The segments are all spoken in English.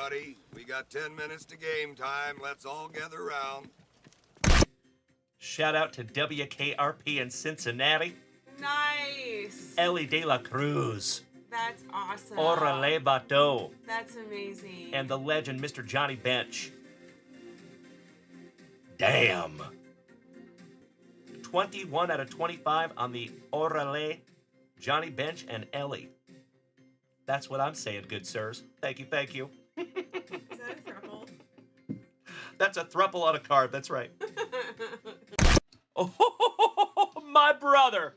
everybody. We got 10 minutes to game time. Let's all gather around. Shout out to WKRP in Cincinnati. Nice. Ellie De La Cruz. That's awesome. Orale Bateau. That's amazing. And the legend, Mr. Johnny Bench. Damn. 21 out of 25 on the Orale, Johnny Bench, and Ellie. That's what I'm saying, good sirs. Thank you, thank you. Is that a throuple? That's a throuple on a card, that's right. Oh, my brother.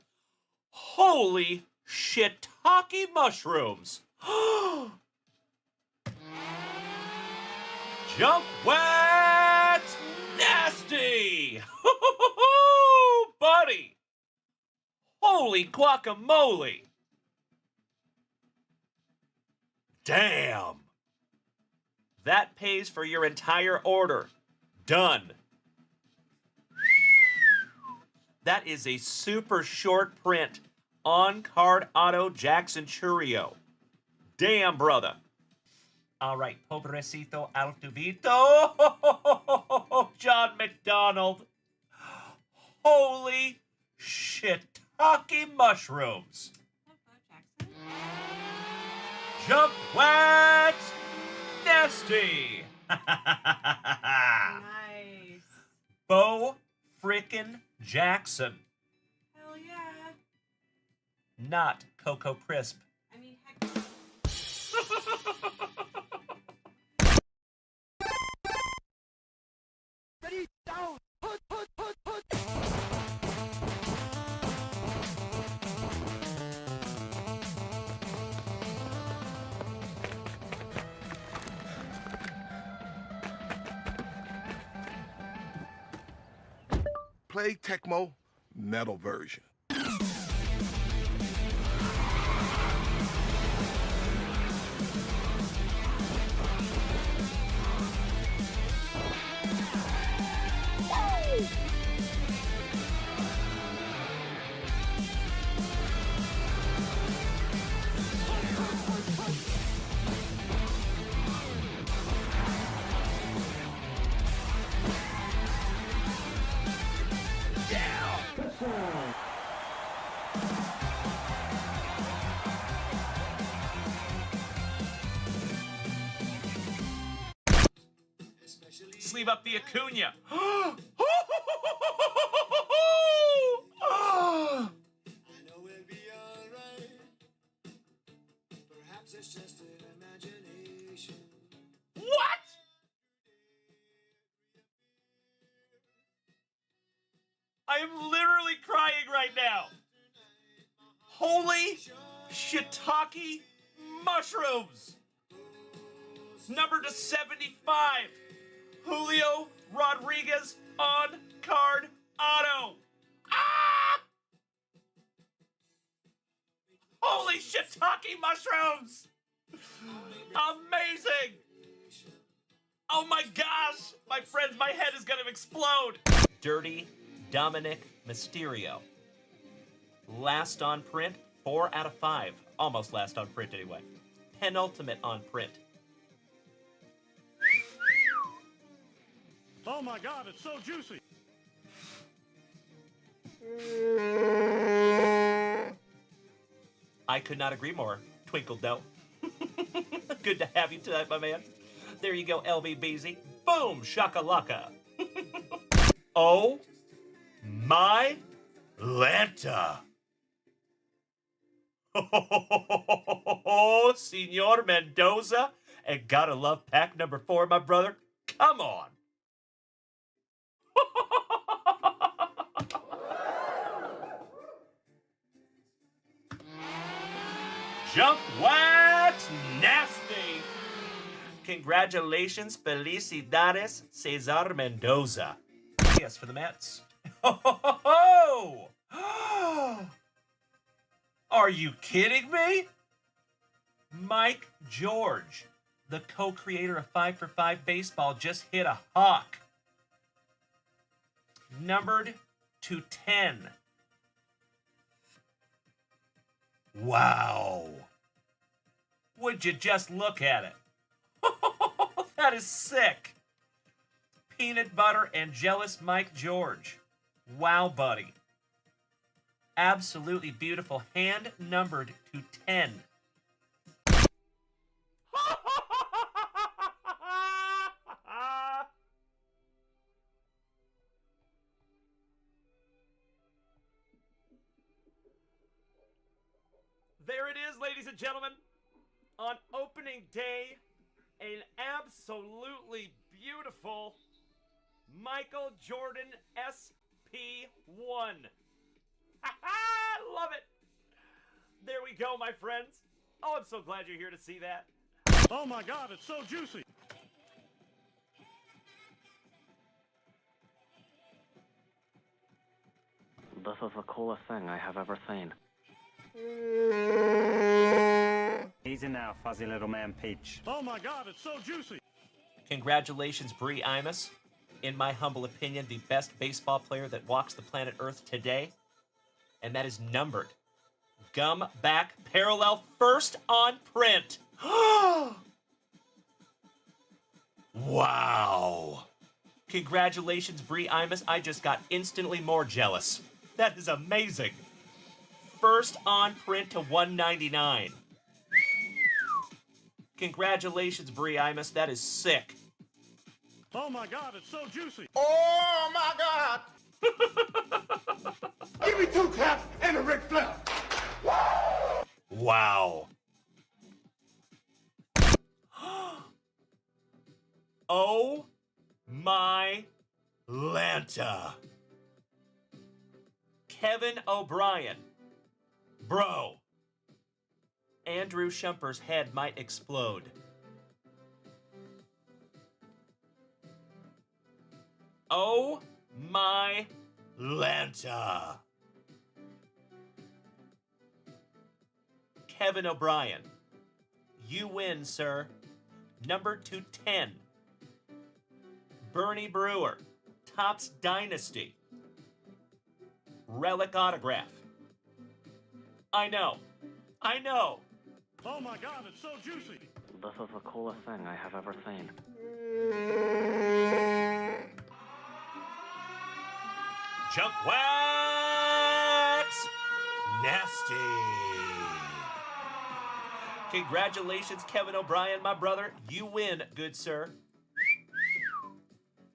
Holy shiitake mushrooms. Junkwax nasty. Buddy. Holy guacamole. Damn. That pays for your entire order. Done. That is a super short print on-card auto Jackson Churio. Damn, brother. All right, pobrecito Altuvito. John McDonald. Holy shiitake mushrooms. Junkwax nasty. Nice. Bo frickin' Jackson. Hell yeah. Not Cocoa Crisp. I mean, heck. Ready, down, put. Play Tecmo metal version. Sleeve up the Acuna. I know we'll be alright. Perhaps it's just an imagination. What? I am literally crying right now. Holy shiitake mushrooms. Number to 75. Julio Rodriguez on card auto. Ah! Holy shiitake mushrooms! Amazing! Oh my gosh! My friends, my head is gonna explode! Dirty Dominic Mysterio. Last on print, 4 out of 5. Almost last on print anyway. Penultimate on print. Oh my God, it's so juicy. I could not agree more, Twinkle Doe. Good to have you tonight, my man. There you go, LVBZ. Boom, shakalaka. Oh my Lanta. Oh, Senor Mendoza. And gotta love pack number 4, my brother. Come on. Junkwax nasty. Congratulations, felicidades, Cesar Mendoza. Yes, for the Mets. Oh! Are you kidding me? Mike George, the co-creator of 5 for 5 Baseball, just hit a hawk. Numbered to 10. Wow. Would you just look at it? That is sick. Peanut butter and jealous Mike George. Wow, buddy. Absolutely beautiful. Hand numbered to 10. There it is, ladies and gentlemen. On opening day, an absolutely beautiful Michael Jordan SP1. Love it. There we go, my friends. Oh, I'm so glad you're here to see that. Oh my God, it's so juicy. This is the coolest thing I have ever seen. Easy now, fuzzy little man Peach. Oh my God, it's so juicy. Congratulations, Bree Imus. In my humble opinion, the best baseball player that walks the planet Earth today. And that is numbered. Gum back parallel first on print. Wow. Congratulations, Bree Imus. I just got instantly more jealous. That is amazing. First on print to 199. Congratulations, Bree Imus. That is sick. Oh my God, it's so juicy. Oh my God! Give me 2 claps and a Ric Flair. Wow. Oh my Lanta. Kevin O'Brien. Bro. Andrew Shumper's head might explode. Oh my Lanta. Kevin O'Brien. You win, sir. Number 210. Bernie Brewer. Topps Dynasty. Relic autograph. I know. I know. Oh my God, it's so juicy. This is the coolest thing I have ever seen. Junkwax! Nasty. Congratulations, Kevin O'Brien, my brother. You win, good sir.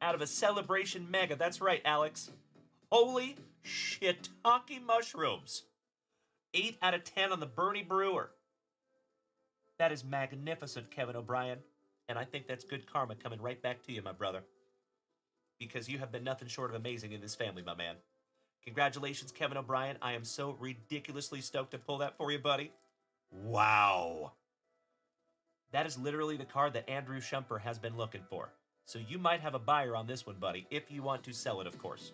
Out of a Celebration Mega. That's right, Alex. Holy shiitake mushrooms. 8 out of 10 on the Bernie Brewer. That is magnificent, Kevin O'Brien. And I think that's good karma coming right back to you, my brother. Because you have been nothing short of amazing in this family, my man. Congratulations, Kevin O'Brien. I am so ridiculously stoked to pull that for you, buddy. Wow. That is literally the card that Andrew Shumper has been looking for. So you might have a buyer on this one, buddy, if you want to sell it, of course.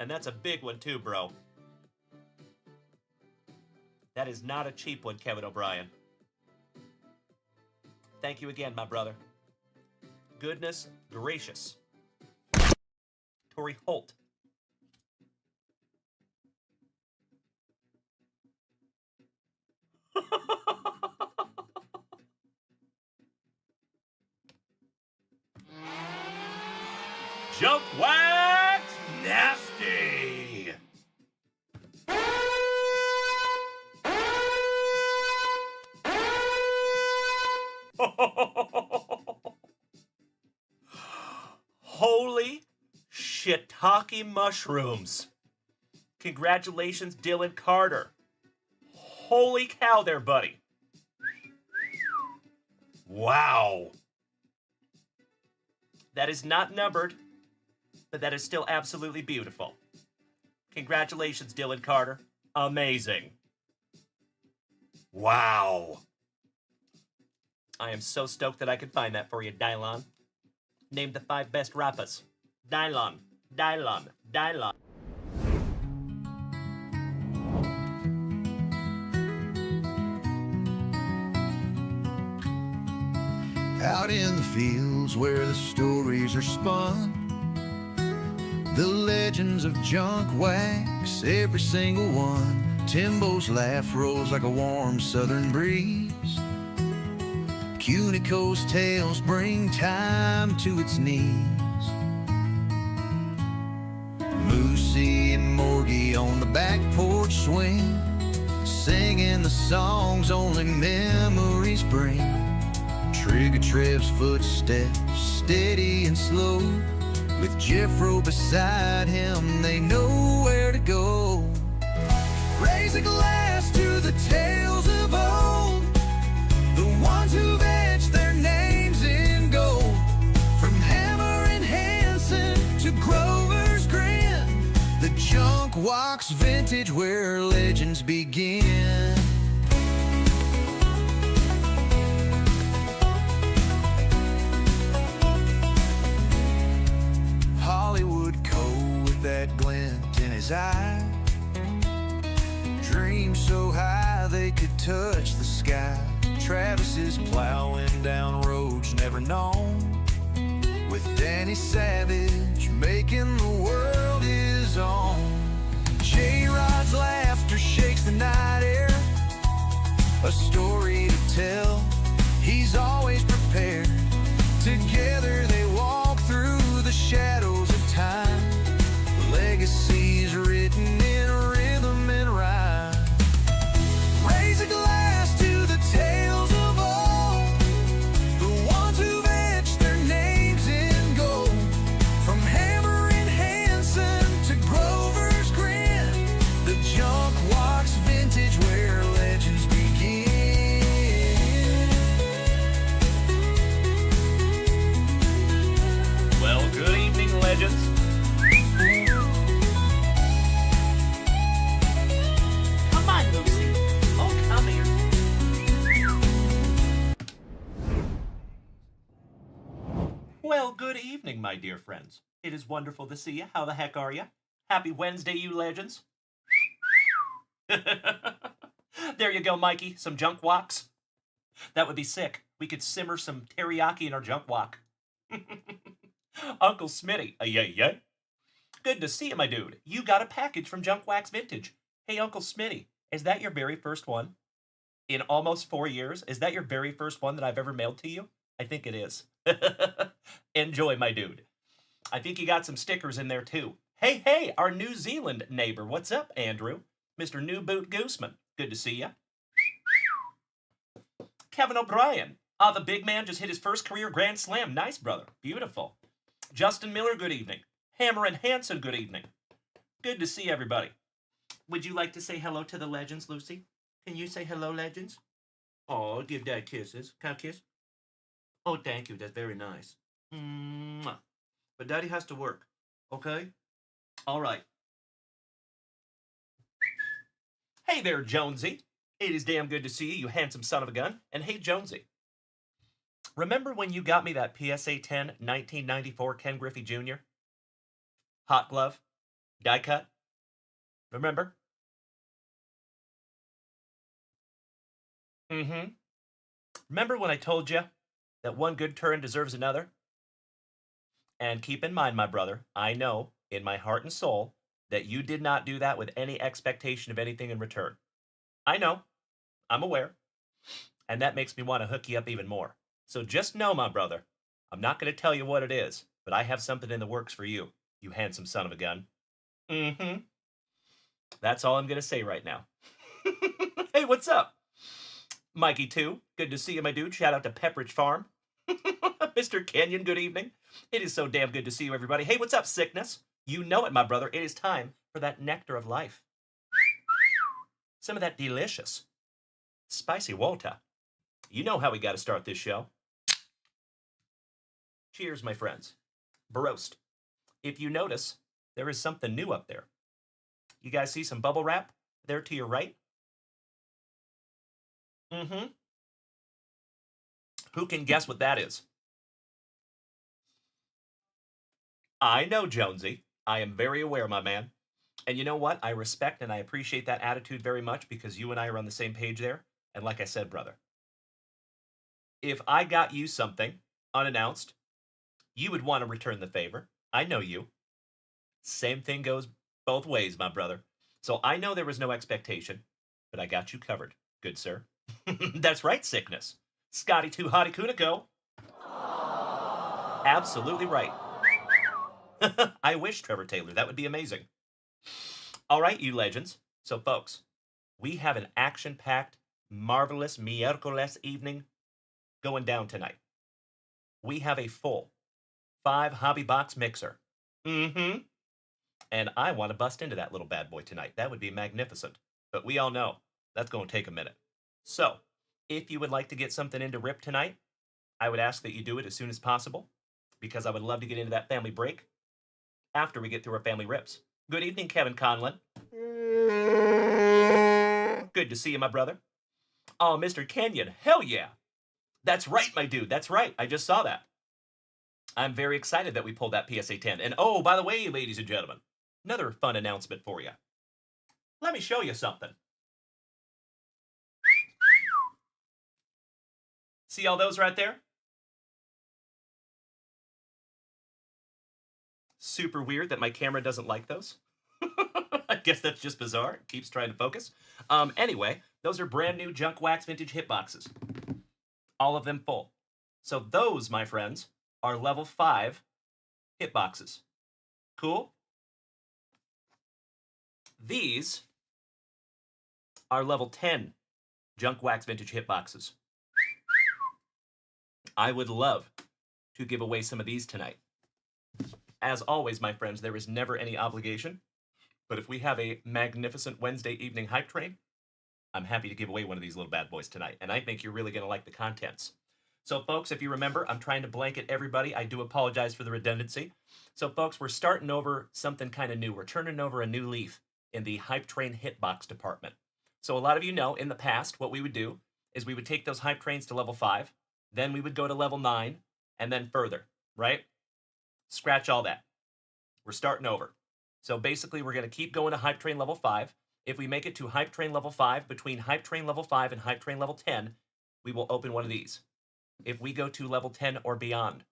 And that's a big one too, bro. That is not a cheap one, Kevin O'Brien. Thank you again, my brother. Goodness gracious. Torrey Holt. Junkwax Nasty. Holy shiitake mushrooms. Congratulations, Dylan Carter. Holy cow there, buddy. Wow. That is not numbered, but that is still absolutely beautiful. Congratulations, Dylan Carter. Amazing. Wow. I am so stoked that I could find that for you, Dylon. Name the 5 best rappers. Dylon, Dylon, Dylon. Out in the fields where the stories are spun, the legends of junk wax, every single one. Timbo's laugh rolls like a warm southern breeze. Cunico's tales bring time to its knees. Moosey and Morgie on the back porch swing, singing the songs only memories bring. Trigger Trev's footsteps, steady and slow. With Jeffro beside him, they know where to go. Raise a glass to the tales of old, the ones who've etched their names in gold. From Hammer and Hanson to Grover's Grin, the junkwax vintage where legends begin. Hollywood Cole with that glint in his eye, dreams so high they could touch the sky. Travis is plowing down roads never known, with Danny Savage making the world his own. J-Rod's laughter shakes the night air, a story to tell, he's always prepared. Together they walk through the shadows of time, legacies written in rhythm and rhyme. Raise a glass to the tales of old, the ones who've etched their names in gold. From Hammer and Hanson to Grover's Grin, the junkwax vintage where legends begin. Well, good evening, legends. Come on, Lucy. Oh, come here. Well, good evening, my dear friends. It is wonderful to see you. How the heck are you? Happy Wednesday, you legends. There you go, Mikey. Some junkwax. That would be sick. We could simmer some teriyaki in our junkwok. Uncle Smitty, yeah. Good to see you, my dude. You got a package from Junkwax Vintage. Hey, Uncle Smitty, is that your very first one? In almost 4 years, is that your very first one that I've ever mailed to you? I think it is. Enjoy, my dude. I think you got some stickers in there, too. Hey, our New Zealand neighbor. What's up, Andrew? Mr. New Boot Gooseman. Good to see you. Kevin O'Brien. The big man just hit his first career Grand Slam. Nice, brother. Beautiful. Justin Miller, good evening. Hammer and Hanson, good evening. Good to see everybody. Would you like to say hello to the legends, Lucy? Can you say hello, legends? Oh, give Dad kisses. Can I kiss? Oh, thank you. That's very nice. Mwah. But Daddy has to work, okay? All right. Hey there, Jonesy. It is damn good to see you, you handsome son of a gun. And hey, Jonesy. Remember when you got me that PSA 10 1994 Ken Griffey Jr.? Hot glove? Die cut? Remember? Remember when I told you that one good turn deserves another? And keep in mind, my brother, I know in my heart and soul that you did not do that with any expectation of anything in return. I know. I'm aware. And that makes me want to hook you up even more. So just know, my brother, I'm not going to tell you what it is, but I have something in the works for you, you handsome son of a gun. That's all I'm going to say right now. Hey, what's up? Mikey, too. Good to see you, my dude. Shout out to Pepperidge Farm. Mr. Kenyon, good evening. It is so damn good to see you, everybody. Hey, what's up, Sickness? You know it, my brother. It is time for that nectar of life. Some of that delicious, spicy water. You know how we got to start this show. Cheers, my friends. Barost. If you notice, there is something new up there. You guys see some bubble wrap there to your right? Who can guess what that is? I know, Jonesy. I am very aware, my man. And you know what? I respect and I appreciate that attitude very much because you and I are on the same page there. And like I said, brother, if I got you something unannounced, you would want to return the favor. I know you. Same thing goes both ways, my brother. So I know there was no expectation, but I got you covered. Good sir. That's right, Sickness. Scotty Too Hottie Kuniko. Absolutely right. I wish, Trevor Taylor. That would be amazing. All right, you legends. So, folks, we have an action-packed, marvelous miércoles evening going down tonight. We have a full 5 hobby box mixer. Mm-hmm. And I want to bust into that little bad boy tonight. That would be magnificent. But we all know that's going to take a minute. So, if you would like to get something into rip tonight, I would ask that you do it as soon as possible, because I would love to get into that family break after we get through our family rips. Good evening, Kevin Conlon. Good to see you, my brother. Oh, Mr. Kenyon, hell yeah. That's right, my dude, that's right. I just saw that. I'm very excited that we pulled that PSA 10. And oh, by the way, ladies and gentlemen, another fun announcement for you. Let me show you something. See all those right there? Super weird that my camera doesn't like those. I guess that's just bizarre. It keeps trying to focus. Anyway, those are brand new junkwax vintage hitboxes. All of them full. So those, my friends, are level 5 hitboxes. Cool? These are level 10 junkwax vintage hitboxes. I would love to give away some of these tonight. As always, my friends, there is never any obligation. But if we have a magnificent Wednesday evening hype train, I'm happy to give away one of these little bad boys tonight. And I think you're really going to like the contents. So, folks, if you remember, I'm trying to blanket everybody. I do apologize for the redundancy. So, folks, we're starting over something kind of new. We're turning over a new leaf in the hype train hitbox department. So a lot of you know, in the past, what we would do is we would take those hype trains to level 5. Then we would go to level 9, and then further, right? Scratch all that. We're starting over. So basically, we're going to keep going to hype train level 5. If we make it to hype train level 5, between hype train level 5 and hype train level 10, we will open one of these. If we go to level 10 or beyond,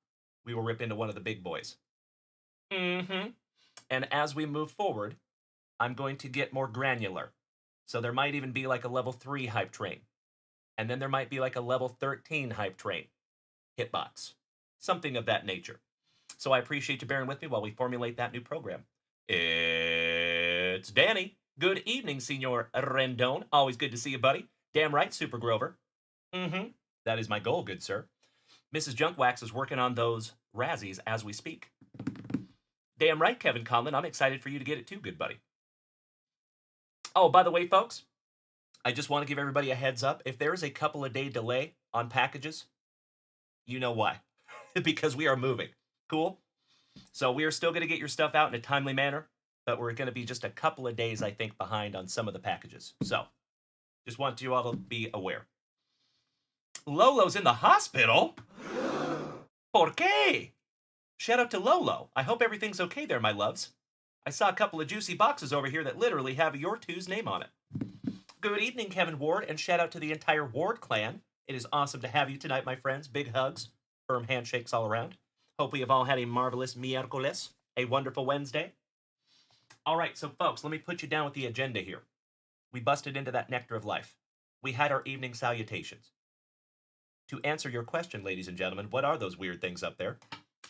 we will rip into one of the big boys. Mm-hmm. And as we move forward, I'm going to get more granular. So there might even be like a level 3 hype train. And then there might be like a level 13 hype train hitbox. Something of that nature. So I appreciate you bearing with me while we formulate that new program. It's Danny. Good evening, Senor Rendon. Always good to see you, buddy. Damn right, Super Grover. Mm-hmm. That is my goal, good sir. Mrs. Junkwax is working on those Razzies as we speak. Damn right, Kevin Conlon. I'm excited for you to get it too, good buddy. Oh, by the way, folks, I just want to give everybody a heads up. If there is a couple of day delay on packages, you know why. Because we are moving. Cool? So we are still going to get your stuff out in a timely manner, but we're going to be just a couple of days, I think, behind on some of the packages. So just want you all to be aware. Lolo's in the hospital? ¿Por qué? Shout out to Lolo. I hope everything's okay there, my loves. I saw a couple of juicy boxes over here that literally have your two's name on it. Good evening, Kevin Ward, and shout out to the entire Ward clan. It is awesome to have you tonight, my friends. Big hugs, firm handshakes all around. Hope we have all had a marvelous miércoles, a wonderful Wednesday. All right, so folks, let me put you down with the agenda here. We busted into that nectar of life. We had our evening salutations. To answer your question, ladies and gentlemen, what are those weird things up there?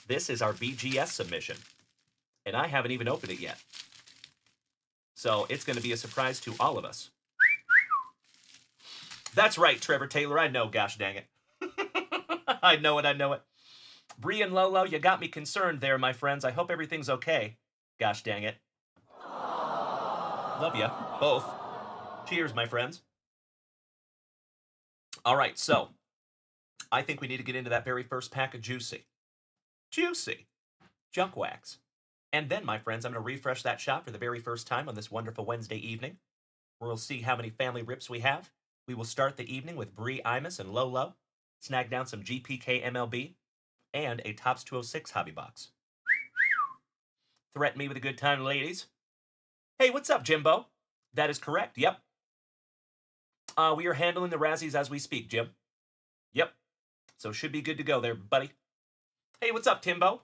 This is our BGS submission, and I haven't even opened it yet. So it's going to be a surprise to all of us. That's right, Trevor Taylor. I know, gosh dang it. I know it. Bree and Lolo, you got me concerned there, my friends. I hope everything's okay. Gosh dang it. Love ya, both. Cheers, my friends. All right, so I think we need to get into that very first pack of Juicy Junkwax. And then, my friends, I'm going to refresh that shop for the very first time on this wonderful Wednesday evening. We'll see how many family rips we have. We will start the evening with Bree, Imus, and Lolo. Snag down some GPK MLB and a Tops 206 hobby box. Threaten me with a good time, ladies. Hey, what's up, Jimbo? That is correct, yep. We are handling the Razzies as we speak, Jim. Yep. So should be good to go there, buddy. Hey, what's up, Timbo?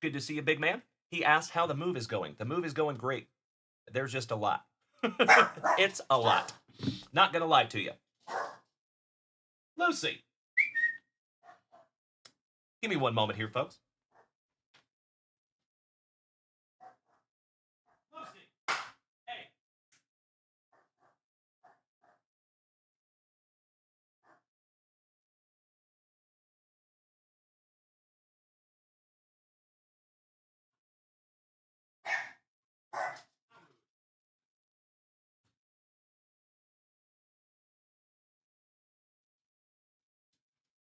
Good to see you, big man. He asked how the move is going. The move is going great. There's just a lot. It's a lot. Not gonna lie to you. Lucy. Give me one moment here, folks. Lucy, hey.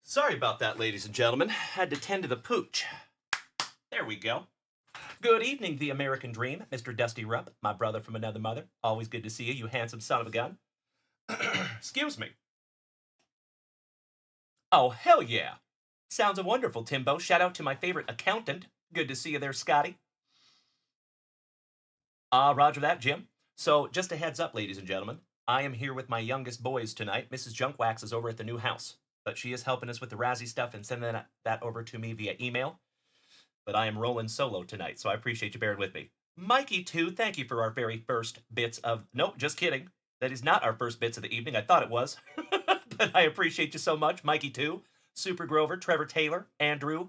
Sorry about that, ladies and gentlemen. Had to tend to the pooch. There we go. Good evening, the American Dream, Mr. Dusty Rupp, my brother from another mother. Always good to see you, you handsome son of a gun. Excuse me. Oh, hell yeah. Sounds wonderful, Timbo. Shout out to my favorite accountant. Good to see you there, Scotty. Roger that, Jim. So, just a heads up, ladies and gentlemen. I am here with my youngest boys tonight. Mrs. Junkwax is over at the new house, but she is helping us with the Razzie stuff and sending that over to me via email. But I am rolling solo tonight, so I appreciate you bearing with me. Mikey, too, thank you for our very first bits of... Nope, just kidding. That is not our first bits of the evening. I thought it was. But I appreciate you so much. Mikey, too. Super Grover, Trevor Taylor, Andrew,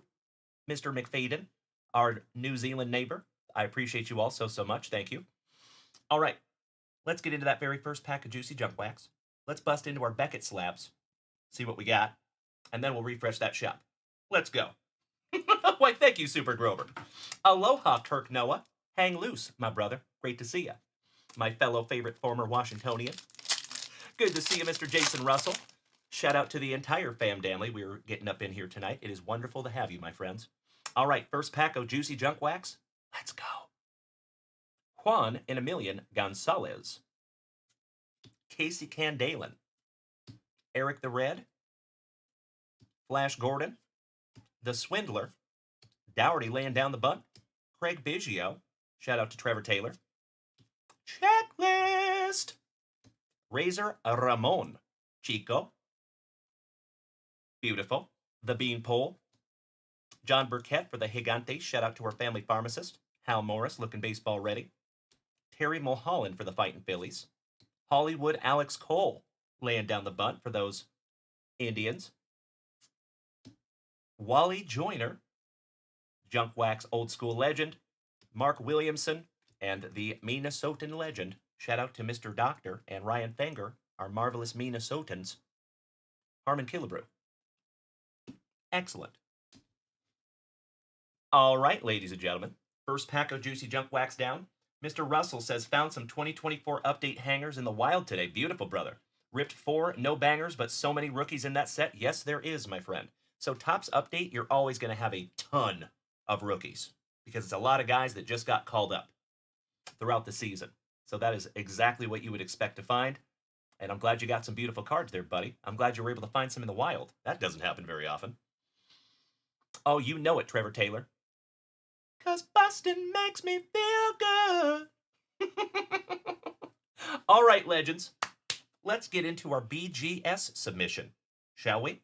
Mr. McFadden, our New Zealand neighbor. I appreciate you all so much. Thank you. All right. Let's get into that very first pack of juicy junk wax. Let's bust into our Beckett slabs, see what we got, and then we'll refresh that shop. Let's go. Why, thank you, Super Grover. Aloha, Kirk Noah. Hang loose, my brother. Great to see you. My fellow favorite former Washingtonian. Good to see you, Mr. Jason Russell. Shout out to the entire fam family. We're getting up in here tonight. It is wonderful to have you, my friends. All right, first pack of juicy junk wax. Let's go. Juan and Emilian Gonzalez. Casey Candalen. Eric the Red. Flash Gordon. The Swindler. Dougherty laying down the bunt. Craig Biggio. Shout out to Trevor Taylor. Checklist. Razor Ramon. Chico. Beautiful. The Beanpole. John Burkett for the Gigantes. Shout out to our family pharmacist. Hal Morris looking baseball ready. Terry Mulholland for the Fighting Phillies. Hollywood Alex Cole laying down the bunt for those Indians. Wally Joyner, Junk Wax old school legend. Mark Williamson and the Minnesotan legend. Shout out to Mr. Doctor and Ryan Fenger, our marvelous Minnesotans. Harmon Killebrew. Excellent. All right, ladies and gentlemen. First pack of juicy junk wax down. Mr. Russell says, found some 2024 update hangers in the wild today. Beautiful, brother. Ripped 4, no bangers, but so many rookies in that set. Yes, there is, my friend. So Topps Update, you're always going to have a ton of rookies because it's a lot of guys that just got called up throughout the season. So that is exactly what you would expect to find. And I'm glad you got some beautiful cards there, buddy. I'm glad you were able to find some in the wild. That doesn't happen very often. Oh, you know it, Trevor Taylor. 'Cause Boston makes me feel good. All right, legends. Let's get into our BGS submission, shall we?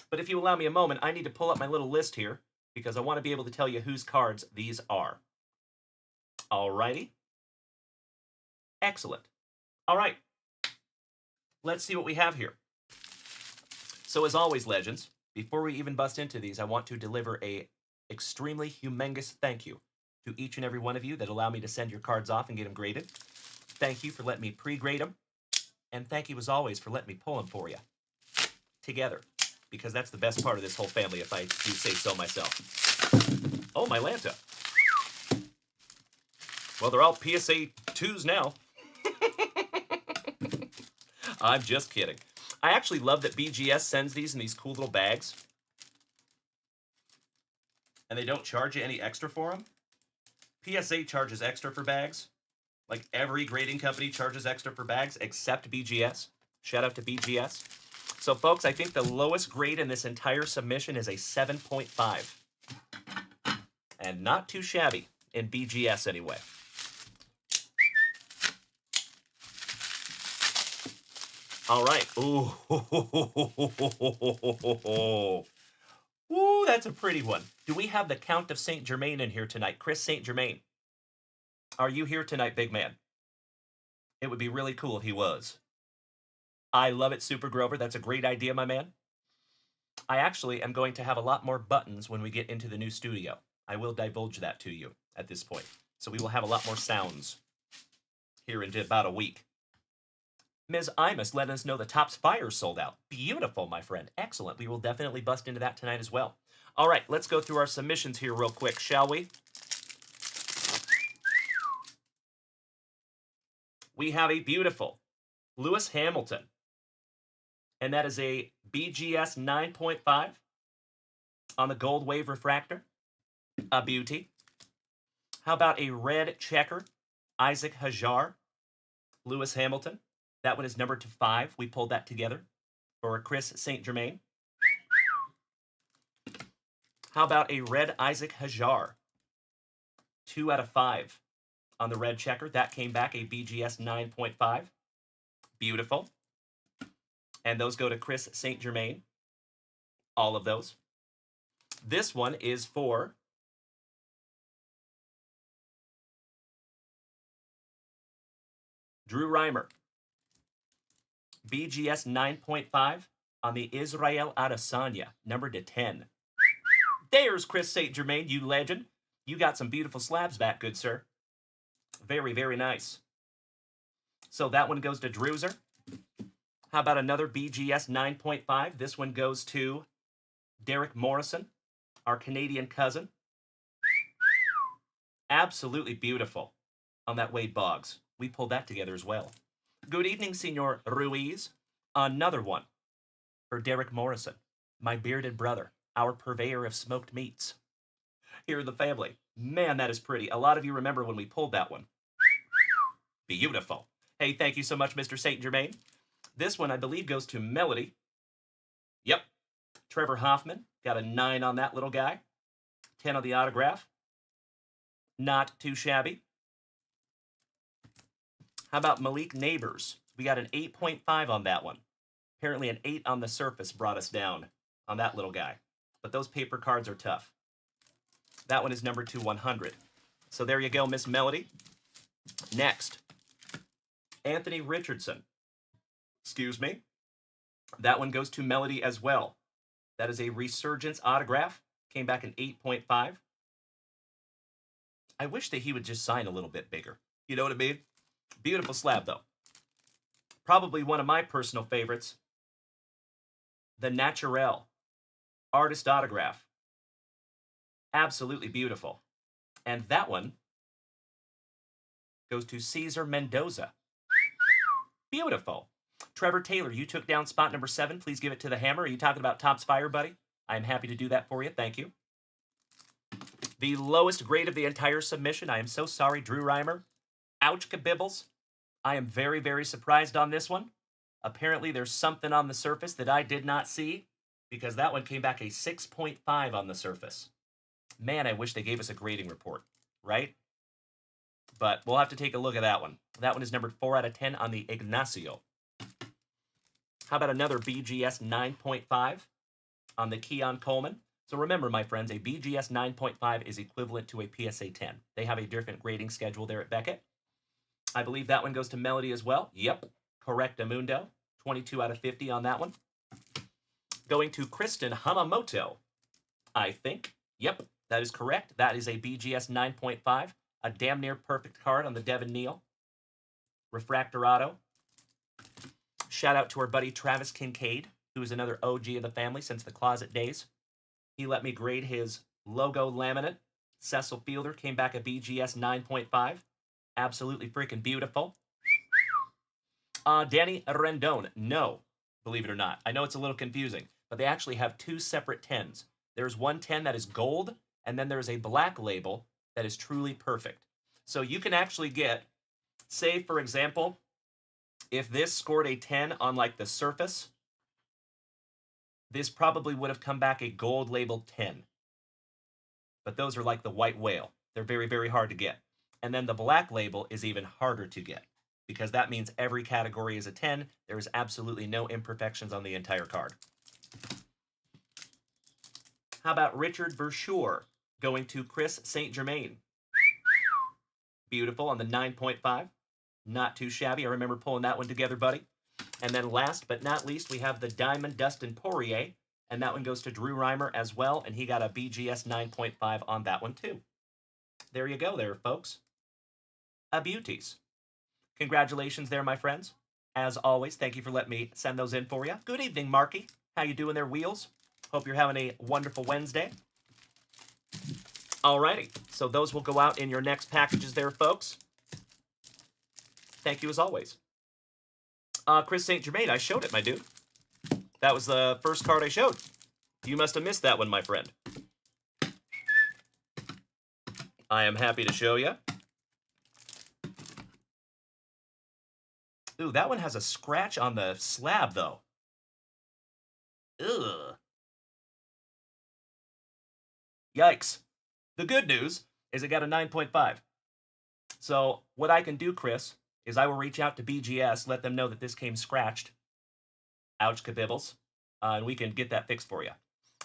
But if you allow me a moment, I need to pull up my little list here because I want to be able to tell you whose cards these are. All righty. Excellent. All right. Let's see what we have here. So as always, legends, before we even bust into these, I want to deliver a extremely humongous thank you to each and every one of you that allow me to send your cards off and get them graded. Thank you for letting me pre-grade them. And thank you, as always, for letting me pull them for you together, because that's the best part of this whole family, if I do say so myself. Oh, my Lanta. Well, they're all PSA 2s now. I'm just kidding. I actually love that BGS sends these in these cool little bags. And they don't charge you any extra for them. PSA charges extra for bags. Like every grading company charges extra for bags except BGS. Shout out to BGS. So, folks, I think the lowest grade in this entire submission is a 7.5. And not too shabby in BGS anyway. All right. Ooh. Ooh, that's a pretty one. Do we have the Count of St. Germain in here tonight? Chris St. Germain. Are you here tonight, big man? It would be really cool if he was. I love it, Super Grover. That's a great idea, my man. I actually am going to have a lot more buttons when we get into the new studio. I will divulge that to you at this point. So we will have a lot more sounds here in about a week. Ms. Imus let us know the Topps Fire sold out. Beautiful, my friend. Excellent. We will definitely bust into that tonight as well. All right, let's go through our submissions here real quick, shall we? We have a beautiful Lewis Hamilton. And that is a BGS 9.5 on the Gold Wave Refractor. A beauty. How about a red checker? Isaac Hajar. Lewis Hamilton. That one is numbered to 5. We pulled that together for Chris St. Germain. How about a red Isaac Hajar? 2 out of 5 on the red checker. That came back a BGS 9.5. Beautiful. And those go to Chris St. Germain. All of those. This one is for Drew Reimer. BGS 9.5 on the Israel Adesanya, numbered to 10. There's Chris St. Germain, you legend. You got some beautiful slabs back, good sir. Very, very nice. So that one goes to Drewzer. How about another BGS 9.5? This one goes to Derek Morrison, our Canadian cousin. Absolutely beautiful on that Wade Boggs. We pulled that together as well. Good evening, Senor Ruiz. Another one for Derek Morrison, my bearded brother, our purveyor of smoked meats. Here in the family. Man, that is pretty. A lot of you remember when we pulled that one. Beautiful. Hey, thank you so much, Mr. St. Germain. This one, I believe, goes to Melody. Yep. Trevor Hoffman. Got a 9 on that little guy. 10 on the autograph. Not too shabby. How about Malik Neighbors? We got an 8.5 on that one. Apparently an 8 on the surface brought us down on that little guy. But those paper cards are tough. That one is numbered to 100. So there you go, Miss Melody. Next, Anthony Richardson. Excuse me. That one goes to Melody as well. That is a Resurgence autograph. Came back in 8.5. I wish that he would just sign a little bit bigger. You know what I mean? Beautiful slab, though. Probably one of my personal favorites. The Naturel artist autograph. Absolutely beautiful. And that one goes to Cesar Mendoza. Beautiful. Trevor Taylor, you took down spot number 7. Please give it to the hammer. Are you talking about Topps Fire, buddy? I'm happy to do that for you. Thank you. The lowest grade of the entire submission. I am so sorry, Drew Reimer. Ouch, kabibbles. I am very, very surprised on this one. Apparently, there's something on the surface that I did not see, because that one came back a 6.5 on the surface. Man, I wish they gave us a grading report, right? But we'll have to take a look at that one. That one is numbered 4 out of 10 on the Ignacio. How about another BGS 9.5 on the Keon Coleman? So remember, my friends, a BGS 9.5 is equivalent to a PSA 10. They have a different grading schedule there at Beckett. I believe that one goes to Melody as well. Yep, correct, Amundo. 22 out of 50 on that one. Going to Kristen Hamamoto, I think. Yep, that is correct. That is a BGS 9.5. A damn near perfect card on the Devin Neal. Refractor Auto. Shout out to our buddy Travis Kincaid, who is another OG of the family since the closet days. He let me grade his logo laminate. Cecil Fielder came back a BGS 9.5. Absolutely freaking beautiful. Danny Rendon. No, believe it or not. I know it's a little confusing, but they actually have 2 separate 10s. There's one 10 that is gold, and then there's a black label that is truly perfect. So you can actually get, say, for example, if this scored a 10 on, like, the surface, this probably would have come back a gold labeled 10. But those are like the white whale. They're very, very hard to get. And then the black label is even harder to get, because that means every category is a 10. There is absolutely no imperfections on the entire card. How about Richard Versure going to Chris St. Germain? Beautiful on the 9.5. Not too shabby. I remember pulling that one together, buddy. And then last but not least, we have the Diamond Dustin Poirier And that one goes to Drew Reimer as well, and he got a BGS 9.5 on that one too. There you go there, folks. A beauties. Congratulations there, my friends. As always, thank you for letting me send those in for you. Good evening, Marky. How you doing there, Wheels? Hope you're having a wonderful Wednesday. Alrighty, so those will go out in your next packages there, folks. Thank you as always. Chris St. Germain, I showed it, my dude. That was the first card I showed. You must have missed that one, my friend. I am happy to show you. Ooh, that one has a scratch on the slab, though. Ugh. Yikes. The good news is it got a 9.5. So what I can do, Chris, is I will reach out to BGS, let them know that this came scratched. Ouch, kabibbles. And we can get that fixed for you.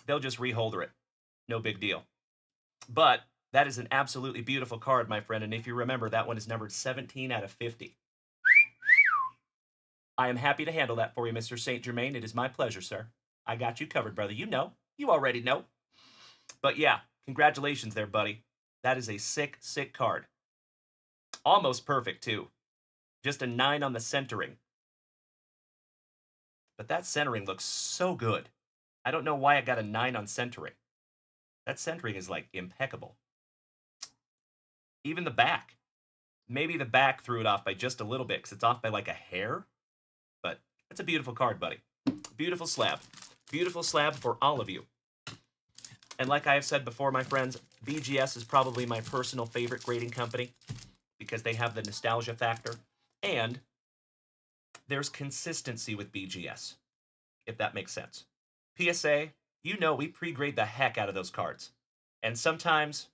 They'll just reholder it. No big deal. But that is an absolutely beautiful card, my friend. And if you remember, that one is numbered 17 out of 50. I am happy to handle that for you, Mr. St. Germain. It is my pleasure, sir. I got you covered, brother. You know. You already know. But yeah, congratulations there, buddy. That is a sick, sick card. Almost perfect, too. Just a 9 on the centering. But that centering looks so good. I don't know why I got a 9 on centering. That centering is, like, impeccable. Even the back. Maybe the back threw it off by just a little bit, because it's off by, like, a hair. But that's a beautiful card, buddy. Beautiful slab. Beautiful slab for all of you. And like I have said before, my friends, BGS is probably my personal favorite grading company because they have the nostalgia factor. And there's consistency with BGS, if that makes sense. PSA, you know we pre-grade the heck out of those cards. And sometimes,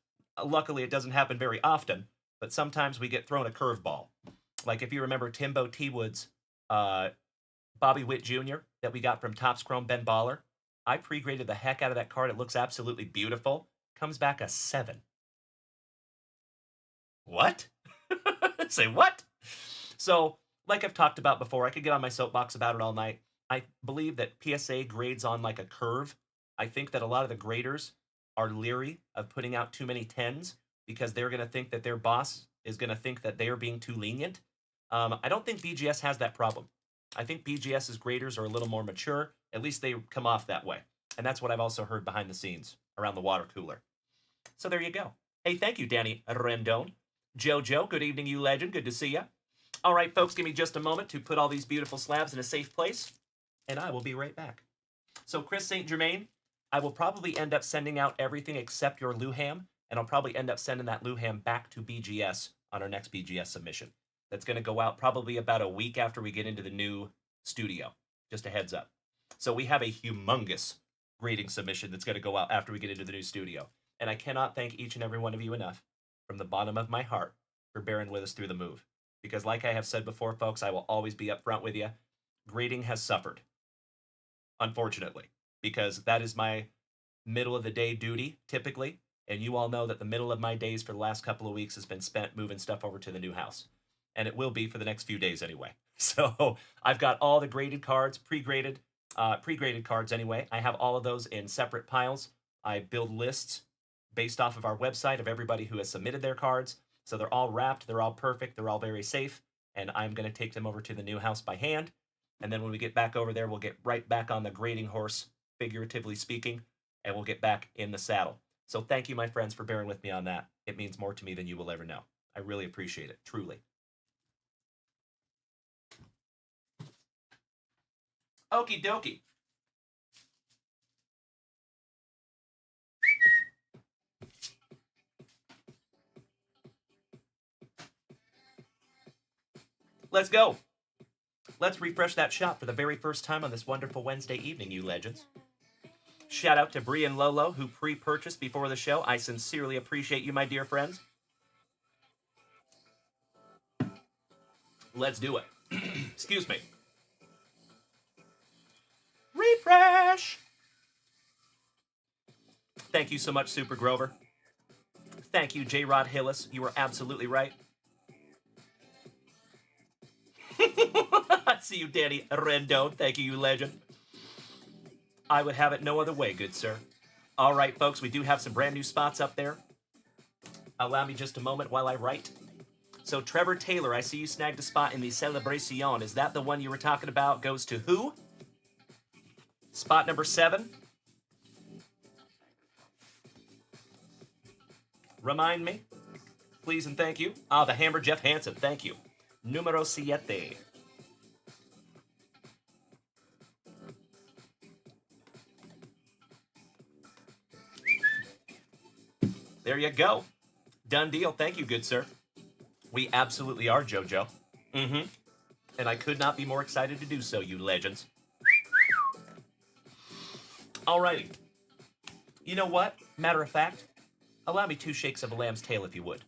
luckily it doesn't happen very often, but sometimes we get thrown a curveball. Like if you remember Timbo T. Wood's Bobby Witt Jr. that we got from Topps Chrome Ben Baller, I pre-graded the heck out of that card. It looks absolutely beautiful. Comes back a 7. What? Say what? So, like I've talked about before, I could get on my soapbox about it all night. I believe that PSA grades on like a curve. I think that a lot of the graders are leery of putting out too many 10s because they're going to think that their boss is going to think that they are being too lenient. I don't think BGS has that problem. I think BGS's graders are a little more mature. At least they come off that way. And that's what I've also heard behind the scenes around the water cooler. So there you go. Hey, thank you, Danny Rendon. Jojo, good evening, you legend. Good to see you. All right, folks, give me just a moment to put all these beautiful slabs in a safe place, and I will be right back. So, Chris St. Germain, I will probably end up sending out everything except your Luham, and I'll probably end up sending that Luham back to BGS on our next BGS submission. That's going to go out probably about a week after we get into the new studio. Just a heads up. So we have a humongous grading submission that's going to go out after we get into the new studio. And I cannot thank each and every one of you enough from the bottom of my heart for bearing with us through the move. Because like I have said before, folks, I will always be upfront with you. Grading has suffered, unfortunately, because that is my middle of the day duty, typically. And you all know that the middle of my days for the last couple of weeks has been spent moving stuff over to the new house. And it will be for the next few days anyway. So I've got all the graded cards, pre-graded cards anyway. I have all of those in separate piles. I build lists based off of our website of everybody who has submitted their cards. So they're all wrapped, they're all perfect, they're all very safe. And I'm going to take them over to the new house by hand. And then when we get back over there, we'll get right back on the grading horse, figuratively speaking, and we'll get back in the saddle. So thank you, my friends, for bearing with me on that. It means more to me than you will ever know. I really appreciate it, truly. Okie dokie. Let's go. Let's refresh that shop for the very first time on this wonderful Wednesday evening, you legends. Shout out to Bree and Lolo, who pre-purchased before the show. I sincerely appreciate you, my dear friends. Let's do it. Excuse me. Refresh! Thank you so much, Super Grover. Thank you, J. Rod Hillis. You were absolutely right. I see you, Danny Rendon. Thank you, you legend. I would have it no other way, good sir. All right, folks, we do have some brand new spots up there. Allow me just a moment while I write. So, Trevor Taylor, I see you snagged a spot in the Celebration. Is that the one you were talking about? Goes to who? Spot number 7. Remind me, please and thank you. Ah, the Hammer Jeff Hansen, thank you. Numero 7. There you go. Done deal. Thank you, good sir. We absolutely are, JoJo. Mm-hmm. And I could not be more excited to do so, you legends. Alrighty. You know what? Matter of fact, allow me 2 shakes of a lamb's tail if you would.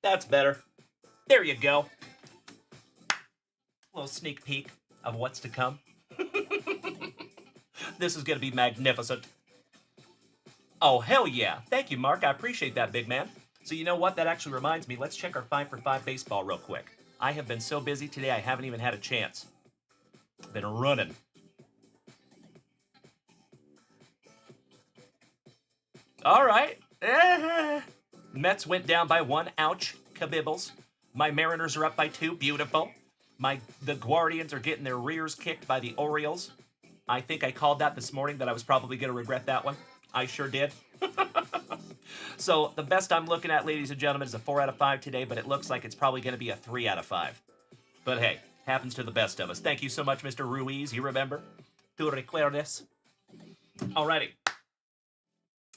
That's better. There you go. A little sneak peek of what's to come. This is going to be magnificent. Oh, hell yeah. Thank you, Mark. I appreciate that, big man. So you know what? That actually reminds me. Let's check our 5 for 5 baseball real quick. I have been so busy today, I haven't even had a chance. Been running. All right. Mets went down by 1. Ouch. Kabibbles. My Mariners are up by 2. Beautiful. The Guardians are getting their rears kicked by the Orioles. I think I called that this morning, that I was probably going to regret that one. I sure did. So the best I'm looking at, ladies and gentlemen, is a 4 out of 5 today, but it looks like it's probably going to be a 3 out of 5. But hey, happens to the best of us. Thank you so much, Mr. Ruiz. You remember? Tu recuerdes? Alrighty.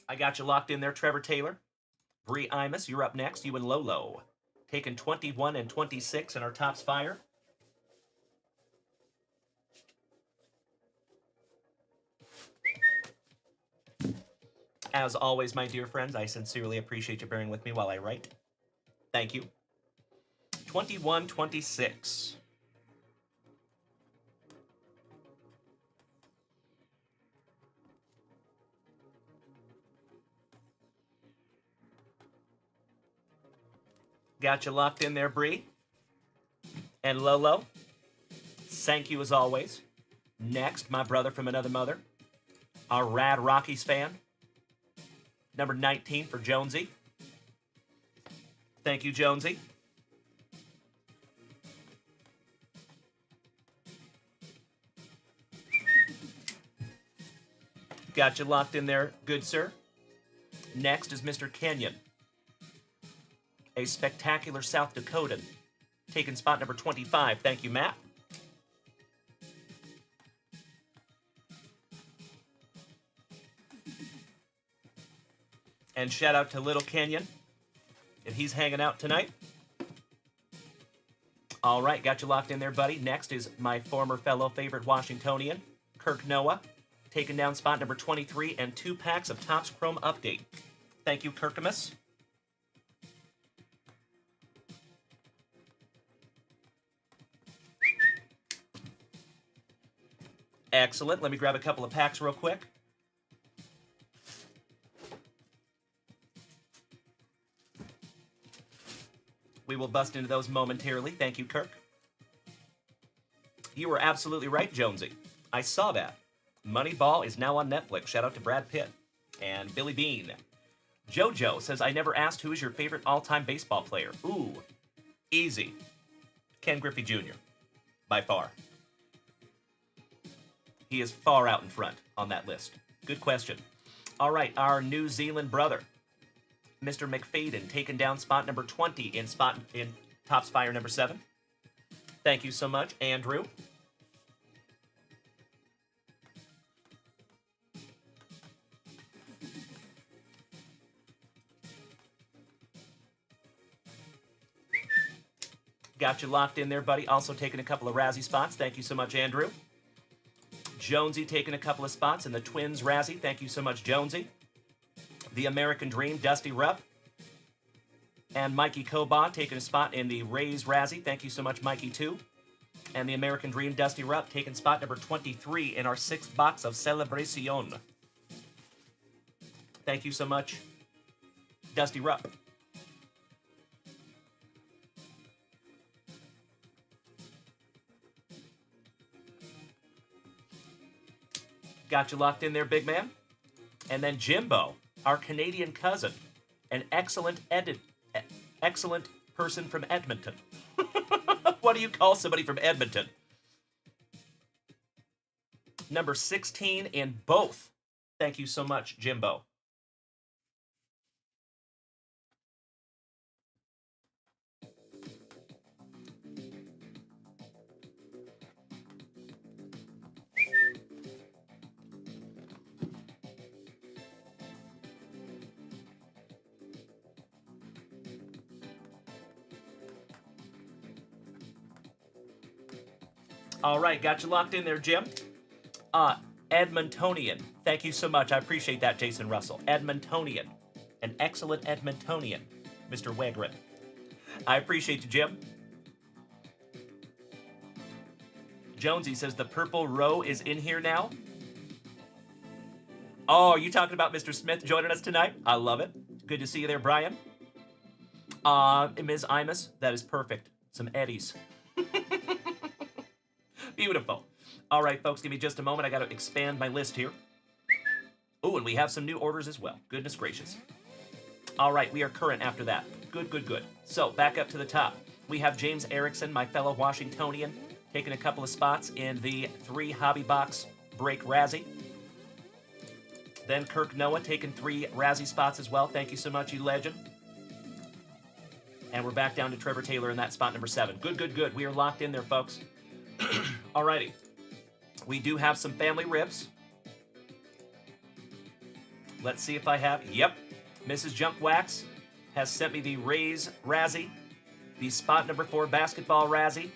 I got you locked in there, Trevor Taylor. Bree Imus, you're up next. You and Lolo. Taking 21 and 26 in our tops fire. As always, my dear friends, I sincerely appreciate you bearing with me while I write. Thank you. 21-26. Got you locked in there, Bree. And Lolo. Thank you as always. Next, my brother from another mother. Our Rad Rockies fan. Number 19 for Jonesy. Thank you, Jonesy. Got you locked in there, good sir. Next is Mr. Kenyon. A spectacular South Dakotan. Taking spot number 25. Thank you, Matt. And shout out to Little Kenyon, if he's hanging out tonight. All right, got you locked in there, buddy. Next is my former fellow favorite Washingtonian, Kirk Noah, taking down spot number 23 and 2 packs of Topps Chrome Update. Thank you, Kirkamus. Excellent. Let me grab a couple of packs real quick. We will bust into those momentarily. Thank you, Kirk. You were absolutely right, Jonesy. I saw that. Moneyball is now on Netflix. Shout out to Brad Pitt and Billy Bean. JoJo says, I never asked who is your favorite all-time baseball player. Ooh, easy. Ken Griffey Jr. By far. He is far out in front on that list. Good question. All right, our New Zealand brother, Mr. McFadden, taking down spot number 20 in Topps Fire number 7. Thank you so much, Andrew. Got you locked in there, buddy. Also taking a couple of Razzie spots. Thank you so much, Andrew. Jonesy taking a couple of spots in the Twins Razzie. Thank you so much, Jonesy. The American Dream, Dusty Rupp. And Mikey Cobaugh taking a spot in the Rays Razzie. Thank you so much, Mikey, too. And the American Dream, Dusty Rupp, taking spot number 23 in our 6th box of Celebration. Thank you so much, Dusty Rupp. Got you locked in there, big man. And then Jimbo, our Canadian cousin, an excellent person from Edmonton. What do you call somebody from Edmonton? Number 16 in both. Thank you so much, Jimbo. All right, got you locked in there, Jim. Edmontonian. Thank you so much. I appreciate that, Jason Russell. Edmontonian. An excellent Edmontonian, Mr. Wegrin. I appreciate you, Jim. Jonesy says the purple row is in here now. Oh, are you talking about Mr. Smith joining us tonight? I love it. Good to see you there, Brian. Ms. Imus, that is perfect. Some Eddies. Beautiful. All right, folks, give me just a moment. I got to expand my list here. Oh, and we have some new orders as well. Goodness gracious. All right, we are current after that. Good, good, good. So, back up to the top. We have James Erickson, my fellow Washingtonian, taking a couple of spots in the 3 Hobby Box Break Razzie. Then Kirk Noah taking 3 Razzie spots as well. Thank you so much, you legend. And we're back down to Trevor Taylor in that spot number 7. Good, good, good. We are locked in there, folks. Alrighty. We do have some family ribs. Let's see if I have. Yep. Mrs. Junkwax has sent me the Rays Razzie, the spot number 4 basketball Razzie.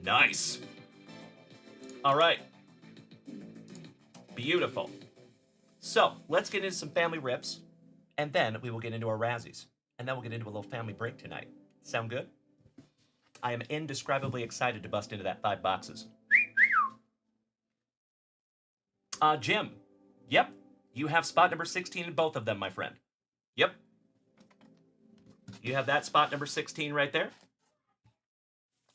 Nice. All right. Beautiful. So, let's get into some family rips, and then we will get into our Razzies. And then we'll get into a little family break tonight. Sound good? I am indescribably excited to bust into that 5 boxes. Jim. Yep. You have spot number 16 in both of them, my friend. Yep. You have that spot number 16 right there.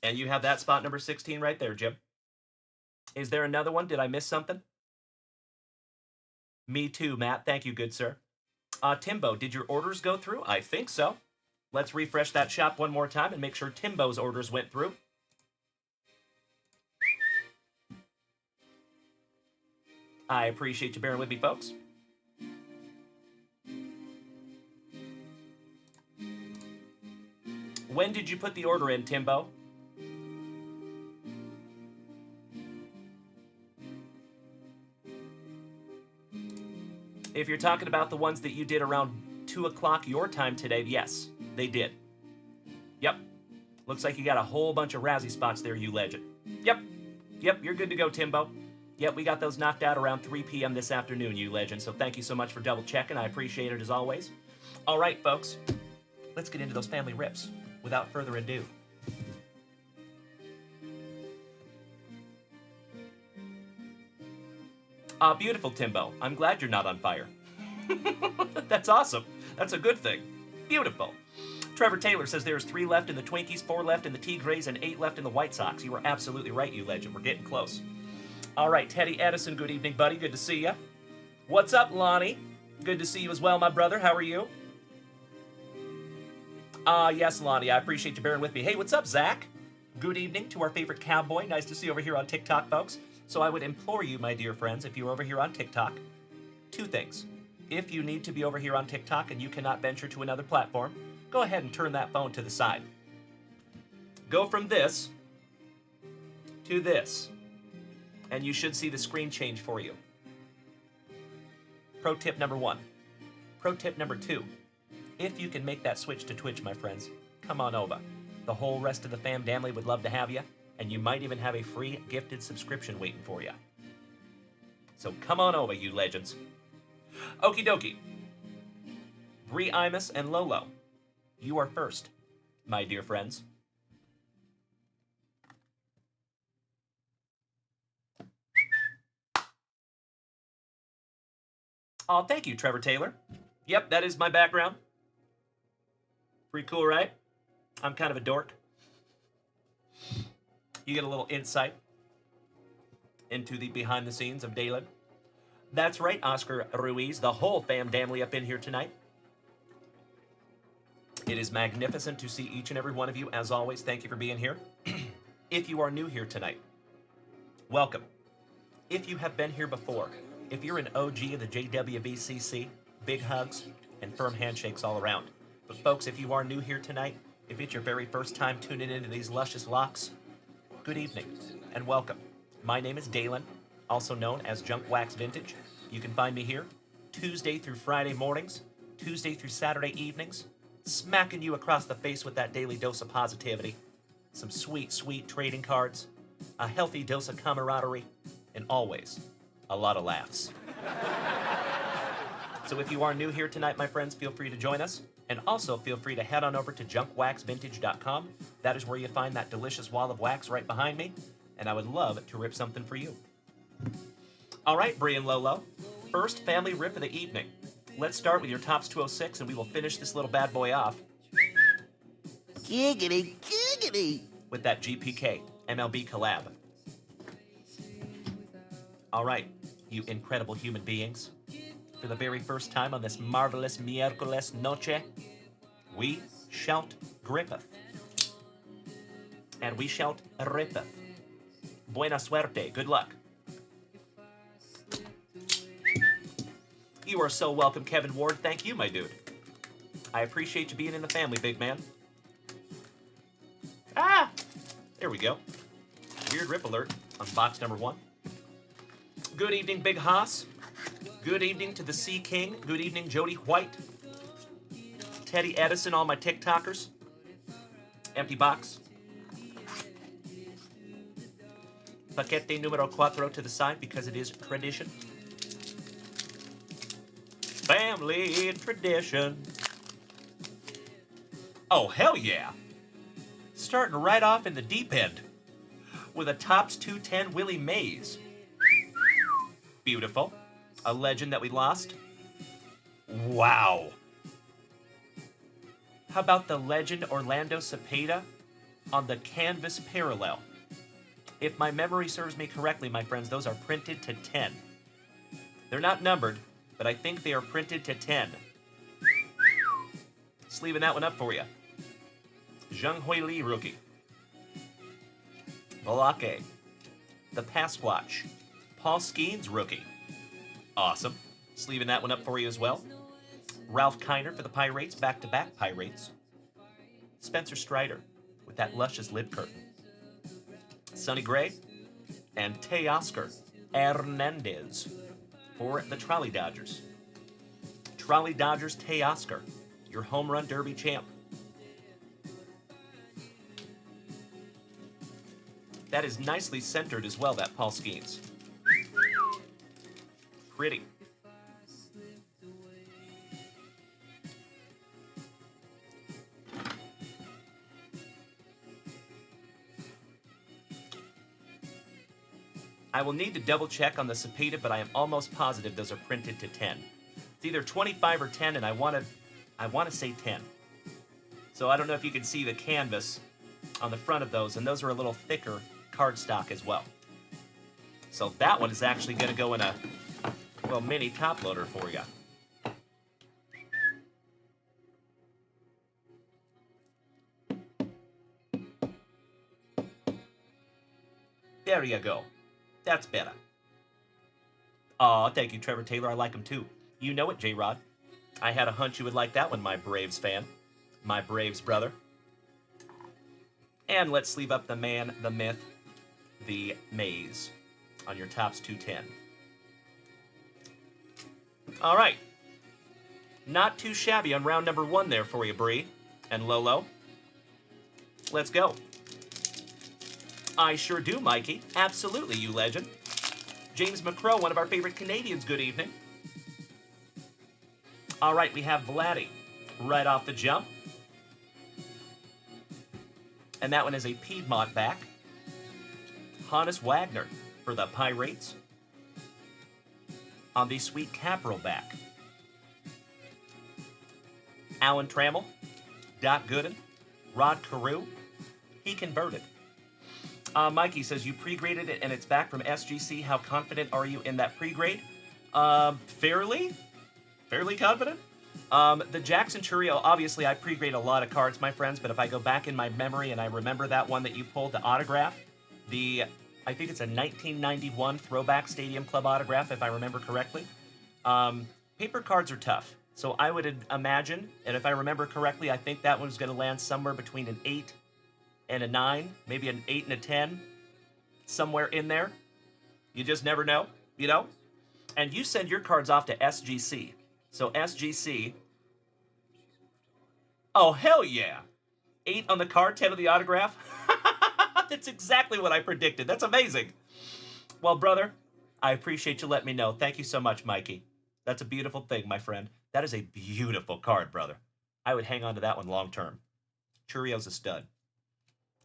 And you have that spot number 16 right there, Jim. Is there another one? Did I miss something? Me too, Matt. Thank you, good sir. Timbo, did your orders go through? I think so. Let's refresh that shop one more time and make sure Timbo's orders went through. I appreciate you bearing with me, folks. When did you put the order in, Timbo? If you're talking about the ones that you did around 2 o'clock your time today, yes, they did. Yep. Looks like you got a whole bunch of Razzie spots there, you legend. Yep. Yep, you're good to go, Timbo. Yep, we got those knocked out around 3 p.m. this afternoon, you legend, so thank you so much for double checking. I appreciate it as always. All right, folks, let's get into those family rips without further ado. Beautiful, Timbo. I'm glad you're not on fire. That's awesome. That's a good thing. Beautiful. Trevor Taylor says there's 3 left in the Twinkies, 4 left in the Tigres, and 8 left in the White Sox. You were absolutely right, you legend. We're getting close. All right, Teddy Edison, good evening, buddy. Good to see you. What's up, Lonnie? Good to see you as well, my brother. How are you? Yes, Lonnie, I appreciate you bearing with me. Hey, what's up, Zach? Good evening to our favorite cowboy. Nice to see you over here on TikTok, folks. So I would implore you, my dear friends, if you're over here on TikTok, two things. If you need to be over here on TikTok and you cannot venture to another platform, go ahead and turn that phone to the side. Go from this to this, and you should see the screen change for you. Pro tip number 1. Pro tip number 2. If you can make that switch to Twitch, my friends, come on over. The whole rest of the family would love to have you, and you might even have a free gifted subscription waiting for you. So come on over, you legends. Okie dokie. Bree Imus and Lolo, you are first, my dear friends. Oh, thank you, Trevor Taylor. Yep, that is my background. Pretty cool, right? I'm kind of a dork. You get a little insight into the behind the scenes of Dalen. That's right, Oscar Ruiz, the whole family up in here tonight. It is magnificent to see each and every one of you. As always, thank you for being here. If you are new here tonight, welcome. If you have been here before, if you're an OG of the JWVCC, big hugs and firm handshakes all around. But folks, if you are new here tonight, if it's your very first time tuning into these luscious locks, good evening and welcome. My name is Dalen, also known as Junkwax Vintage. You can find me here Tuesday through Friday mornings, Tuesday through Saturday evenings, smacking you across the face with that daily dose of positivity, some sweet, sweet trading cards, a healthy dose of camaraderie, and always a lot of laughs. So if you are new here tonight, my friends, feel free to join us. And also feel free to head on over to junkwaxvintage.com. That is where you find that delicious wall of wax right behind me. And I would love to rip something for you. All right, Bree and Lolo. First family rip of the evening. Let's start with your Tops 206 and we will finish this little bad boy off. Giggity, giggity. With that GPK MLB collab. All right, you incredible human beings. For the very first time on this marvelous miércoles noche, we shout Grippeth. And we shout Rippeth. Buena suerte, good luck. You are so welcome, Kevin Ward. Thank you, my dude. I appreciate you being in the family, big man. Ah! There we go. Weird rip alert on box number 1. Good evening, Big Haas. Good evening to the Sea King. Good evening, Jody White. Teddy Edison, all my TikTokers. Empty box. Paquete numero 4 to the side because it is tradition. Family tradition. Oh, hell yeah. Starting right off in the deep end with a Tops 210 Willie Mays. Beautiful. A legend that we lost. Wow. How about the legend Orlando Cepeda on the canvas parallel? If my memory serves me correctly, my friends, those are printed to 10. They're not numbered, but I think they are printed to 10. Just leaving that one up for you. Zhang Hui Li rookie. Balake. The Pasquatch. Paul Skeens rookie. Awesome. Just leaving that one up for you as well. Ralph Kiner for the Pirates, back-to-back Pirates. Spencer Strider with that luscious lid curtain. Sonny Gray and Teoscar Hernandez for the Trolley Dodgers. Trolley Dodgers Teoscar, your home run derby champ. That is nicely centered as well, that Paul Skeens. Pretty. I will need to double check on the Cepeda, but I am almost positive those are printed to 10. It's either 25 or 10, and I want to say 10. So I don't know if you can see the canvas on the front of those, and those are a little thicker cardstock as well. So that one is actually going to go in a, well, mini top loader for you. There you go. That's better. Aw, thank you, Trevor Taylor. I like him too. You know it, J-Rod. I had a hunch you would like that one, my Braves fan. My Braves brother. And let's sleeve up the man, the myth, the maze on your Topps 210. All right. Not too shabby on round number 1 there for you, Bree and Lolo. Let's go. I sure do, Mikey. Absolutely, you legend. James McCrow, one of our favorite Canadians, good evening. All right, we have Vladdy right off the jump. And that one is a Piedmont back. Hannes Wagner for the Pirates. On the Sweet Caporal back. Alan Trammell, Doc Gooden, Rod Carew. He converted. Mikey says, you pre-graded it and it's back from SGC. How confident are you in that pre-grade? Fairly confident. The Jackson Churio, obviously I pre-grade a lot of cards, my friends, but if I go back in my memory and I remember that one that you pulled, the autograph, I think it's a 1991 Throwback Stadium Club autograph, if I remember correctly. Paper cards are tough, so I would imagine, and if I remember correctly, I think that one's going to land somewhere between an 8 and a 9, maybe an 8 and a 10, somewhere in there. You just never know, you know? And you send your cards off to SGC. So SGC, oh, hell yeah. 8 on the card, 10 on the autograph. That's exactly what I predicted. That's amazing. Well, brother, I appreciate you letting me know. Thank you so much, Mikey. That's a beautiful thing, my friend. That is a beautiful card, brother. I would hang on to that one long term. Churio's a stud.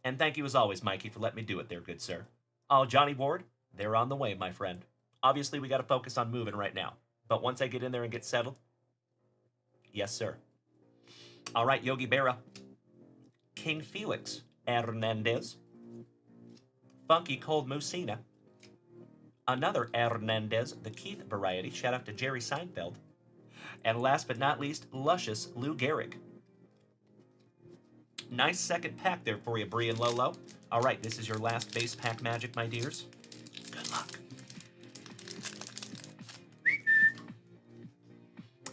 And thank you as always, Mikey, for letting me do it there, good sir. Oh, Johnny Ward, they're on the way, my friend. Obviously, we got to focus on moving right now. But once I get in there and get settled, yes, sir. All right, Yogi Berra. King Felix Hernandez. Funky Cold Musina. Another Hernandez, the Keith variety. Shout out to Jerry Seinfeld. And last but not least, luscious Lou Gehrig. Nice second pack there for you, Bree and Lolo. All right, this is your last base pack magic, my dears. Good luck.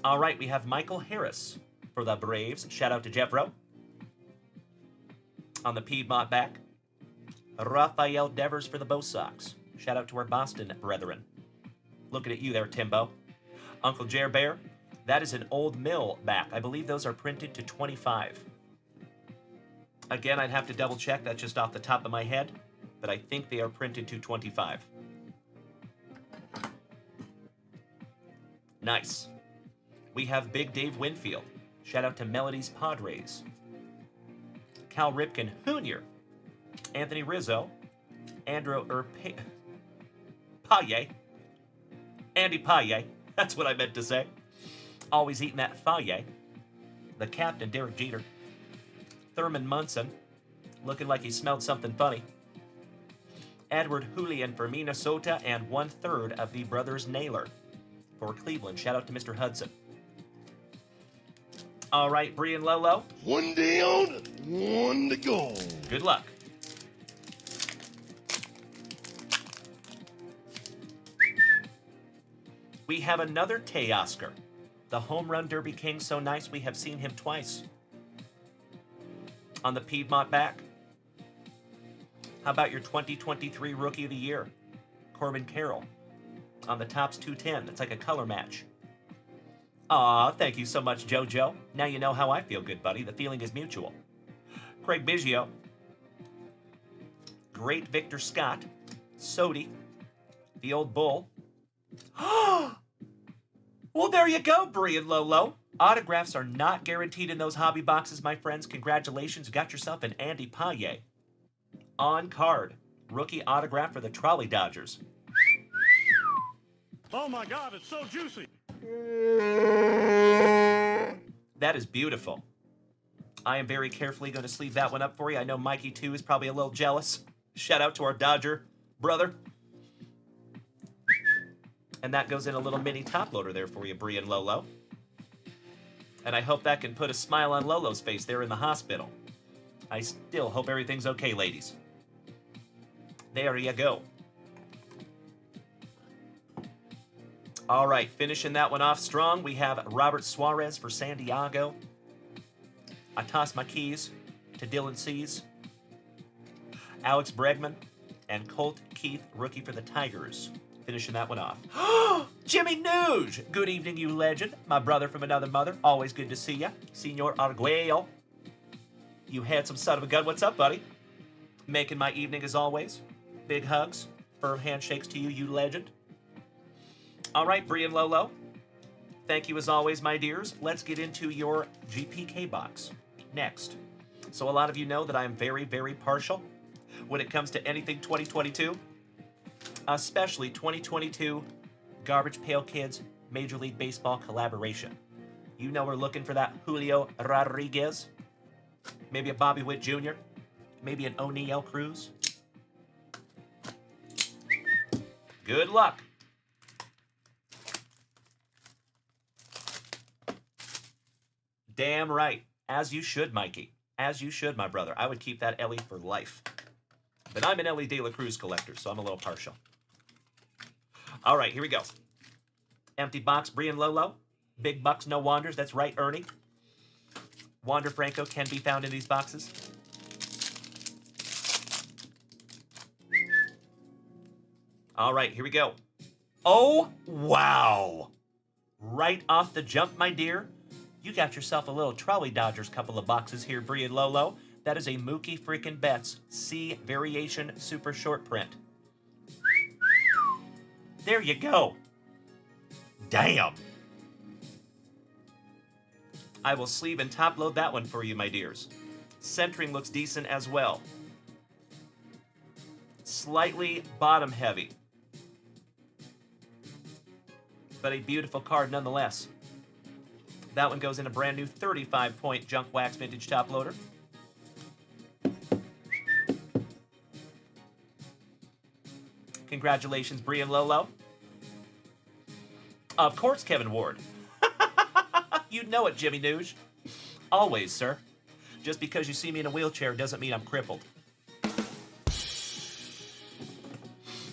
All right, we have Michael Harris for the Braves. Shout out to Jeff Rowe. On the Piedmont back. Rafael Devers for the Bo Sox. Shout out to our Boston brethren. Looking at you there, Timbo. Uncle Jer Bear. That is an Old Mill back. I believe those are printed to 25. Again, I'd have to double check. That's just off the top of my head. But I think they are printed to 25. Nice. We have Big Dave Winfield. Shout out to Melody's Padres. Cal Ripken Jr. Anthony Rizzo. Andrew Paye. Andy Paye. That's what I meant to say. Always eating that Faye. The captain, Derek Jeter. Thurman Munson. Looking like he smelled something funny. Edward Julian for Minnesota. And 1/3 of the brothers Naylor for Cleveland. Shout out to Mr. Hudson. All right, Bree and Lolo. One down, one to go. Good luck. We have another Teoscar. The Home Run Derby King, so nice we have seen him twice. On the Piedmont back. How about your 2023 Rookie of the Year? Corbin Carroll. On the Topps 210. It's like a color match. Aw, thank you so much, JoJo. Now you know how I feel, good buddy. The feeling is mutual. Craig Biggio. Great Victor Scott. Sodi. The Old Bull. Well, there you go, Bree and Lolo. Autographs are not guaranteed in those hobby boxes, my friends. Congratulations, you got yourself an Andy Paye. On card. Rookie autograph for the Trolley Dodgers. Oh my God, it's so juicy. That is beautiful. I am very carefully going to sleeve that one up for you. I know Mikey, too, is probably a little jealous. Shout out to our Dodger brother. And that goes in a little mini top loader there for you, Bree and Lolo. And I hope that can put a smile on Lolo's face there in the hospital. I still hope everything's okay, ladies. There you go. All right, finishing that one off strong, we have Robert Suarez for San Diego. I toss my keys to Dylan Cease, Alex Bregman, and Colt Keith, rookie for the Tigers. Finishing that one off. Jimmy Nuge! Good evening, you legend. My brother from another mother. Always good to see ya. Senor Arguello. You handsome son of a gun. What's up, buddy? Making my evening as always. Big hugs. Firm handshakes to you, you legend. All right, Bree and Lolo. Thank you as always, my dears. Let's get into your GPK box next. So a lot of you know that I am very, very partial when it comes to anything 2022, especially 2022 Garbage Pail Kids Major League Baseball collaboration. You know we're looking for that Julio Rodriguez, maybe a Bobby Witt Jr., maybe an O'Neal Cruz. Good luck. Damn right. As you should, Mikey. As you should, my brother. I would keep that Ellie for life. But I'm an Ellie De La Cruz collector, so I'm a little partial. All right, here we go. Empty box, Bree and Lolo. Big bucks, no wanders. That's right, Ernie. Wander Franco can be found in these boxes. All right, here we go. Oh, wow. Right off the jump, my dear. You got yourself a little Trolley Dodgers couple of boxes here, Bree and Lolo. That is a Mookie freaking Betts C Variation Super Short Print. There you go. Damn. I will sleeve and top load that one for you, my dears. Centering looks decent as well. Slightly bottom heavy, but a beautiful card nonetheless. That one goes in a brand new 35-point Junkwax Vintage Top Loader. Congratulations, Bree and Lolo. Of course, Kevin Ward. You know it, Jimmy Nuge. Always, sir. Just because you see me in a wheelchair doesn't mean I'm crippled.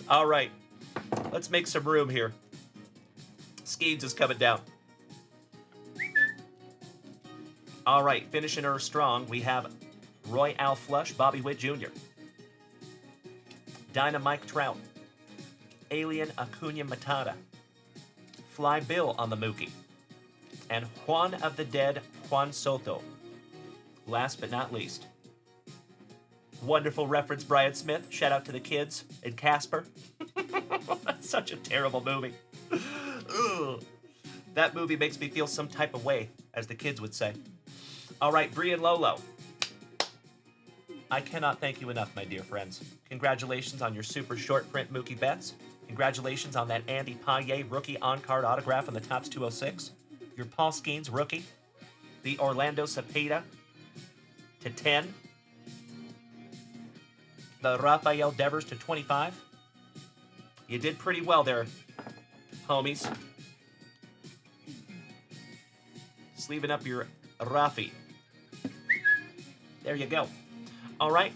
All right. Let's make some room here. Skeens is coming down. All right, finishing her strong, we have Roy Al Flush, Bobby Witt Jr., Dynamite Trout, Alien Acuna Matata, Fly Bill on the Mookie, and Juan of the Dead, Juan Soto. Last but not least, wonderful reference, Brian Smith. Shout out to the kids and Casper. That's such a terrible movie. Ugh. That movie makes me feel some type of way, as the kids would say. All right, Bree and Lolo. I cannot thank you enough, my dear friends. Congratulations on your super short print Mookie Betts. Congratulations on that Andy Paille rookie on-card autograph on the Topps 206. Your Paul Skeens rookie. The Orlando Cepeda to 10. The Rafael Devers to 25. You did pretty well there, homies. Sleeving up your Rafi. There you go. All right.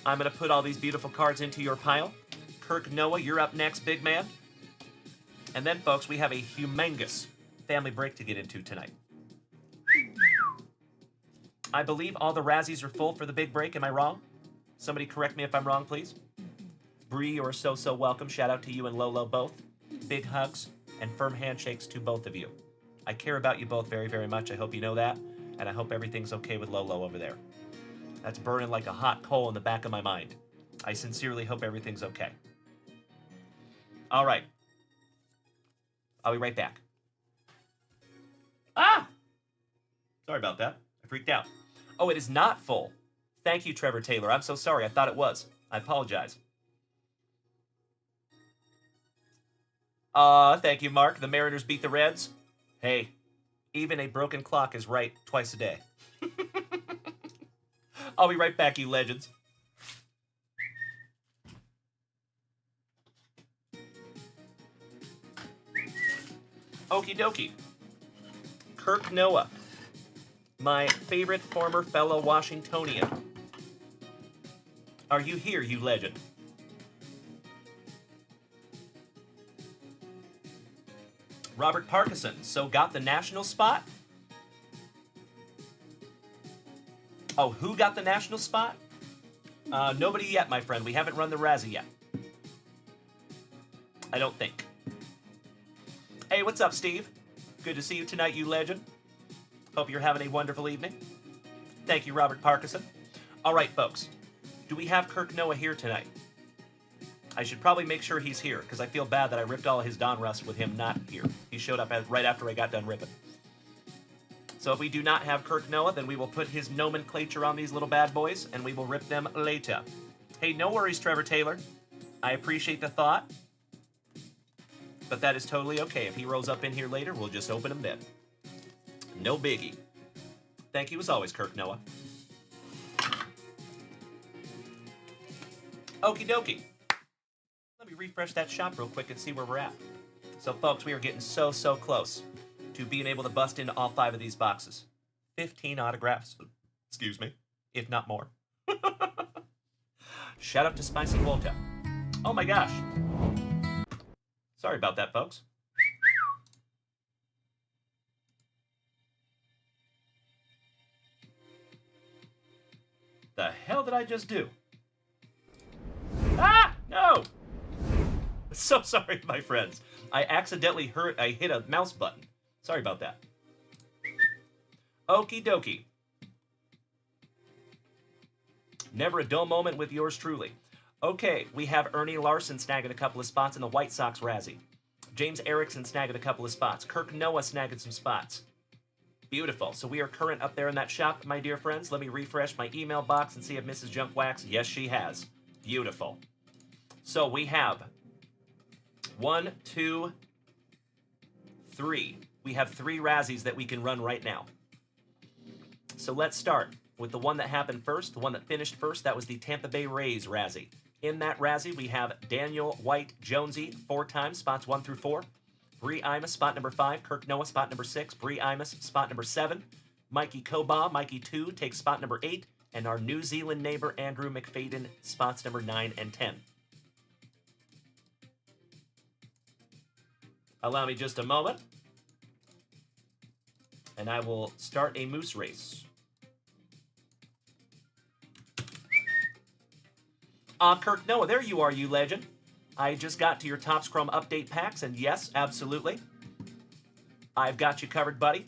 I'm going to put all these beautiful cards into your pile. Kirk Noah, you're up next, big man. And then, folks, we have a humongous family break to get into tonight. I believe all the Razzies are full for the big break. Am I wrong? Somebody correct me if I'm wrong, please. Bree, you're so welcome. Shout out to you and Lolo both. Big hugs and firm handshakes to both of you. I care about you both very, very much. I hope you know that. And I hope everything's okay with Lolo over there. That's burning like a hot coal in the back of my mind. I sincerely hope everything's okay. All right. I'll be right back. Ah! Sorry about that. I freaked out. Oh, it is not full. Thank you, Trevor Taylor. I'm so sorry. I thought it was. I apologize. Thank you, Mark. The Mariners beat the Reds. Hey, even a broken clock is right twice a day. I'll be right back, you legends. Okie dokie. Kirk Noah, my favorite former fellow Washingtonian. Are you here, you legend? Robert Parkinson, so got the national spot? Oh, who got the national spot? Nobody yet, my friend. We haven't run the Razzie yet. I don't think. Hey, what's up, Steve? Good to see you tonight, you legend. Hope you're having a wonderful evening. Thank you, Robert Parkinson. All right, folks. Do we have Kirk Noah here tonight? I should probably make sure he's here, because I feel bad that I ripped all his Don Rust with him not here. He showed up right after I got done ripping. So if we do not have Kirk Noah, then we will put his nomenclature on these little bad boys, and we will rip them later. Hey, no worries, Trevor Taylor. I appreciate the thought. But that is totally okay. If he rolls up in here later, we'll just open him then. No biggie. Thank you as always, Kirk Noah. Okie dokie. Let me refresh that shop real quick and see where we're at. So, folks, we are getting so close to being able to bust into all 5 of these boxes. 15 autographs. Excuse me. If not more. Shout out to Spicy Walter. Oh my gosh. Sorry about that, folks. The hell did I just do? Ah! No! So sorry, my friends. I accidentally hit a mouse button. Sorry about that. Okie dokie. Never a dull moment with yours truly. Okay, we have Ernie Larson snagging a couple of spots in the White Sox Razzie. James Erickson snagging a couple of spots. Kirk Noah snagging some spots. Beautiful. So we are current up there in that shop, my dear friends. Let me refresh my email box and see if Mrs. Junkwax. Yes, she has. Beautiful. So we have 1, 2, 3. We have 3 Razzies that we can run right now. So let's start with the one that happened first, the one that finished first. That was the Tampa Bay Rays Razzie. In that Razzie, we have Daniel White Jonesy 4 times, spots 1 through 4. Bree Imus, spot number 5. Kirk Noah, spot number 6. Bree Imus, spot number 7. Mikey Koba, Mikey 2, takes spot number 8. And our New Zealand neighbor, Andrew McFadden, spots number 9 and 10. Allow me just a moment. And I will start a moose race. Kirk Noah, there you are, you legend. I just got to your Topps Chrome update packs, and yes, absolutely. I've got you covered, buddy.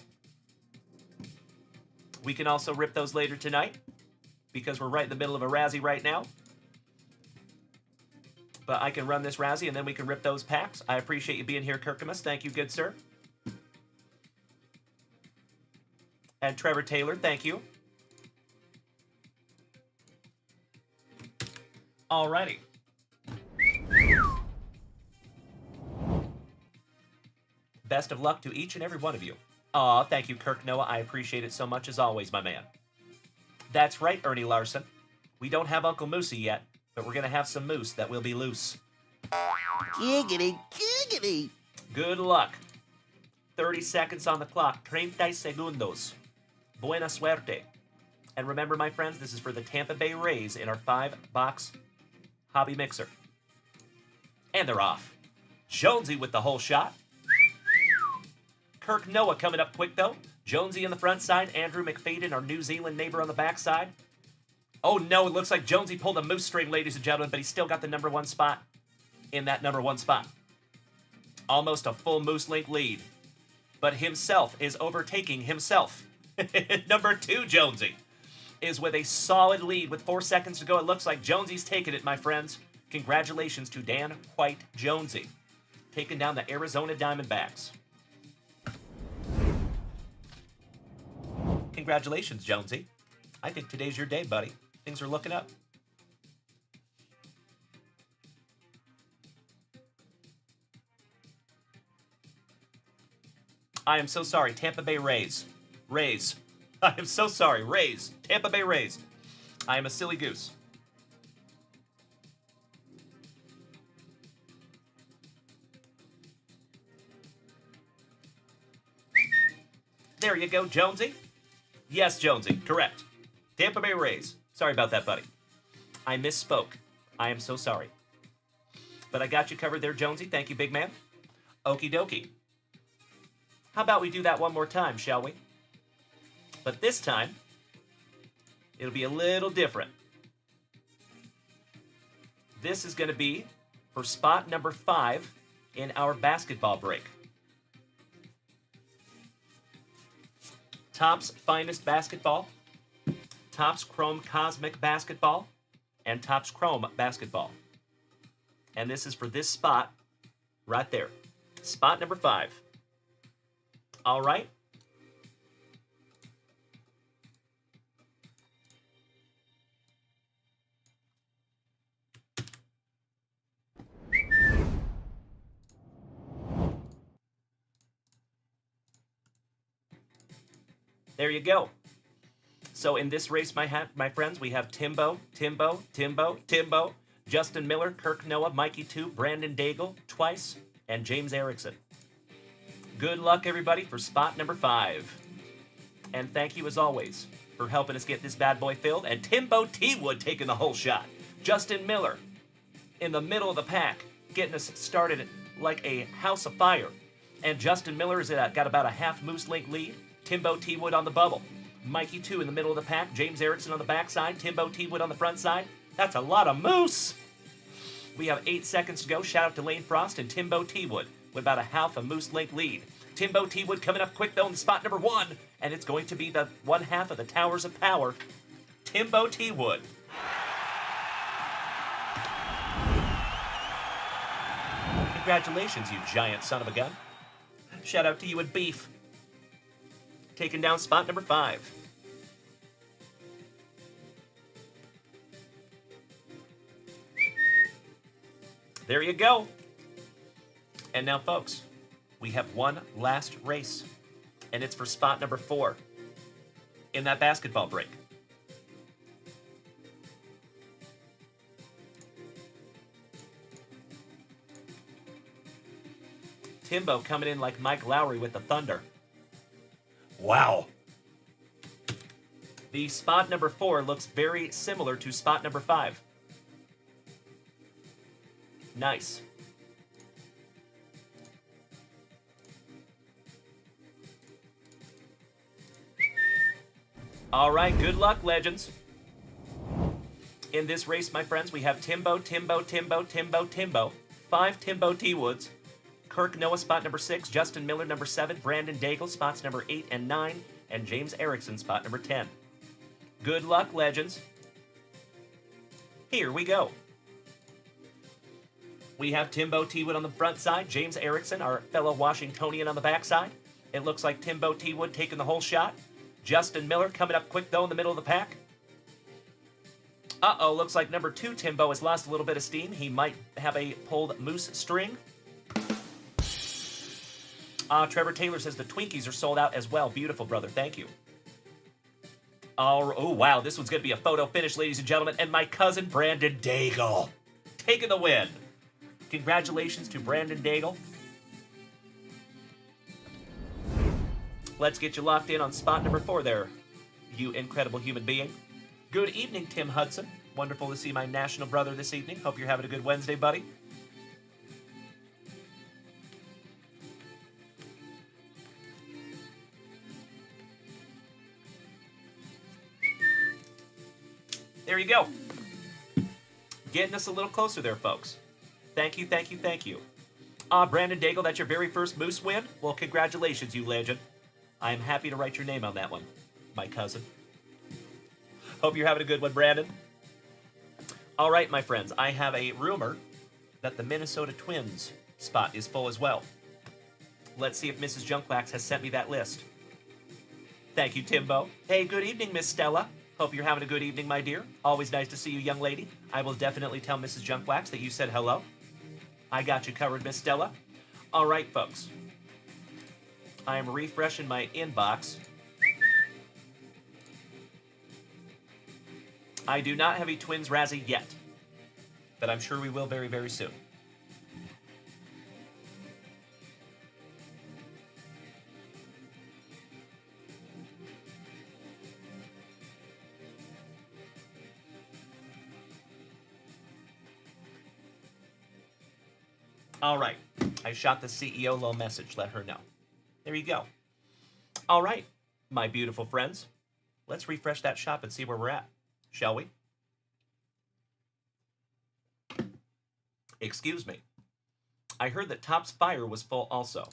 We can also rip those later tonight, because we're right in the middle of a Razzie right now. But I can run this Razzie, and then we can rip those packs. I appreciate you being here, Kirkimus. Thank you, good sir. And Trevor Taylor, thank you. Alrighty. Best of luck to each and every one of you. Aw, thank you, Kirk Noah. I appreciate it so much as always, my man. That's right, Ernie Larson. We don't have Uncle Moosey yet, but we're going to have some moose that will be loose. Giggity, giggity. Good luck. 30 seconds on the clock. 30 segundos. Buena suerte. And remember, my friends, this is for the Tampa Bay Rays in our 5-box hobby mixer. And they're off. Jonesy with the whole shot. Kirk Noah coming up quick, though. Jonesy on the front side. Andrew McFadden, our New Zealand neighbor, on the back side. Oh, no, it looks like Jonesy pulled a moose string, ladies and gentlemen, but he's still got the number 1 spot in that number 1 spot. Almost a full Moose Link lead. But himself is overtaking himself. Number 2, Jonesy, is with a solid lead with 4 seconds to go. It looks like Jonesy's taking it, my friends. Congratulations to Dan White Jonesy, taking down the Arizona Diamondbacks. Congratulations, Jonesy. I think today's your day, buddy. Things are looking up. I am so sorry, Tampa Bay Rays. Rays. I am so sorry, Rays. Tampa Bay Rays. I am a silly goose. There you go, Jonesy. Yes, Jonesy, correct. Tampa Bay Rays. Sorry about that, buddy. I misspoke. I am so sorry. But I got you covered there, Jonesy. Thank you, big man. Okie dokie. How about we do that one more time, shall we? But this time, it'll be a little different. This is going to be for spot number 5 in our basketball break. Topps Finest Basketball, Topps Chrome Cosmic Basketball, and Topps Chrome Basketball. And this is for this spot right there. Spot number 5. All right. There you go. So in this race, my friends, we have Timbo, Justin Miller, Kirk Noah, Mikey 2, Brandon Daigle twice, and James Erickson. Good luck, everybody, for spot number 5. And thank you, as always, for helping us get this bad boy filled. And Timbo T. Wood taking the whole shot. Justin Miller in the middle of the pack, getting us started like a house of fire. And Justin Miller has got about a half Moose Link lead. Timbo T. Wood on the bubble. Mikey 2 in the middle of the pack. James Erickson on the backside. Timbo T. Wood on the front side. That's a lot of moose. We have 8 seconds to go. Shout out to Lane Frost and Timbo T. Wood with about a half a Moose Link lead. Timbo T. Wood coming up quick, though, in spot number 1. And it's going to be the one half of the Towers of Power. Timbo T. Wood. Congratulations, you giant son of a gun. Shout out to you and Beef. Taking down spot number 5. There you go. And now, folks, we have one last race, and it's for spot number 4 in that basketball break. Timbo coming in like Mike Lowry with the Thunder. Wow. The spot number 4 looks very similar to spot number 5. Nice. All right, good luck, legends. In this race, my friends, we have Timbo, 5 Timbo T. Woods, Kirk Noah, spot number 6, Justin Miller, number 7, Brandon Daigle, spots number 8 and 9, and James Erickson, spot number 10. Good luck, legends. Here we go. We have Timbo T. Wood on the front side, James Erickson, our fellow Washingtonian, on the backside. It looks like Timbo T. Wood taking the whole shot. Justin Miller coming up quick, though, in the middle of the pack. Uh-oh, looks like number 2 Timbo has lost a little bit of steam. He might have a pulled moose string. Trevor Taylor says the Twinkies are sold out as well. Beautiful, brother. Thank you. Oh, wow. This one's going to be a photo finish, ladies and gentlemen. And my cousin, Brandon Daigle, taking the win. Congratulations to Brandon Daigle. Let's get you locked in on spot number 4 there, you incredible human being. Good evening, Tim Hudson. Wonderful to see my national brother this evening. Hope you're having a good Wednesday, buddy. There you go. Getting us a little closer there, folks. Thank you, thank you, thank you. Brandon Daigle, that's your very first Moose win? Well, congratulations, you legend. I am happy to write your name on that one, my cousin. Hope you're having a good one, Brandon. All right, my friends, I have a rumor that the Minnesota Twins spot is full as well. Let's see if Mrs. Junkwax has sent me that list. Thank you, Timbo. Hey, good evening, Miss Stella. Hope you're having a good evening, my dear. Always nice to see you, young lady. I will definitely tell Mrs. Junkwax that you said hello. I got you covered, Miss Stella. All right, folks. I am refreshing my inbox. I do not have a Twins Razzie yet, but I'm sure we will very, very soon. All right. I shot the CEO a little message. Let her know. There you go. All right, my beautiful friends. Let's refresh that shop and see where we're at, shall we? Excuse me. I heard that Top's fire was full also.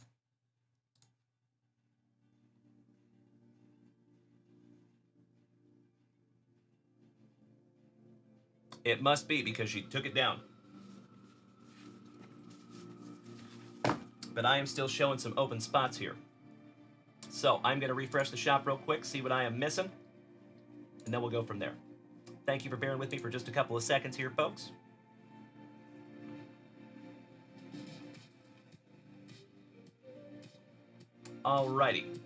It must be because she took it down. But I am still showing some open spots here. So I'm going to refresh the shop real quick, see what I am missing, and then we'll go from there. Thank you for bearing with me for just a couple of seconds here, folks. Alrighty.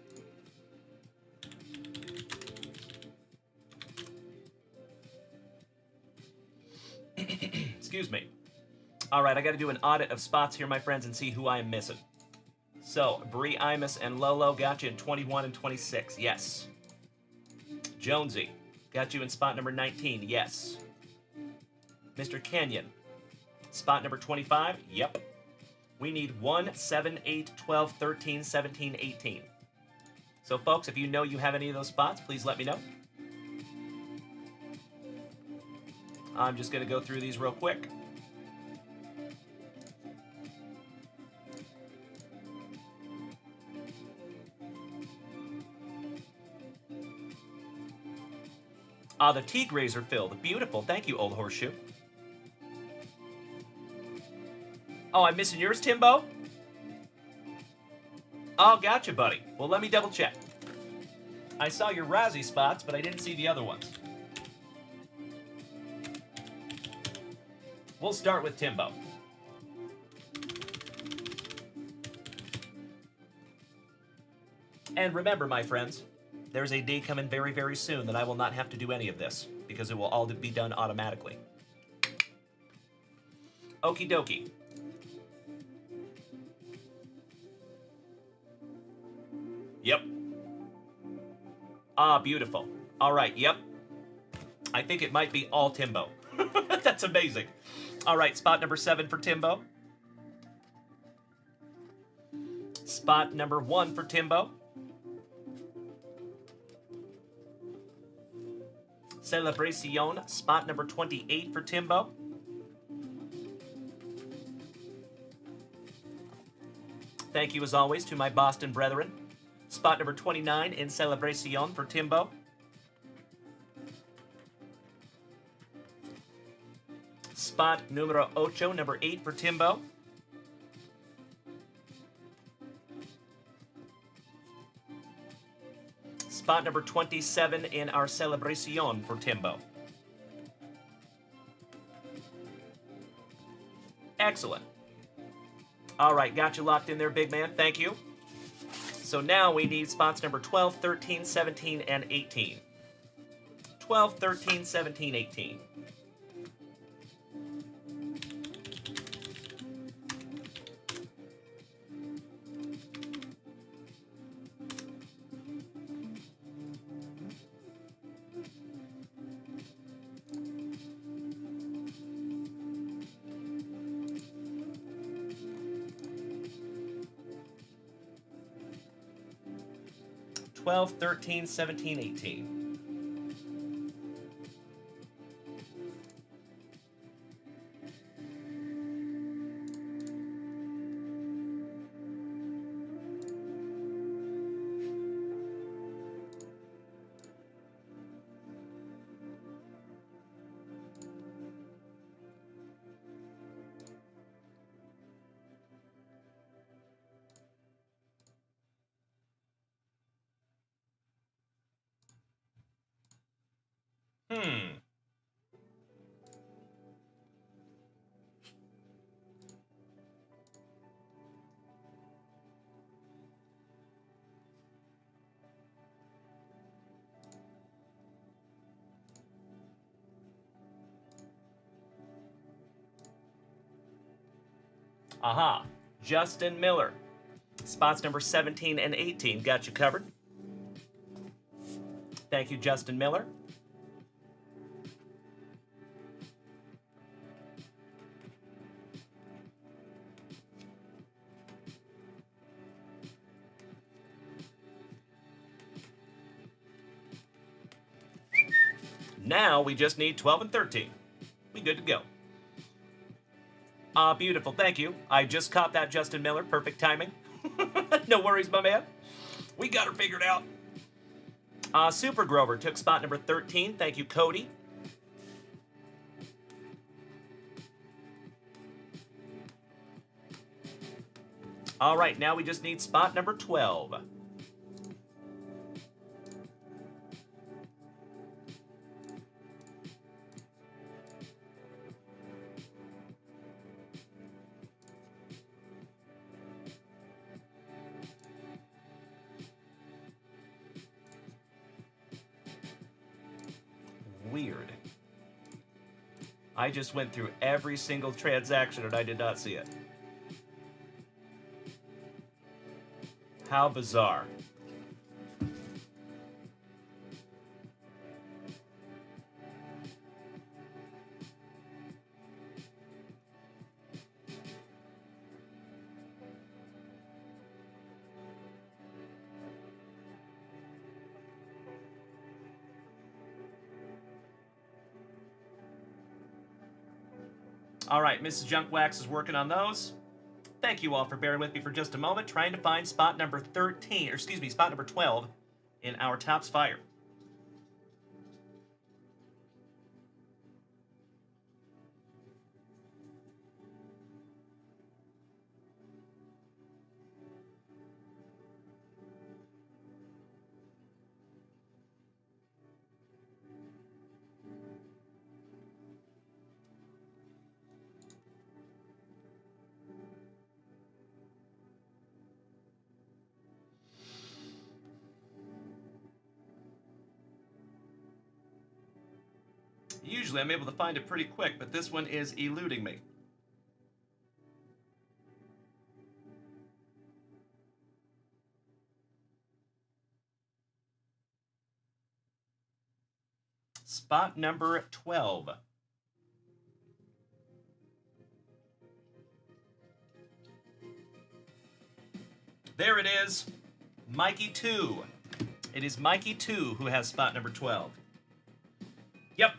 Excuse me. Alright, I gotta do an audit of spots here, my friends, and see who I am missing. So, Bree, Imus, and Lolo got you in 21 and 26. Yes. Jonesy, got you in spot number 19. Yes. Mr. Kenyon, spot number 25. Yep. We need 1, 7, 8, 12, 13, 17, 18. So, folks, if you know you have any of those spots, please let me know. I'm just going to go through these real quick. Ah, the teak razor filled. Beautiful. Thank you, Old Horseshoe. Oh, I'm missing yours, Timbo? Oh, gotcha, buddy. Well, let me double check. I saw your Razzie spots, but I didn't see the other ones. We'll start with Timbo. And remember, my friends, there's a day coming very, very soon that I will not have to do any of this, because it will all be done automatically. Okie dokie. Yep. Ah, beautiful. All right, yep. I think it might be all Timbo. That's amazing. All right, spot number 7 for Timbo. Spot number 1 for Timbo. Celebracion, spot number 28 for Timbo. Thank you as always to my Boston brethren. Spot number 29 in Celebracion for Timbo. Spot numero 8, number 8 for Timbo. Spot number 27 in our Celebracion for Timbo. Excellent. All right, got you locked in there, big man. Thank you. So now we need spots number 12, 13, 17, and 18. 12, 13, 17, 18. Twelve, 13, 17, 18. Aha. Justin Miller. Spots number 17 and 18. Got you covered. Thank you, Justin Miller. Now we just need 12 and 13. We good to go. Beautiful, thank you. I just caught that, Justin Miller. Perfect timing. No worries, my man. We got her figured out. Super Grover took spot number 13. Thank you, Cody. All right, now we just need spot number 12. Weird. I just went through every single transaction and I did not see it. How bizarre. All right, Mrs. Junkwax is working on those. Thank you all for bearing with me for just a moment, trying to find spot number 13, or excuse me, spot number 12 in our Tops Fire. Usually I'm able to find it pretty quick, but this one is eluding me. Spot number 12. There it is. Mikey 2. It is Mikey 2 who has spot number 12. Yep.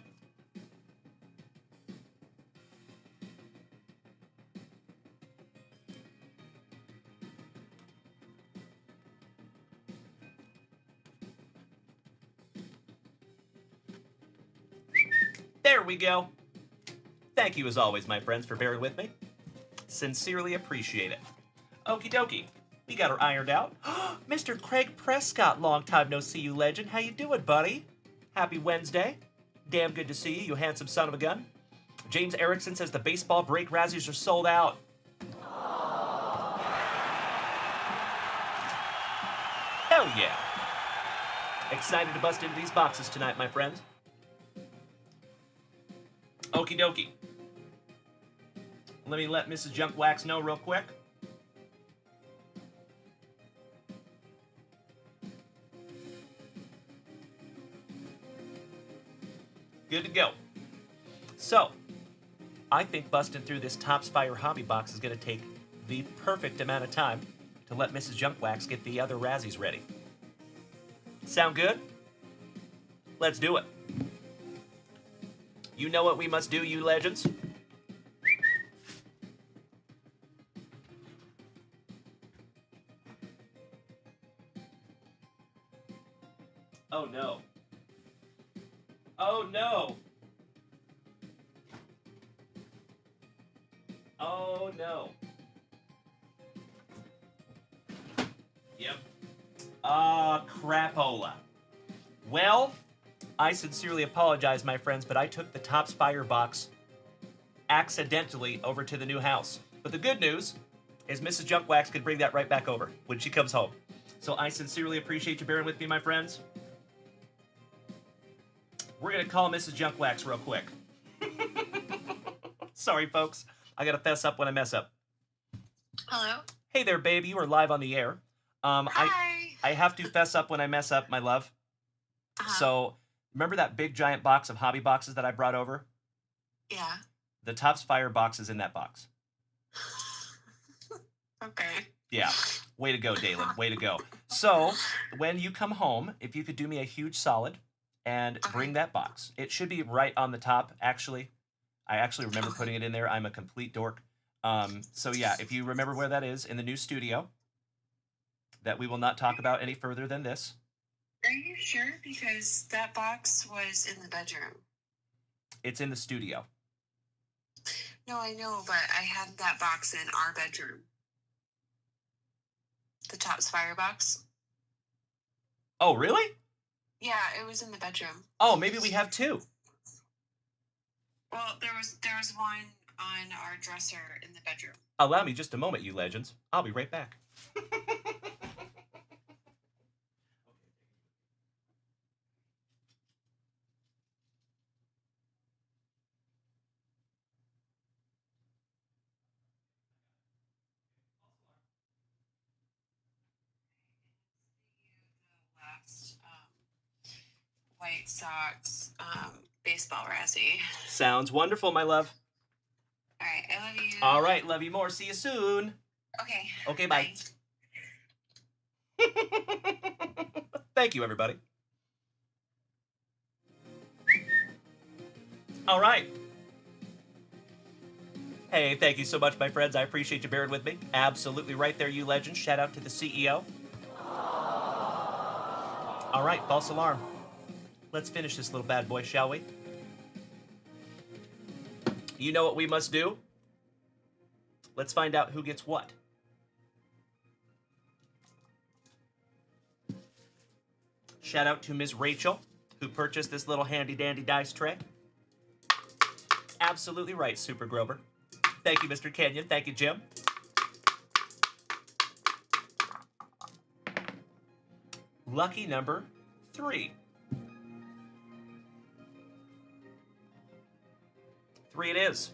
There we go. Thank you as always, my friends, for bearing with me. Sincerely appreciate it. Okie dokie. We got her ironed out. Mr. Craig Prescott, long time no see you, legend. How you doing, buddy? Happy Wednesday. Damn good to see you, you handsome son of a gun. James Erickson says the baseball break Razzies are sold out. Hell yeah. Excited to bust into these boxes tonight, my friends. Okie dokie. Let me let Mrs. Junkwax know real quick. Good to go. So, I think busting through this Tops Fire hobby box is going to take the perfect amount of time to let Mrs. Junkwax get the other Razzies ready. Sound good? Let's do it. You know what we must do, you legends? Oh no. Oh no. Oh no. Yep. Crapola. Well, I sincerely apologize, my friends, but I took the Tops Fire box accidentally over to the new house. But the good news is Mrs. Junkwax can bring that right back over when she comes home. So I sincerely appreciate you bearing with me, my friends. We're going to call Mrs. Junkwax real quick. Sorry, folks. I got to fess up when I mess up. Hello? Hey there, babe. You are live on the air. Hi. I have to fess up when I mess up, my love. So, remember that big giant box of hobby boxes that I brought over? Yeah. The Tops Fire box is in that box. Okay. Yeah. Way to go, Dalen. Way to go. So, when you come home, if you could do me a huge solid and bring that box. It should be right on the top, actually. I actually remember putting it in there. I'm a complete dork. So yeah, if you remember where that is in the new studio, that we will not talk about any further than this. Are you sure? Because that box was in the bedroom. It's in the studio. No, I know, but I had that box in our bedroom. The Tops Fire box. Oh, really? Yeah, it was in the bedroom. Oh, maybe we have two. Well, there was one on our dresser in the bedroom. Allow me just a moment, you legends. I'll be right back. Last White Sox baseball Razzie. Sounds wonderful, my love. All right, I love you. All right, love you more. See you soon. Okay. Okay, bye. Thank you, everybody. All right. Hey, thank you so much, my friends. I appreciate you bearing with me. Absolutely right there, you legends. Shout out to the CEO. All right, false alarm. Let's finish this little bad boy, shall we? You know what we must do? Let's find out who gets what. Shout out to Ms. Rachel, who purchased this little handy-dandy dice tray. Absolutely right, Super Grover. Thank you, Mr. Kenyon. Thank you, Jim. Lucky number 3. 3 it is.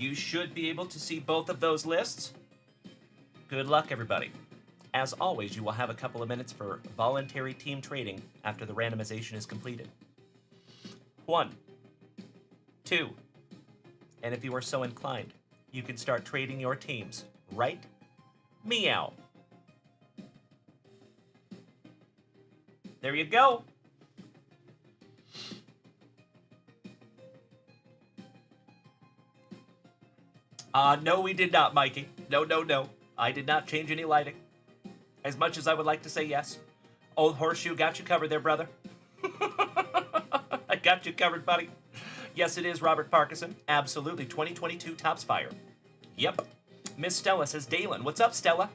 You should be able to see both of those lists. Good luck, everybody. As always, you will have a couple of minutes for voluntary team trading after the randomization is completed. 1, 2, and if you are so inclined, you can start trading your teams right meow. There you go. No, we did not, Mikey. No, no, no. I did not change any lighting. As much as I would like to say yes. Old Horseshoe got you covered there, brother. I got you covered, buddy. Yes, it is Robert Parkinson. Absolutely. 2022 Tops Fire. Yep. Miss Stella says, Dalen. What's up, Stella?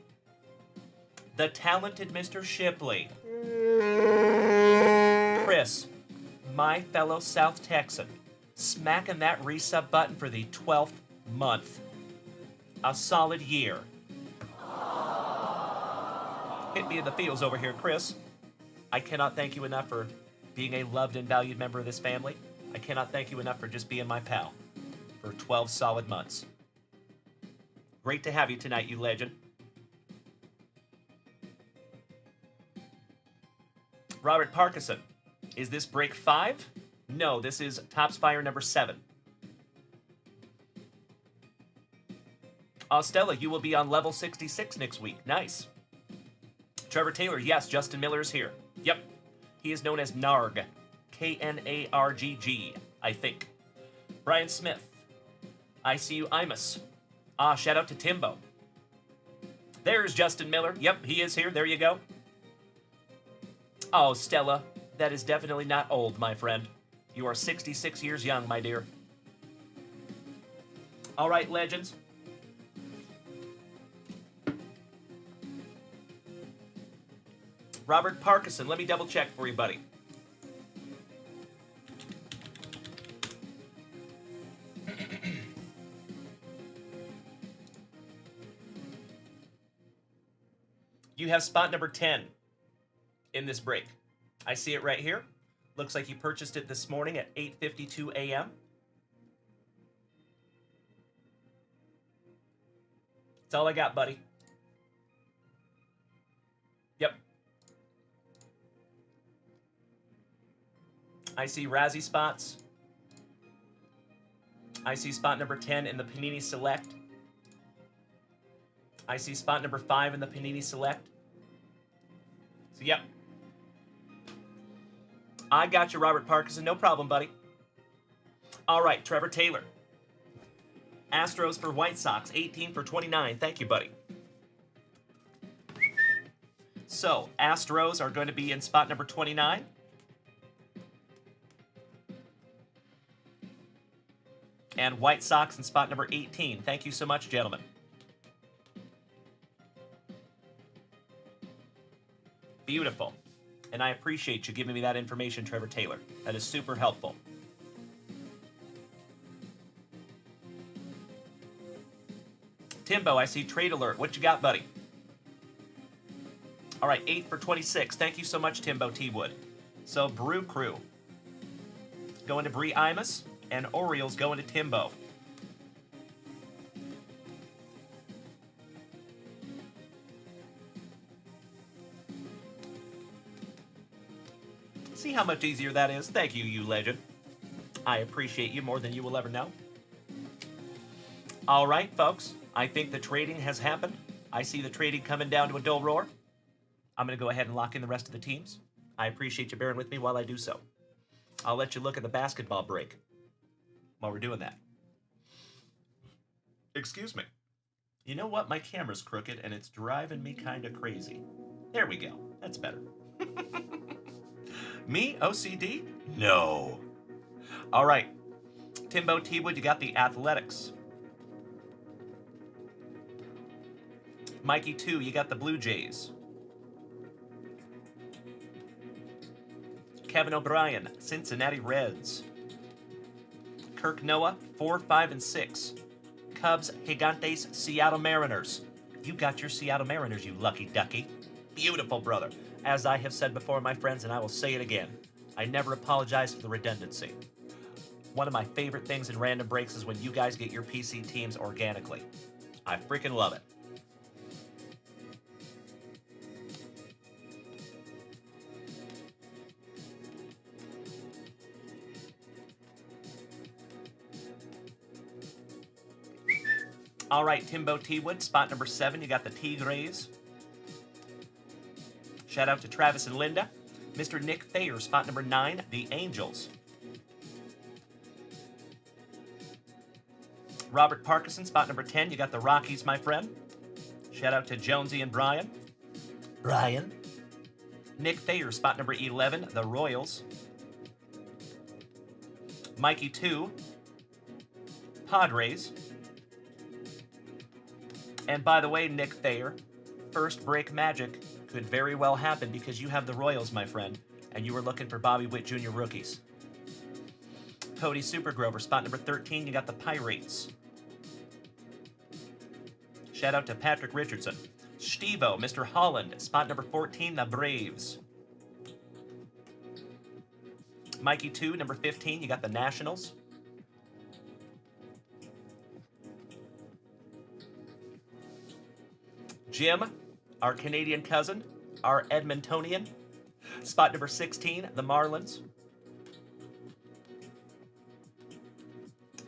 The talented Mr. Shipley. Chris, my fellow South Texan, smacking that resub button for the 12th month. A solid year. Hit me in the feels over here, Chris. I cannot thank you enough for being a loved and valued member of this family. I cannot thank you enough for just being my pal for 12 solid months. Great to have you tonight, you legend. Robert Parkinson, is this break 5? No, this is Tops Fire number 7. Stella, you will be on level 66 next week. Nice. Trevor Taylor, yes, Justin Miller is here. Yep. He is known as Narg. Knargg, I think. Brian Smith. I see you, Imus. Shout out to Timbo. There's Justin Miller. Yep, he is here. There you go. Oh, Stella, that is definitely not old, my friend. You are 66 years young, my dear. All right, legends. Robert Parkinson, let me double check for you, buddy. You have spot number 10 in this break. I see it right here. Looks like you purchased it this morning at 8:52 a.m. That's all I got, buddy. Yep. I see Razzie spots. I see spot number 10 in the Panini Select. I see spot number 5 in the Panini Select. So, yep. I got you, Robert Parkinson. No problem, buddy. All right, Trevor Taylor. Astros for White Sox, 18 for 29. Thank you, buddy. So, Astros are going to be in spot number 29. And White Sox in spot number 18. Thank you so much, gentlemen. Beautiful. And I appreciate you giving me that information, Trevor Taylor. That is super helpful. Timbo, I see trade alert. What you got, buddy? All right, 8 for 26. Thank you so much, Timbo T. Wood. So, Brew Crew. Going to Bree Imus, and Orioles going to Timbo. See how much easier that is? Thank you, you legend. I appreciate you more than you will ever know. All right, folks. I think the trading has happened. I see the trading coming down to a dull roar. I'm going to go ahead and lock in the rest of the teams. I appreciate you bearing with me while I do so. I'll let you look at the basketball break while we're doing that. Excuse me. You know what? My camera's crooked and it's driving me kind of crazy. There we go. That's better. Me? OCD? No. All right. Timbo T. Wood, you got the Athletics. Mikey 2, you got the Blue Jays. Kevin O'Brien, Cincinnati Reds. Kirk Noah, 4, 5, and 6. Cubs, Gigantes, Seattle Mariners. You got your Seattle Mariners, you lucky ducky. Beautiful, brother. As I have said before, my friends, and I will say it again, I never apologize for the redundancy. One of my favorite things in random breaks is when you guys get your PC teams organically. I freaking love it. All right, Timbo T. Wood, spot number 7, you got the Tigres. Shout out to Travis and Linda. Mr. Nick Thayer, spot number 9, the Angels. Robert Parkinson, spot number 10, you got the Rockies, my friend. Shout out to Jonesy and Brian. Brian. Nick Thayer, spot number 11, the Royals. Mikey 2, Padres. And by the way, Nick Thayer, first break magic could very well happen because you have the Royals, my friend, and you were looking for Bobby Witt Jr. rookies. Cody Supergrover, spot number 13, you got the Pirates. Shout out to Patrick Richardson. Steve-O, Mr. Holland, spot number 14, the Braves. Mikey 2, number 15, you got the Nationals. Jim, our Canadian cousin, our Edmontonian. Spot number 16, the Marlins.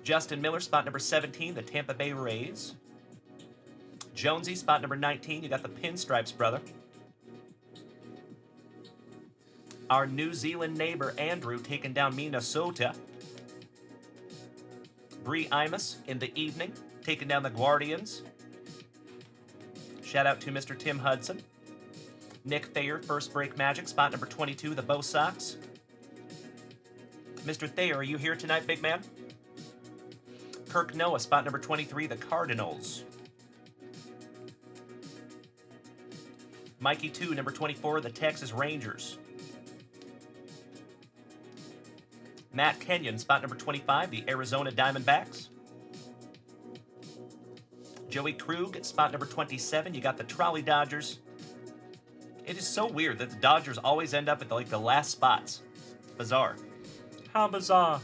Justin Miller, spot number 17, the Tampa Bay Rays. Jonesy, spot number 19, you got the Pinstripes, brother. Our New Zealand neighbor, Andrew, taking down Minnesota. Bree Imus in the evening, taking down the Guardians. Shout out to Mr. Tim Hudson. Nick Thayer, first break magic, spot number 22, the Bo Sox. Mr. Thayer, are you here tonight, big man? Kirk Noah, spot number 23, the Cardinals. Mikey 2, number 24, the Texas Rangers. Matt Kenyon, spot number 25, the Arizona Diamondbacks. Joey Krug, spot number 27, you got the Trolley Dodgers. It is so weird that the Dodgers always end up at the last spots. Bizarre. How bizarre.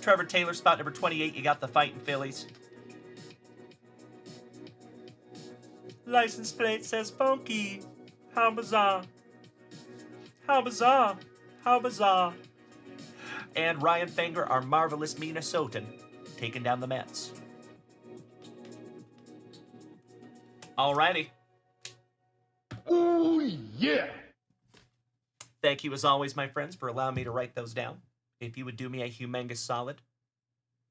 Trevor Taylor, spot number 28. You got the Fighting Phillies. License plate says funky. How bizarre. How bizarre. How bizarre. And Ryan Finger, our marvelous Minnesotan, taking down the Mets. Alrighty. Oh, yeah. Thank you as always, my friends, for allowing me to write those down. If you would do me a humongous solid,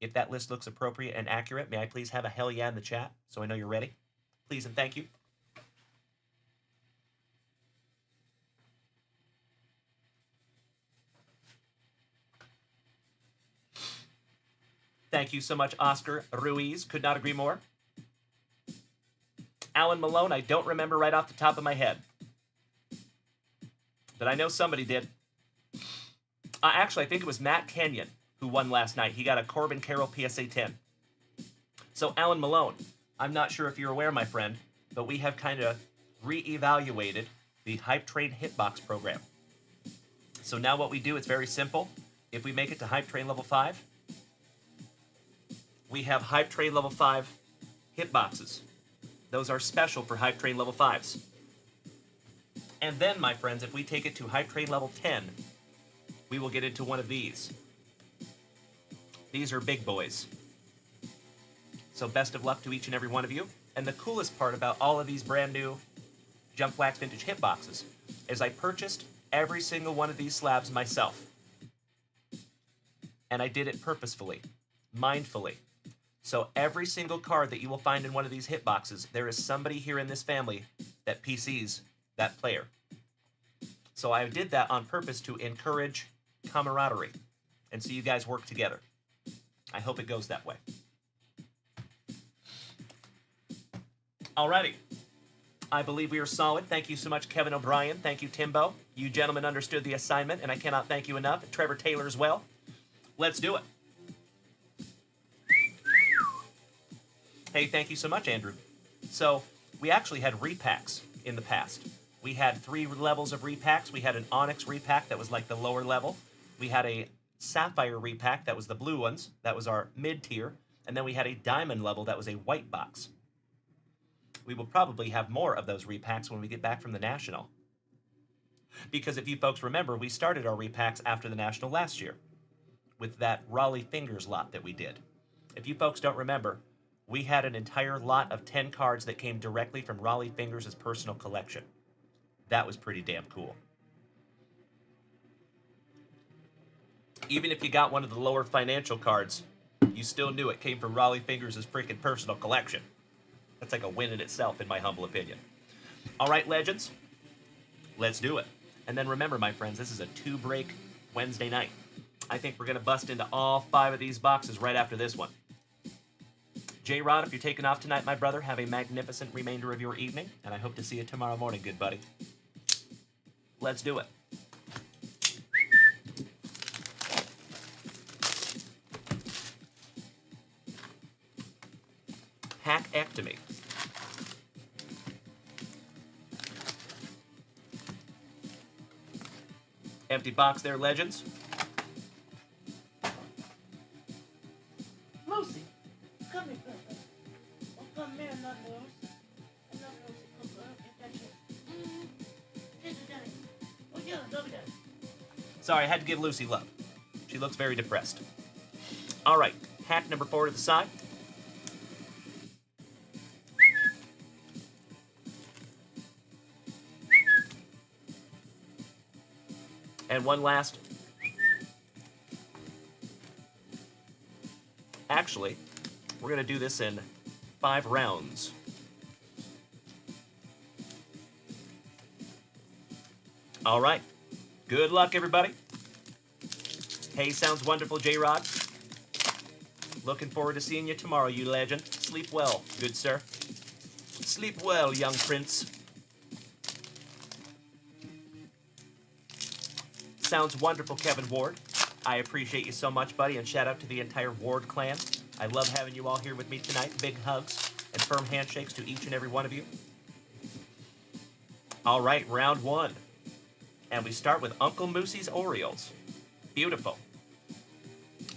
if that list looks appropriate and accurate, may I please have a hell yeah in the chat so I know you're ready? Please and thank you. Thank you so much, Oscar Ruiz. Could not agree more. Alan Malone, I don't remember right off the top of my head. But I know somebody did. Actually, I think it was Matt Kenyon who won last night. He got a Corbin Carroll PSA 10. So, Alan Malone, I'm not sure if you're aware, my friend, but we have kind of re-evaluated the Hype Train Hitbox program. So now what we do, it's very simple. If we make it to Hype Train Level 5, we have Hype Train Level 5 hitboxes. Those are special for Hype Train Level 5s. And then, my friends, if we take it to Hype Train Level 10, we will get into one of these. These are big boys. So best of luck to each and every one of you. And the coolest part about all of these brand new Junkwax Vintage hitboxes is I purchased every single one of these slabs myself. And I did it purposefully, mindfully. So every single card that you will find in one of these hitboxes, there is somebody here in this family that PCs that player. So I did that on purpose to encourage camaraderie and so you guys work together. I hope it goes that way. Alrighty. I believe we are solid. Thank you so much, Kevin O'Brien. Thank you, Timbo. You gentlemen understood the assignment, and I cannot thank you enough. Trevor Taylor as well. Let's do it. Hey, thank you so much, Andrew. So, we actually had repacks in the past. We had 3 levels of repacks. We had an Onyx repack that was like the lower level. We had a Sapphire repack that was the blue ones. That was our mid-tier. And then we had a Diamond level that was a white box. We will probably have more of those repacks when we get back from the National. Because if you folks remember, we started our repacks after the National last year with that Raleigh Fingers lot that we did. If you folks don't remember, we had an entire lot of 10 cards that came directly from Raleigh Fingers' personal collection. That was pretty damn cool. Even if you got one of the lower financial cards, you still knew it came from Raleigh Fingers' freaking personal collection. That's like a win in itself, in my humble opinion. All right, legends, let's do it. And then remember, my friends, this is a 2-break Wednesday night. I think we're going to bust into all 5 of these boxes right after this one. J-Rod, if you're taking off tonight, my brother, have a magnificent remainder of your evening, and I hope to see you tomorrow morning, good buddy. Let's do it. Hackectomy. Empty box there, legends. Lucy, come here, baby. Oh, come here, Knuckles. Knuckles, come on, get that shit. Oh, yeah, love that. Sorry, I had to give Lucy love. She looks very depressed. All right, hack number 4 to the side. And one last. Actually, we're going to do this in 5 rounds. All right. Good luck, everybody. Hey, sounds wonderful, J-Rod. Looking forward to seeing you tomorrow, you legend. Sleep well, good sir. Sleep well, young prince. Sounds wonderful, Kevin Ward. I appreciate you so much, buddy, and shout out to the entire Ward clan. I love having you all here with me tonight. Big hugs and firm handshakes to each and every one of you. All right, round 1. And we start with Uncle Moosey's Orioles. Beautiful.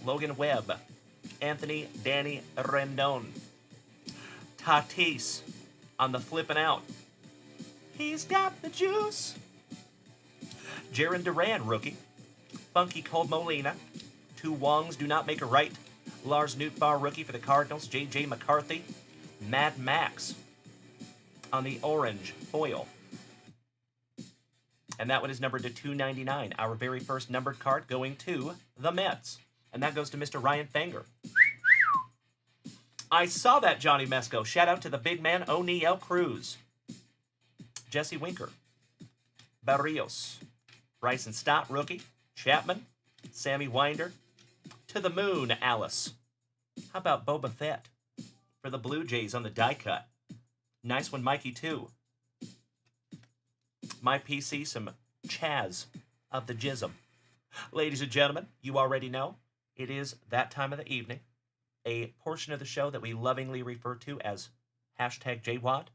Logan Webb. Anthony Danny Rendon. Tatis on the flipping out. He's got the juice. Jaron Duran, rookie. Funky Cold Molina. Two Wongs do not make a right. Lars Nootbaar, rookie for the Cardinals. J.J. McCarthy. Mad Max on the orange foil. And that one is numbered to 299. Our very first numbered card going to the Mets. And that goes to Mr. Ryan Fanger. I saw that, Johnny Mesco. Shout out to the big man, O'Neal Cruz. Jesse Winker. Barrios. Bryson Stott, rookie. Chapman. Sammy Winder. To the moon, Alice. How about Boba Fett for the Blue Jays on the die cut? Nice one, Mikey, too. My PC, some Chaz of the Jism. Ladies and gentlemen, you already know, it is that time of the evening, a portion of the show that we lovingly refer to as hashtag JWAD.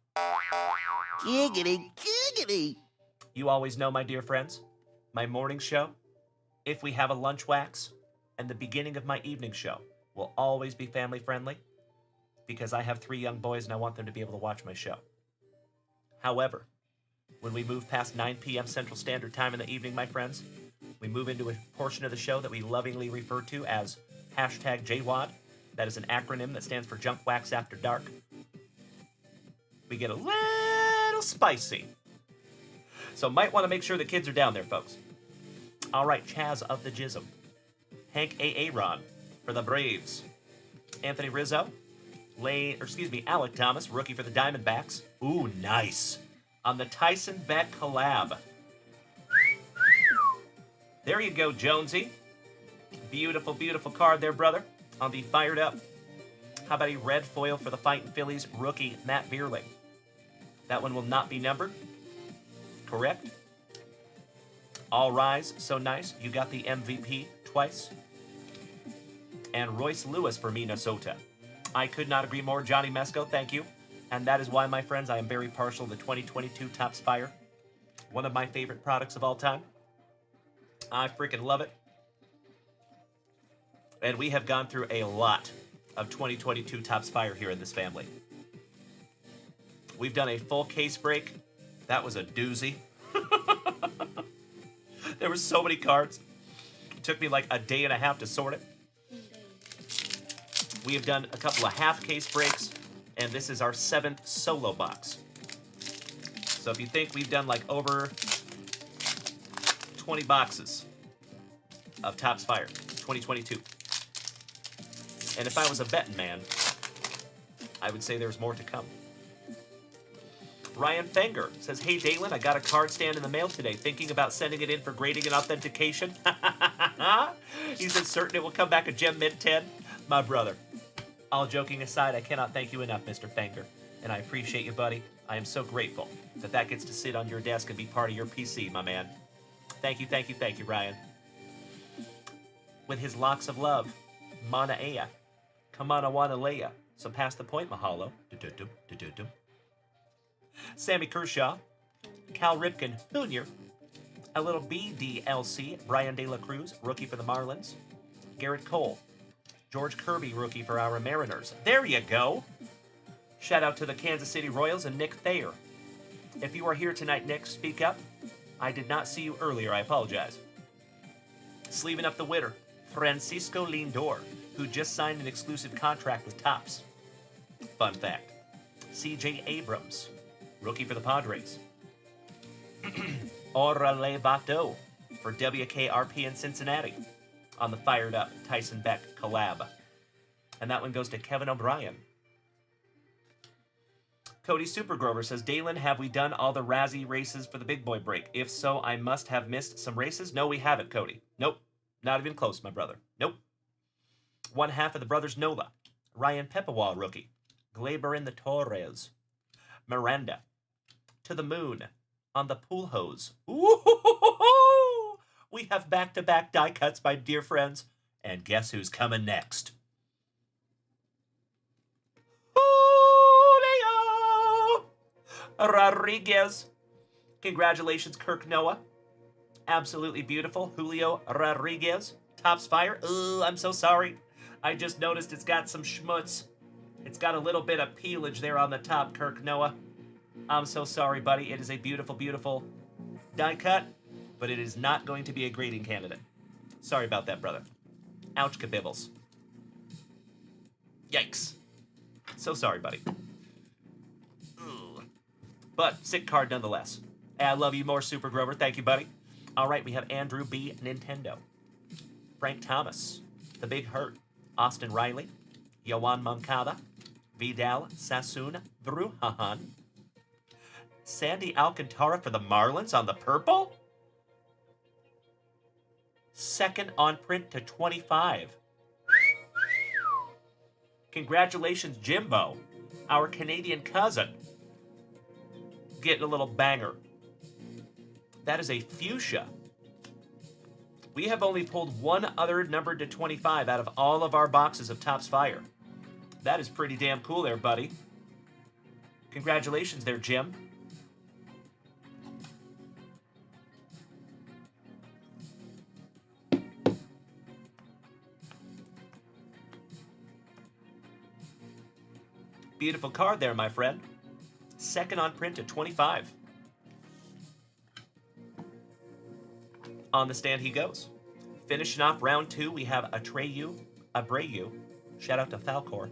Giggity, giggity. You always know, my dear friends, my morning show, if we have a lunch wax, and the beginning of my evening show will always be family friendly because I have 3 young boys and I want them to be able to watch my show. However, when we move past 9 p.m. Central Standard Time in the evening, my friends, we move into a portion of the show that we lovingly refer to as hashtag JWAD. That is an acronym that stands for Junk Wax After Dark. We get a little spicy. So might want to make sure the kids are down there, folks. All right, Chaz of the Jism. Hank Aaron for the Braves. Anthony Rizzo. Alec Thomas, rookie for the Diamondbacks. Ooh, nice. On the Tyson Beck collab. There you go, Jonesy. Beautiful, beautiful card there, brother. On the fired up. How about a red foil for the Fightin' Phillies rookie, Matt Beerling? That one will not be numbered. Correct. All Rise, so nice. You got the MVP twice. And Royce Lewis for Minnesota. I could not agree more. Johnny Mesco, thank you. And that is why, my friends, I am very partial to the 2022 Topps Fire. One of my favorite products of all time. I freaking love it. And we have gone through a lot of 2022 Topps Fire here in this family. We've done a full case break. That was a doozy. There were so many cards. It took me like a day and a half to sort it. We have done a couple of half case breaks, and this is our 7th solo box. So if you think we've done like over 20 boxes of Topps Fire 2022. And if I was a betting man, I would say there's more to come. Ryan Fenger says, hey, Dalen, I got a card stand in the mail today. Thinking about sending it in for grading and authentication? He says, certain it will come back a gem mint 10. My brother. All joking aside, I cannot thank you enough, Mr. Fenger. And I appreciate you, buddy. I am so grateful that that gets to sit on your desk and be part of your PC, my man. Thank you, thank you, thank you, Ryan. With his locks of love, Mana Ea. Kamana Wanalea. So pass the point, Mahalo. Sammy Kershaw. Cal Ripken Jr. A little BDLC. Brian De La Cruz, rookie for the Marlins. Garrett Cole. George Kirby, rookie for our Mariners. There you go. Shout out to the Kansas City Royals and Nick Thayer. If you are here tonight, Nick, speak up. I did not see you earlier. I apologize. Sleeving up the winner, Francisco Lindor, who just signed an exclusive contract with Topps. Fun fact. C.J. Abrams, rookie for the Padres. Orale Bato for WKRP in Cincinnati on the fired up Tyson Beck collab. And that one goes to Kevin O'Brien. Cody Supergrover says, Dalen, have we done all the Razzie races for the big boy break? If so, I must have missed some races. No, we haven't, Cody. Nope. Not even close, my brother. Nope. One half of the brothers Nola. Ryan Pepawal, rookie. Glaber in the Torres. Miranda. To the moon. On the pool hose. Ooh! We have back-to-back die cuts, my dear friends. And guess who's coming next? Julio Rodriguez. Congratulations, Kirk Noah. Absolutely beautiful. Julio Rodriguez. Tops Fire. Ugh, I'm so sorry. I just noticed it's got some schmutz. It's got a little bit of peelage there on the top, Kirk Noah. I'm so sorry, buddy. It is a beautiful, beautiful die cut, but it is not going to be a grading candidate. Sorry about that, brother. Ouch, kabibbles. Yikes. So sorry, buddy. Ugh. But sick card nonetheless. I love you more, Super Grover. Thank you, buddy. All right, we have Andrew B. Nintendo. Frank Thomas. The Big Hurt. Austin Riley. Yohan Moncada. Vidal Sassoon Brujahan. Sandy Alcantara for the Marlins on the purple? Second on print to 25. Congratulations, Jimbo, our Canadian cousin. Getting a little banger. That is a fuchsia. We have only pulled one other numbered to 25 out of all of our boxes of Topps Fire. That is pretty damn cool there, buddy. Congratulations there, Jim. Beautiful card there, my friend. Second on print at 25. On the stand he goes. Finishing off round 2, we have Abreu. Shout out to Falcor.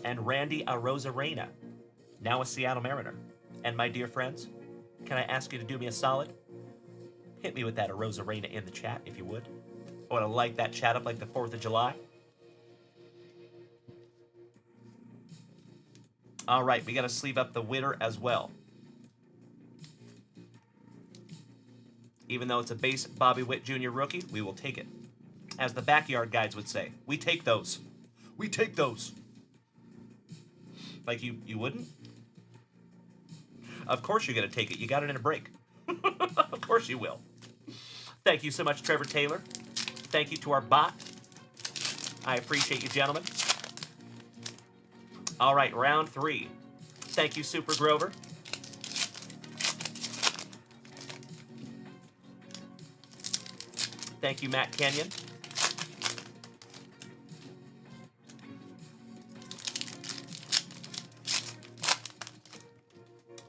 And Randy Arozarena, now a Seattle Mariner. And my dear friends, can I ask you to do me a solid? Hit me with that Arozarena in the chat, if you would. I want to light that chat up like the 4th of July. All right, we got to sleeve up the winner as well. Even though it's a base Bobby Witt Jr. rookie, we will take it. As the backyard guides would say, we take those. We take those. Like you wouldn't? Of course you're going to take it. You got it in a break. Of course you will. Thank you so much, Trevor Taylor. Thank you to our bot. I appreciate you, gentlemen. All right, round 3. Thank you, Super Grover. Thank you, Matt Kenyon.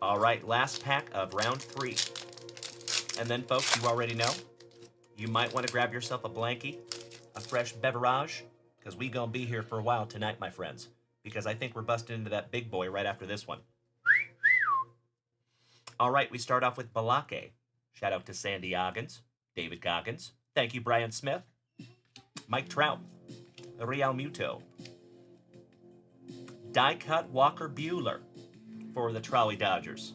All right, last pack of round 3. And then, folks, you already know, you might want to grab yourself a blankie, a fresh beverage, because we gonna be here for a while tonight, my friends. Because I think we're busting into that big boy right after this one. All right, we start off with Balake. Shout out to Sandy Goggins, David Goggins. Thank you, Brian Smith. Mike Trout. Real Muto. Die cut Walker Buehler for the Trolley Dodgers.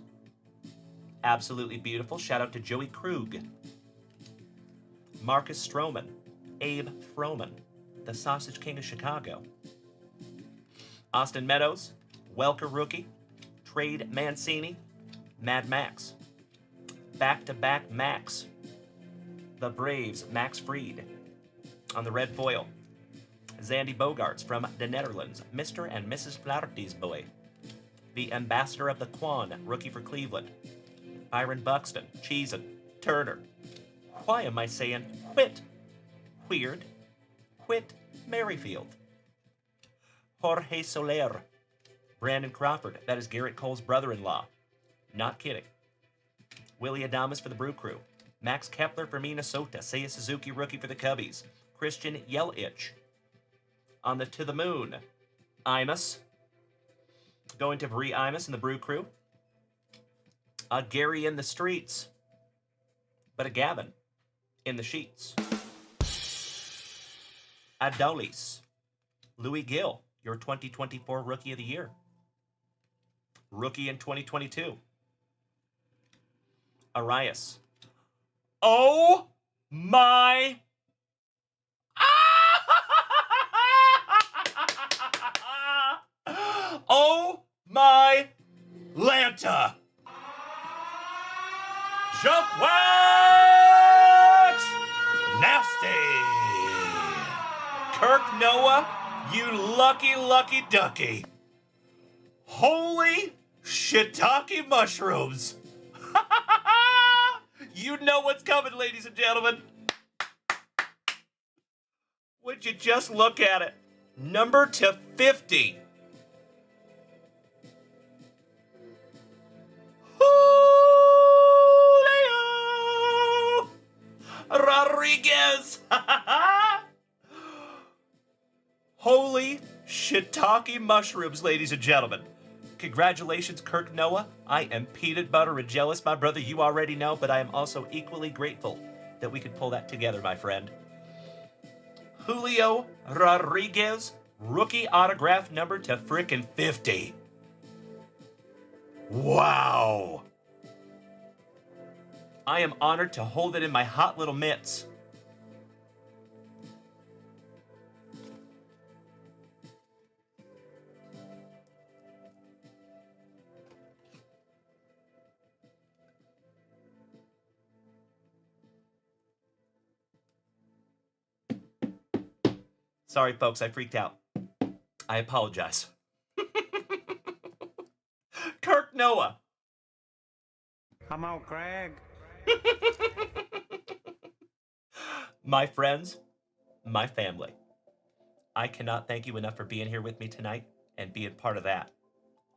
Absolutely beautiful. Shout out to Joey Krug. Marcus Stroman. Abe Froman, the Sausage King of Chicago. Austin Meadows, Welker rookie, Trade Mancini, Mad Max. Back-to-back Max. The Braves, Max Fried. On the red foil, Zandy Bogarts from the Netherlands, Mr. and Mrs. Flaherty's boy. The Ambassador of the Quan, rookie for Cleveland. Byron Buxton, Cheesin, Turner. Why am I saying Whit? Weird. Whit Merrifield. Jorge Soler. Brandon Crawford. That is Garrett Cole's brother-in-law. Not kidding. Willie Adames for the Brew Crew. Max Kepler for Minnesota. Seiya Suzuki rookie for the Cubbies. Christian Yelich. On the To the Moon. Imus. Going to Bree Imus and the Brew Crew. A Gary in the streets. But a Gavin in the sheets. Adolis. Louis Gill, your 2024 Rookie of the Year. Rookie in 2022. Arias. Oh my. Oh my Lanta. Junkwax. Nasty. Kirk Noah, you lucky, lucky ducky. Holy shiitake mushrooms. You know what's coming, ladies and gentlemen. Would you just look at it? Number to 50. Julio Rodriguez. Holy shiitake mushrooms, ladies and gentlemen. Congratulations, Kirk Noah. I am peanut butter and jealous, my brother. You already know, but I am also equally grateful that we could pull that together, my friend. Julio Rodriguez, rookie autograph number to frickin' 50. Wow. I am honored to hold it in my hot little mitts. Sorry, folks, I freaked out. I apologize. Kirk Noah. Come on, Craig. My friends, my family, I cannot thank you enough for being here with me tonight and being part of that.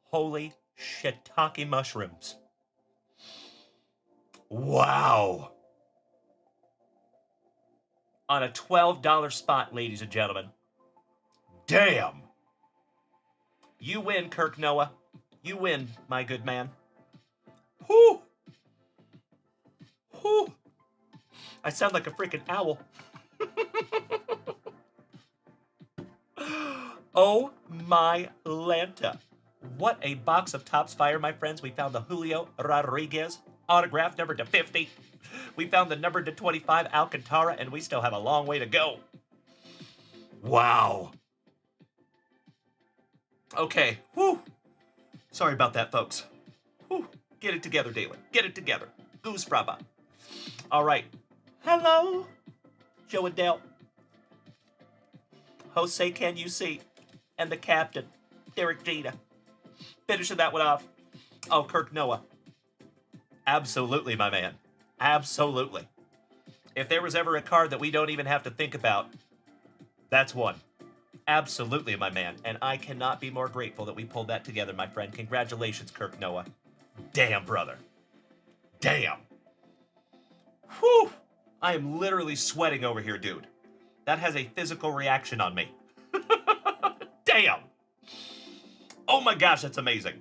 Holy shiitake mushrooms. Wow. On a $12 spot, ladies and gentlemen. Damn. You win, Kirk Noah. You win, my good man. Whew. Whew. I sound like a freaking owl. Oh my Lanta. What a box of Topps Fire, my friends. We found the Julio Rodriguez autograph number to 50. We found the number to 25 Alcantara, and we still have a long way to go. Wow. Okay. Whew. Sorry about that, folks. Whew. Get it together, Dalen. Get it together. Goose fraba. All right. Hello, Joe and Dale. Jose, can you see? And the captain, Derek Jeter. Finishing that one off. Oh, Kirk Noah. Absolutely, my man. Absolutely. If there was ever a card that we don't even have to think about, that's one. Absolutely, my man. And I cannot be more grateful that we pulled that together, my friend. Congratulations, Kirk Noah. Damn, brother. Damn. Whew. I am literally sweating over here, dude. That has a physical reaction on me. Damn. Oh my gosh, that's amazing.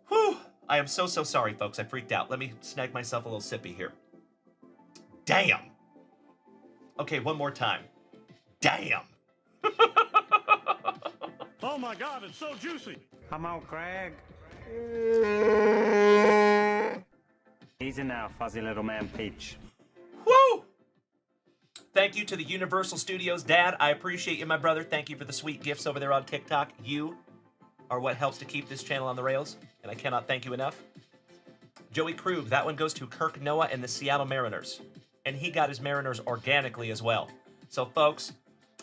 Whew. I am so sorry, folks. I freaked out. Let me snag myself a little sippy here. Damn. Okay, one more time. Damn. Oh my God, it's so juicy. Come on, Craig. Easy now, fuzzy little man Peach. Woo! Thank you to the Universal Studios, Dad. I appreciate you, my brother. Thank you for the sweet gifts over there on TikTok. You are what helps to keep this channel on the rails, and I cannot thank you enough. Joey Krug, that one goes to Kirk Noah and the Seattle Mariners. And he got his Mariners organically as well. So, folks,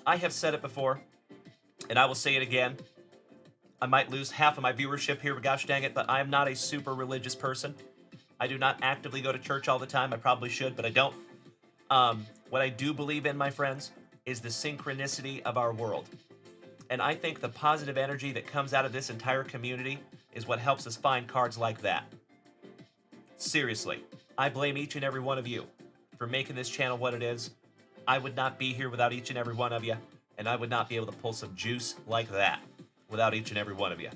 I have said it before, and I will say it again. I might lose half of my viewership here, but gosh dang it, but I am not a super religious person. I do not actively go to church all the time. I probably should, but I don't. What I do believe in, my friends, is the synchronicity of our world. And I think the positive energy that comes out of this entire community is what helps us find cards like that. Seriously, I blame each and every one of you for making this channel what it is. I would not be here without each and every one of you, and I would not be able to pull some juice like that without each and every one of you.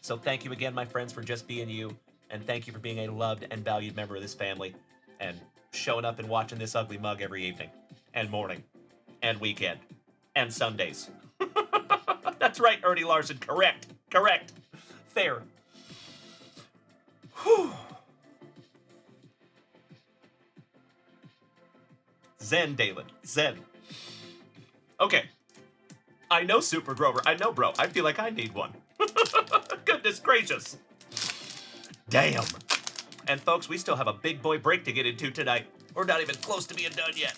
So thank you again, my friends, for just being you, and thank you for being a loved and valued member of this family, and showing up and watching this ugly mug every evening, and morning, and weekend, and Sundays. That's right, Ernie Larson. Correct. Correct. Fair. Whew. Zen, Dalen. Zen. Okay. I know, Super Grover. I know, bro. I feel like I need one. Goodness gracious. Damn. And folks, we still have a big boy break to get into tonight. We're not even close to being done yet.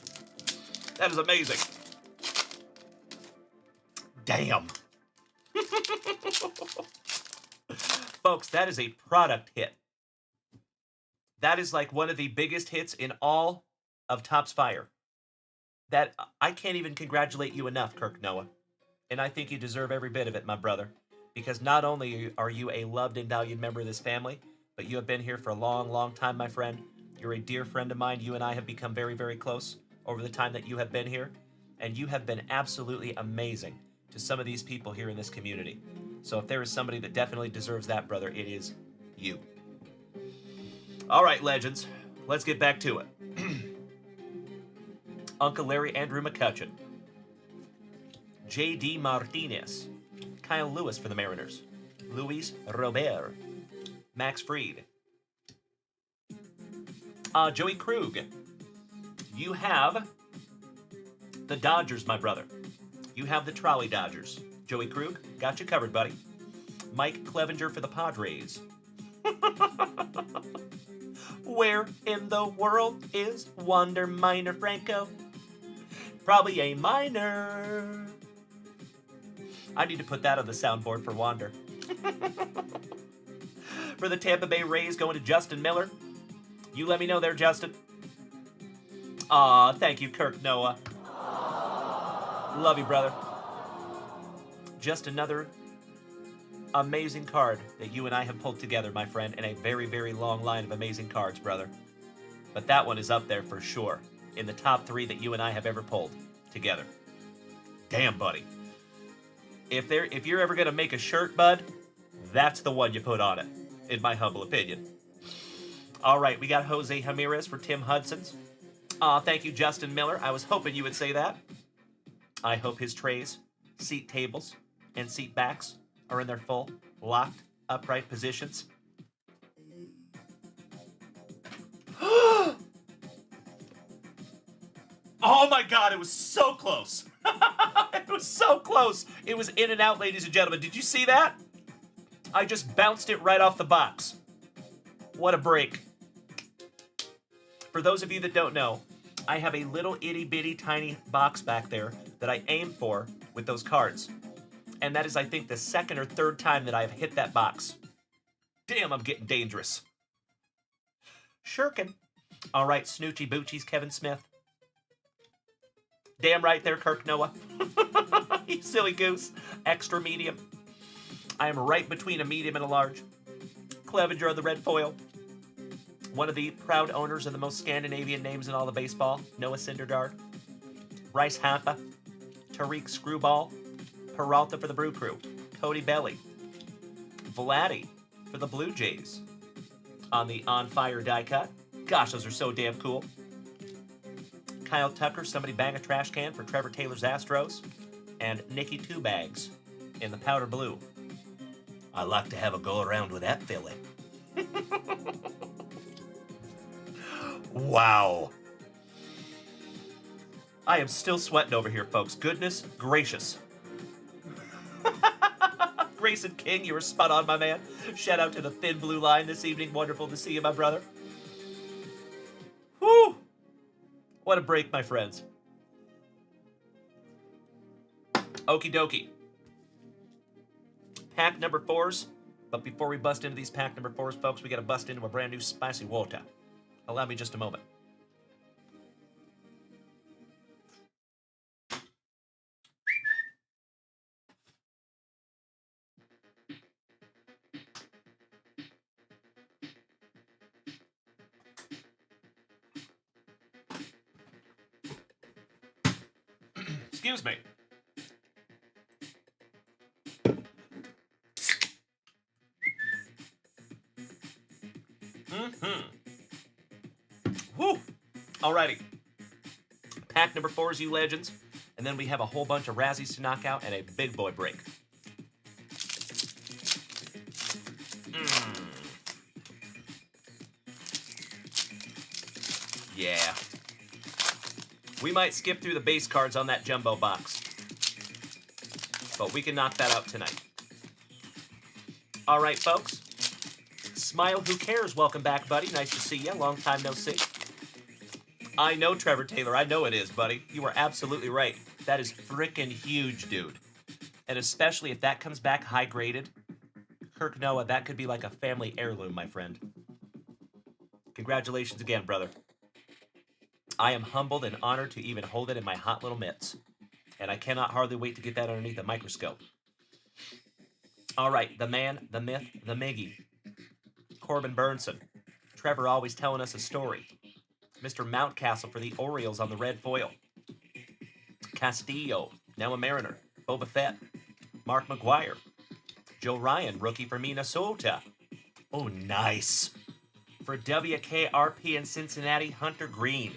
That is amazing. Damn. Folks, that is a product hit. That is like one of the biggest hits in all of Topps Fire. That I can't even congratulate you enough, Kirk Noah. And I think you deserve every bit of it, my brother. Because not only are you a loved and valued member of this family, but you have been here for a long, long time, my friend. You're a dear friend of mine. You and I have become very, very close over the time that you have been here. And you have been absolutely amazing to some of these people here in this community. So if there is somebody that definitely deserves that, brother, it is you. All right, legends. Let's get back to it. Uncle Larry Andrew McCutcheon. J.D. Martinez. Kyle Lewis for the Mariners. Luis Robert. Max Fried. Joey Krug. You have the Dodgers, my brother. You have the Trolley Dodgers. Joey Krug, got you covered, buddy. Mike Clevenger for the Padres. Where in the world is Wander Minor Franco? Probably a minor. I need to put that on the soundboard for Wander. For the Tampa Bay Rays, going to Justin Miller. You let me know there, Justin. Aw, thank you, Kirk Noah. Love you, brother. Just another amazing card that you and I have pulled together, my friend, and a very, very long line of amazing cards, brother. But that one is up there for sure, in the top 3 that you and I have ever pulled together. Damn, buddy. If you're ever gonna make a shirt, bud, that's the one you put on it, in my humble opinion. All right, we got Jose Ramirez for Tim Hudson's. Thank you, Justin Miller. I was hoping you would say that. I hope his trays, seat tables, and seat backs are in their full, locked, upright positions. Oh my God, it was so close. It was so close. It was in and out, ladies and gentlemen. Did you see that? I just bounced it right off the box. What a break. For those of you that don't know, I have a little itty bitty tiny box back there that I aim for with those cards. And that is, I think, the second or third time that I've hit that box. Damn, I'm getting dangerous. Shirkin. All right, Snoochie Boochies, Kevin Smith. Damn right there, Kirk Noah. You silly goose. Extra medium. I am right between a medium and a large. Clevenger of the red foil. One of the proud owners of the most Scandinavian names in all of baseball, Noah Syndergaard. Bryce Harper. Tariq Screwball. Peralta for the Brew Crew. Cody Belly. Vladdy for the Blue Jays. On the On Fire die cut. Gosh, those are so damn cool. Kyle Tucker, somebody bang a trash can for Trevor Taylor's Astros. And Nicky Two Bags in the powder blue. I like to have a go around with that filly. Wow. I am still sweating over here, folks. Goodness gracious. Grayson King, you were spot on, my man. Shout out to the Thin Blue Line this evening. Wonderful to see you, my brother. Whew. What a break, my friends. Okie dokie. Pack number 4s. But before we bust into these pack number 4s, folks, we got to bust into a brand new spicy water. Allow me just a moment. Excuse me. Woo! Alrighty. Pack number 4 is you legends. And then we have a whole bunch of Razzies to knock out and a big boy break. Yeah. We might skip through the base cards on that jumbo box. But we can knock that out tonight. All right, folks. Smile Who Cares, welcome back, buddy. Nice to see you. Long time no see. I know, Trevor Taylor. I know it is, buddy. You are absolutely right. That is frickin' huge, dude. And especially if that comes back high-graded. Kirk Noah, that could be like a family heirloom, my friend. Congratulations again, brother. I am humbled and honored to even hold it in my hot little mitts. And I cannot hardly wait to get that underneath a microscope. All right, the man, the myth, the Miggy. Corbin Burnson. Trevor always telling us a story. Mr. Mountcastle for the Orioles on the red foil. Castillo, now a Mariner. Boba Fett. Mark McGuire. Joe Ryan, rookie for Minnesota. Oh, nice. For WKRP in Cincinnati, Hunter Green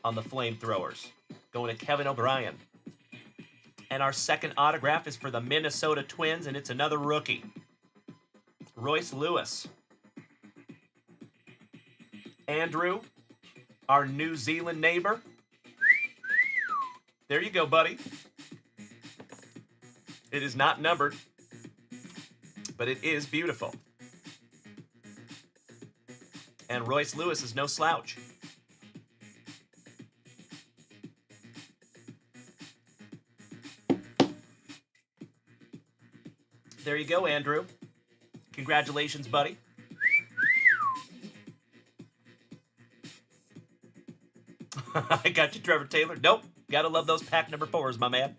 on the Flamethrowers. Going to Kevin O'Brien. And our second autograph is for the Minnesota Twins, and it's another rookie. Royce Lewis. Andrew, our New Zealand neighbor. There you go, buddy. It is not numbered, but it is beautiful. And Royce Lewis is no slouch. There you go, Andrew. Congratulations, buddy. I got you, Trevor Taylor. Nope. Gotta love those pack number 4s, my man.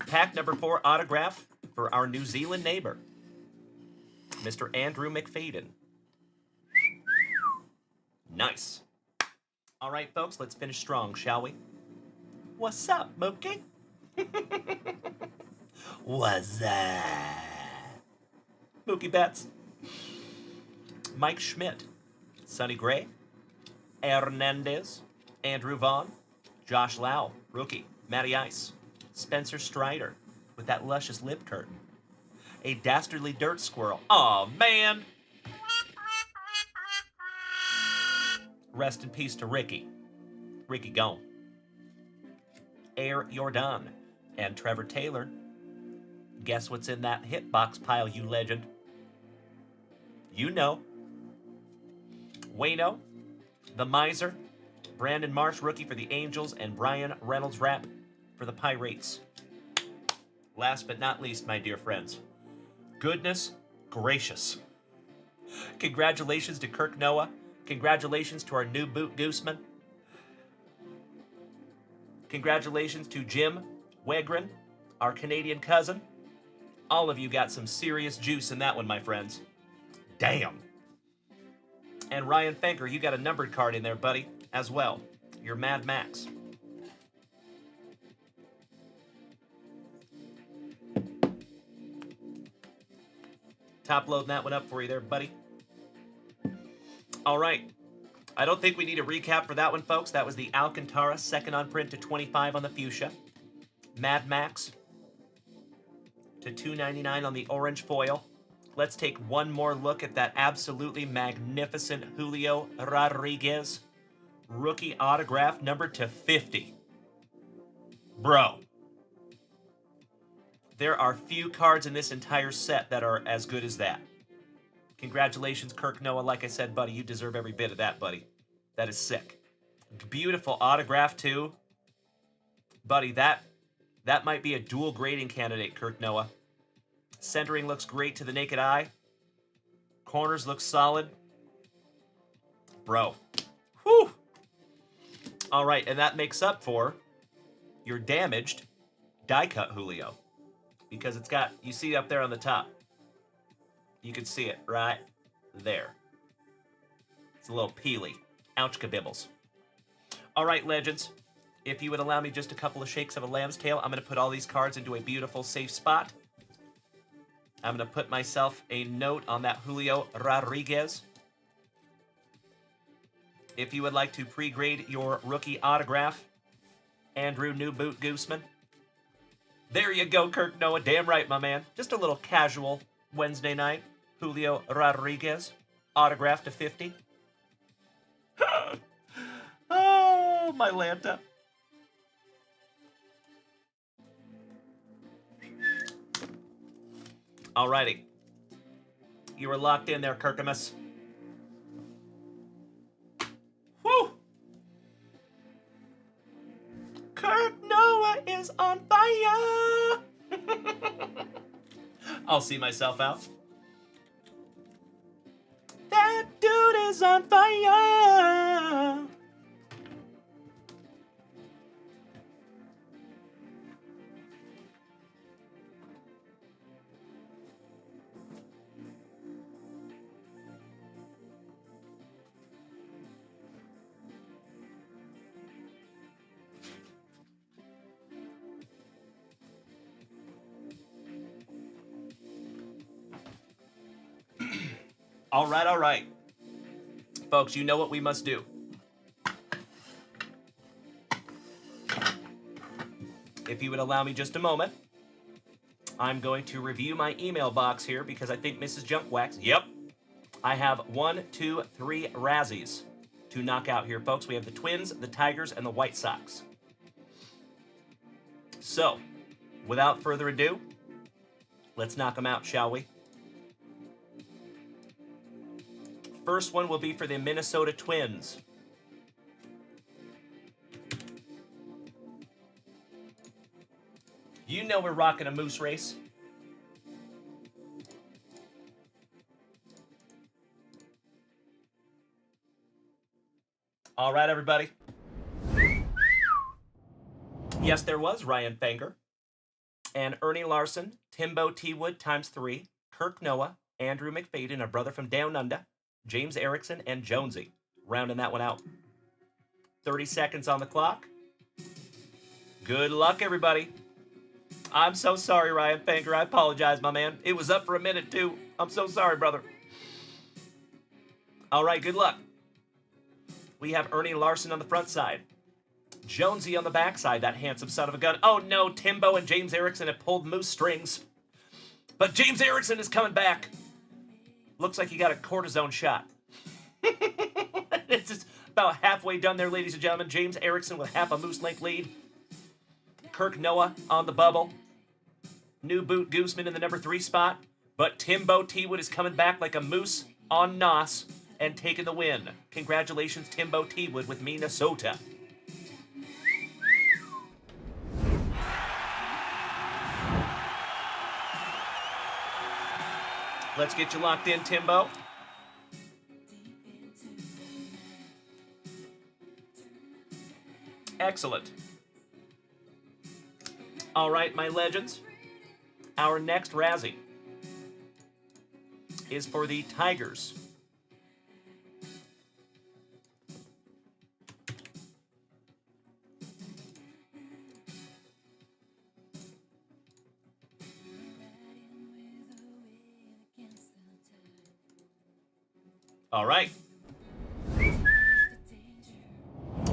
Pack number 4 autograph for our New Zealand neighbor, Mr. Andrew McFadden. Nice. All right, folks, let's finish strong, shall we? What's up, Mookie? What's up? Mookie Betts. Mike Schmidt. Sonny Gray. Hernandez. Andrew Vaughn. Josh Lau, rookie. Matty Ice. Spencer Strider with that luscious lip curtain. A dastardly dirt squirrel. Aw, man. Rest in peace to Ricky. Ricky gone. Air Jordan and Trevor Taylor. Guess what's in that hitbox pile, you legend? You know. Wayno, the Miser, Brandon Marsh, rookie for the Angels, and Brian Reynolds Rapp for the Pirates. Last but not least, my dear friends, goodness gracious. Congratulations to Kirk Noah. Congratulations to our new boot Gooseman. Congratulations to Jim Wegren, our Canadian cousin. All of you got some serious juice in that one, my friends. Damn. And Ryan Fenker, you got a numbered card in there, buddy, as well. Your Mad Max. Top loading that one up for you there, buddy. All right. I don't think we need a recap for that one, folks. That was the Alcantara, second on print to 25 on the fuchsia. Mad Max to $2.99 on the orange foil. Let's take one more look at that absolutely magnificent Julio Rodriguez rookie autograph number to 50. Bro. There are few cards in this entire set that are as good as that. Congratulations, Kirk Noah. Like I said, buddy, you deserve every bit of that, buddy. That is sick. Beautiful autograph, too. Buddy, that might be a dual grading candidate, Kirk Noah. Centering looks great to the naked eye. Corners look solid. Bro. Whew. All right, and that makes up for your damaged die-cut Julio. Because it's got, you see up there on the top. You can see it right there. It's a little peely. Ouch kabibbles. All right, legends. If you would allow me just a couple of shakes of a lamb's tail, I'm going to put all these cards into a beautiful, safe spot. I'm going to put myself a note on that Julio Rodriguez. If you would like to pre-grade your rookie autograph, Andrew New Boot Gooseman. There you go, Kirk Noah. Damn right, my man. Just a little casual Wednesday night. Julio Rodriguez, autograph to 50. Oh, my Lanta. Alrighty. You were locked in there, Kirkamus. Whew! Kirk Noah is on fire! I'll see myself out. That dude is is on fire. All right, all right. Folks, you know what we must do. If you would allow me just a moment, I'm going to review my email box here because I think Mrs. Junkwax, yep, I have 1, 2, 3 Razzies to knock out here, folks. We have the Twins, the Tigers, and the White Sox. So, without further ado, let's knock them out, shall we? First one will be for the Minnesota Twins. You know we're rocking a moose race. All right, everybody. Yes, there was Ryan Fanger. And Ernie Larson, Timbo T. Wood ×3, Kirk Noah, Andrew McFadden, a brother from Down Under, James Erickson, and Jonesy. Rounding that one out. 30 seconds on the clock. Good luck, everybody. I'm so sorry, Ryan Fanger. I apologize, my man. It was up for a minute, too. I'm so sorry, brother. All right, good luck. We have Ernie Larson on the front side. Jonesy on the back side, that handsome son of a gun. Oh, no, Timbo and James Erickson have pulled moose strings. But James Erickson is coming back. Looks like he got a cortisone shot. It's just about halfway done there, ladies and gentlemen. James Erickson with half a moose length lead. Kirk Noah on the bubble. New Boot Gooseman in the number 3 spot. But Timbo T. Wood is coming back like a moose on nos and taking the win. Congratulations, Timbo T. Wood with Minnesota. Let's get you locked in, Timbo. Excellent. All right, my legends. Our next Razzie is for the Tigers. All right.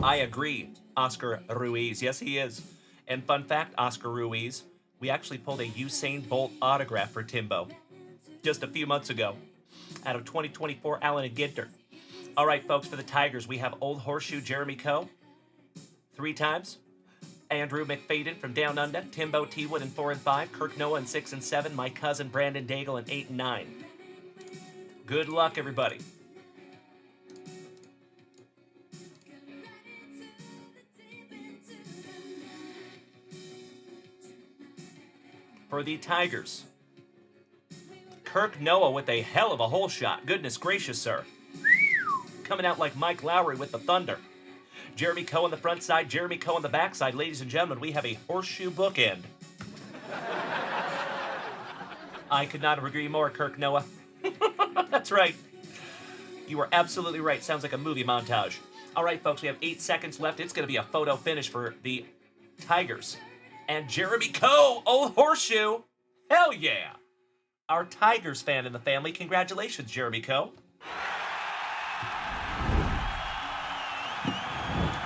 I agree, Oscar Ruiz. Yes, he is. And fun fact, Oscar Ruiz, we actually pulled a Usain Bolt autograph for Timbo just a few months ago out of 2024 Allen and Ginter. All right, folks, for the Tigers, we have Old Horseshoe Jeremy Coe 3 times. Andrew McFadden from Down Under, Timbo T. Wood in 4 and 5, Kirk Noah in 6 and 7, my cousin Brandon Daigle in 8 and 9. Good luck, everybody. For the Tigers, Kirk Noah with a hell of a hole shot. Goodness gracious, sir. Coming out like Mike Lowry with the thunder. Jeremy Coe on the front side, Jeremy Coe on the back side. Ladies and gentlemen, we have a horseshoe bookend. I could not agree more, Kirk Noah. That's right. You are absolutely right. Sounds like a movie montage. All right, folks, we have 8 seconds left. It's going to be a photo finish for the Tigers. And Jeremy Coe, Old Horseshoe. Hell yeah. Our Tigers fan in the family. Congratulations, Jeremy Coe.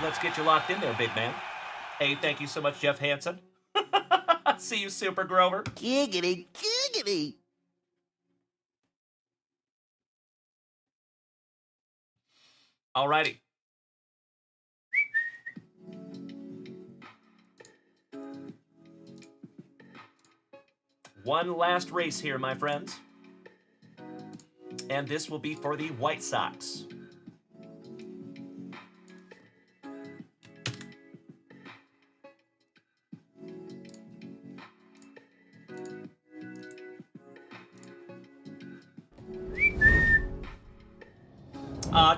Let's get you locked in there, big man. Hey, thank you so much, Jeff Hansen. See you, Super Grover. Giggity, giggity. Alrighty. One last race here, my friends. And this will be for the White Sox.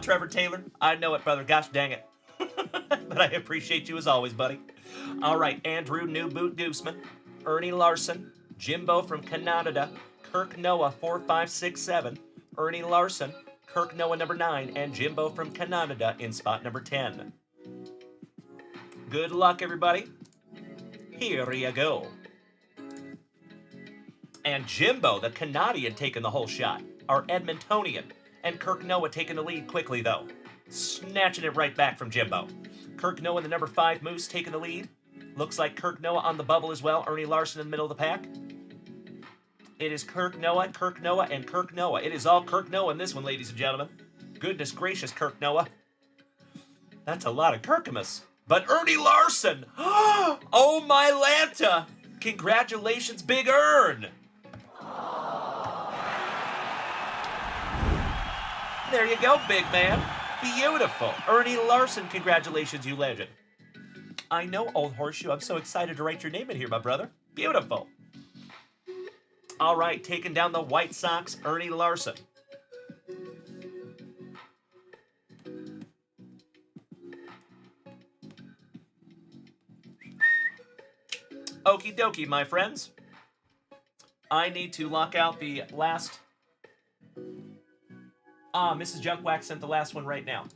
Trevor Taylor, I know it, brother. Gosh dang it. But I appreciate you as always, buddy. All right, Andrew New Boot Gooseman, Ernie Larson, Jimbo from Canada, Kirk Noah 4567, Ernie Larson, Kirk Noah number 9, and Jimbo from Canada in spot number 10. Good luck, everybody. Here you go. And Jimbo, the Canadian, taking the whole shot. Our Edmontonian. And Kirk Noah taking the lead quickly, though. Snatching it right back from Jimbo. Kirk Noah, the number 5 Moose, taking the lead. Looks like Kirk Noah on the bubble as well. Ernie Larson in the middle of the pack. It is Kirk Noah, and Kirk Noah. It is all Kirk Noah in this one, ladies and gentlemen. Goodness gracious, Kirk Noah. That's a lot of Kirkimus. But Ernie Larson! Oh, my Lanta! Congratulations, Big Ern! There you go, big man. Beautiful. Ernie Larson, congratulations, you legend. I know, Old Horseshoe. I'm so excited to write your name in here, my brother. Beautiful. All right, taking down the White Sox, Ernie Larson. Okie dokie, my friends. I need to lock out the last... Mrs. Junkwax sent the last one right now.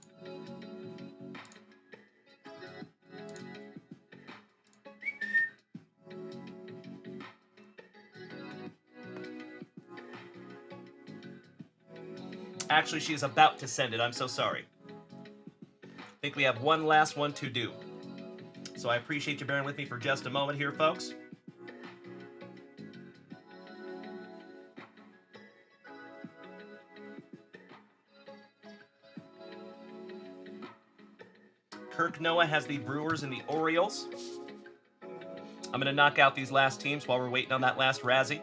Actually, she is about to send it. I'm so sorry. I think we have one last one to do. So I appreciate you bearing with me for just a moment here, folks. Kirk Noah has the Brewers and the Orioles. I'm going to knock out these last teams while we're waiting on that last Razzie.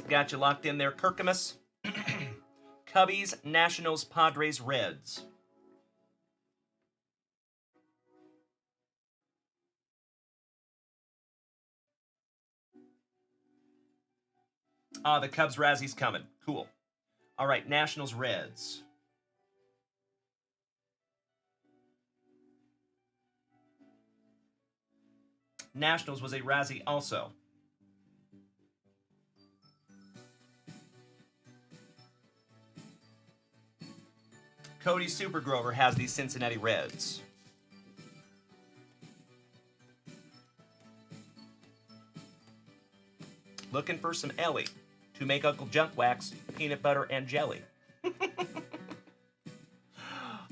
Got you locked in there, Kirkimus. Cubbies, Nationals, Padres, Reds. The Cubs Razzie's coming. Cool. All right, Nationals, Reds. Nationals was a Razzie also. Cody Supergrover has the Cincinnati Reds. Looking for some Ellie to make Uncle Junkwax peanut butter and jelly.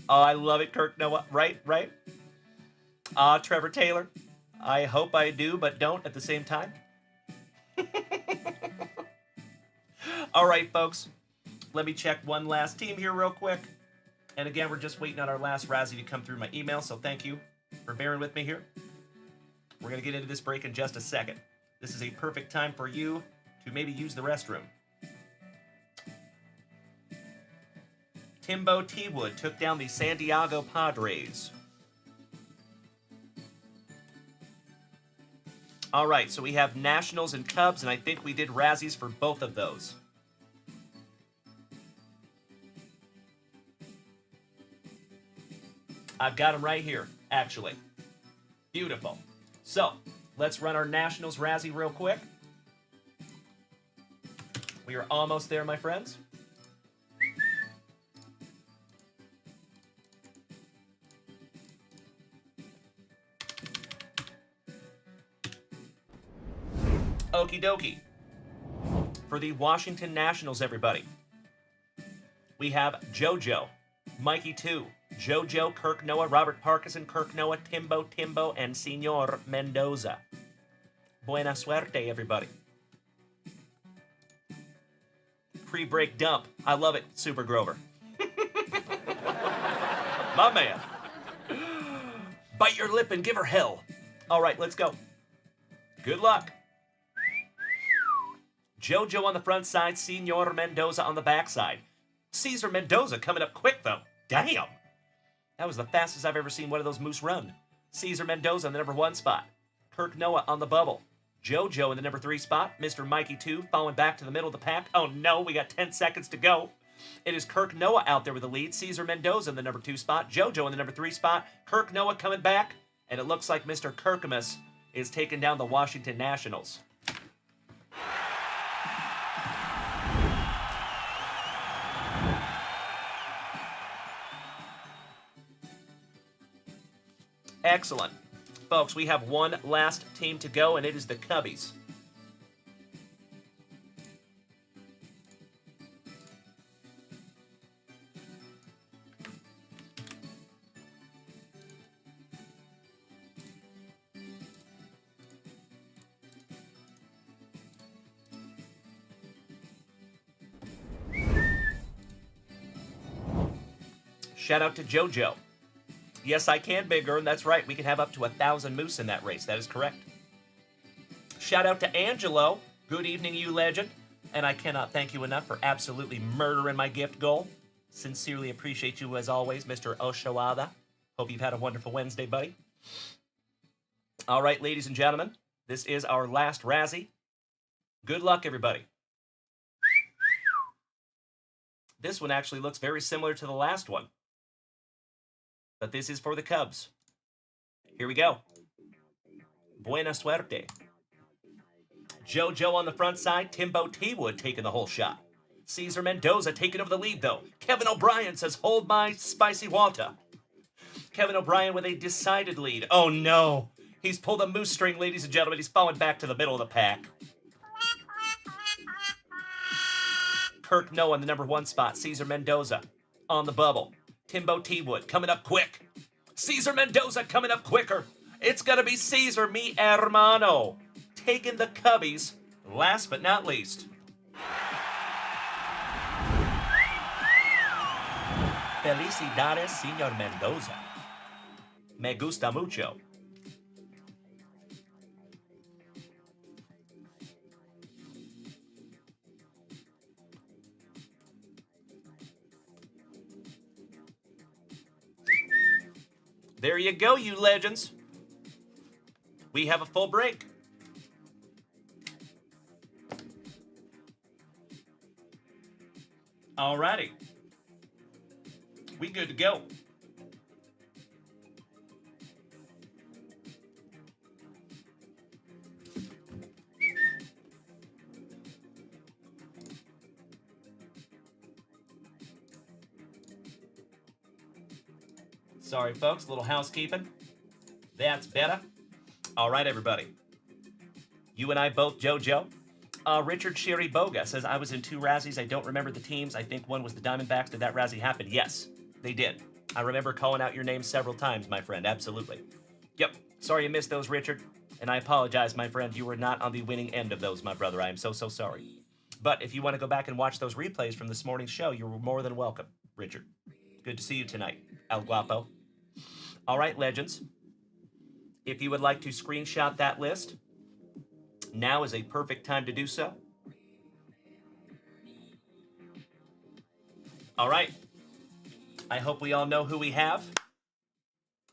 Oh, I love it, Kirk Noah. Right? Trevor Taylor. I hope I do, but don't at the same time. All right, folks. Let me check one last team here real quick. And again, we're just waiting on our last Razzie to come through my email, so thank you for bearing with me here. We're going to get into this break in just a second. This is a perfect time for you to maybe use the restroom. Timbo T. Wood took down the San Diego Padres. All right, so we have Nationals and Cubs, and I think we did Razzies for both of those. I've got them right here, actually. Beautiful. So, let's run our Nationals Razzie real quick. We are almost there, my friends. Okie dokie. For the Washington Nationals, everybody, we have JoJo, Mikey 2, JoJo, Kirk Noah, Robert Parkinson, Kirk Noah, Timbo, and Senor Mendoza. Buena suerte, everybody. Pre-break dump. I love it, Super Grover. My man. Bite your lip and give her hell. All right, let's go. Good luck. JoJo on the front side, Senor Mendoza on the back side. Cesar Mendoza coming up quick, though. Damn. That was the fastest I've ever seen one of those moose run. Cesar Mendoza on the number 1 spot. Kirk Noah on the bubble. JoJo in the number 3 spot. Mr. Mikey 2 falling back to the middle of the pack. Oh no, we got 10 seconds to go. It is Kirk Noah out there with the lead. Cesar Mendoza in the number 2 spot. JoJo in the number 3 spot. Kirk Noah coming back. And it looks like Mr. Kirkamus is taking down the Washington Nationals. Excellent. Folks, we have one last team to go, and it is the Cubbies. Shout out to JoJo. Yes, I can, Big Earn. That's right. We can have up to 1,000 moose in that race. That is correct. Shout out to Angelo. Good evening, you legend. And I cannot thank you enough for absolutely murdering my gift goal. Sincerely appreciate you as always, Mr. Oshawada. Hope you've had a wonderful Wednesday, buddy. All right, ladies and gentlemen. This is our last Razzie. Good luck, everybody. This one actually looks very similar to the last one. But this is for the Cubs. Here we go. Buena suerte. JoJo on the front side. Timbo T-Wood taking the whole shot. Cesar Mendoza taking over the lead, though. Kevin O'Brien says, hold my spicy water. Kevin O'Brien with a decided lead. Oh, no. He's pulled a moose string, ladies and gentlemen. He's falling back to the middle of the pack. Kirk Noah in the number 1 spot. Cesar Mendoza on the bubble. Timbo T-Wood coming up quick. Cesar Mendoza coming up quicker. It's going to be Cesar, mi hermano, taking the Cubbies last but not least. Felicidades, Señor Mendoza. Me gusta mucho. There you go, you legends. We have a full break. Alrighty. We good to go. Sorry, folks, a little housekeeping. That's better. All right, everybody. You and I both, JoJo. Richard Sherry Boga says, I was in 2 Razzies. I don't remember the teams. I think one was the Diamondbacks. Did that Razzie happen? Yes, they did. I remember calling out your name several times, my friend. Absolutely. Yep. Sorry you missed those, Richard. And I apologize, my friend. You were not on the winning end of those, my brother. I am so, so sorry. But if you want to go back and watch those replays from this morning's show, you're more than welcome, Richard. Good to see you tonight, El Guapo. All right, legends. If you would like to screenshot that list, now is a perfect time to do so. All right. I hope we all know who we have.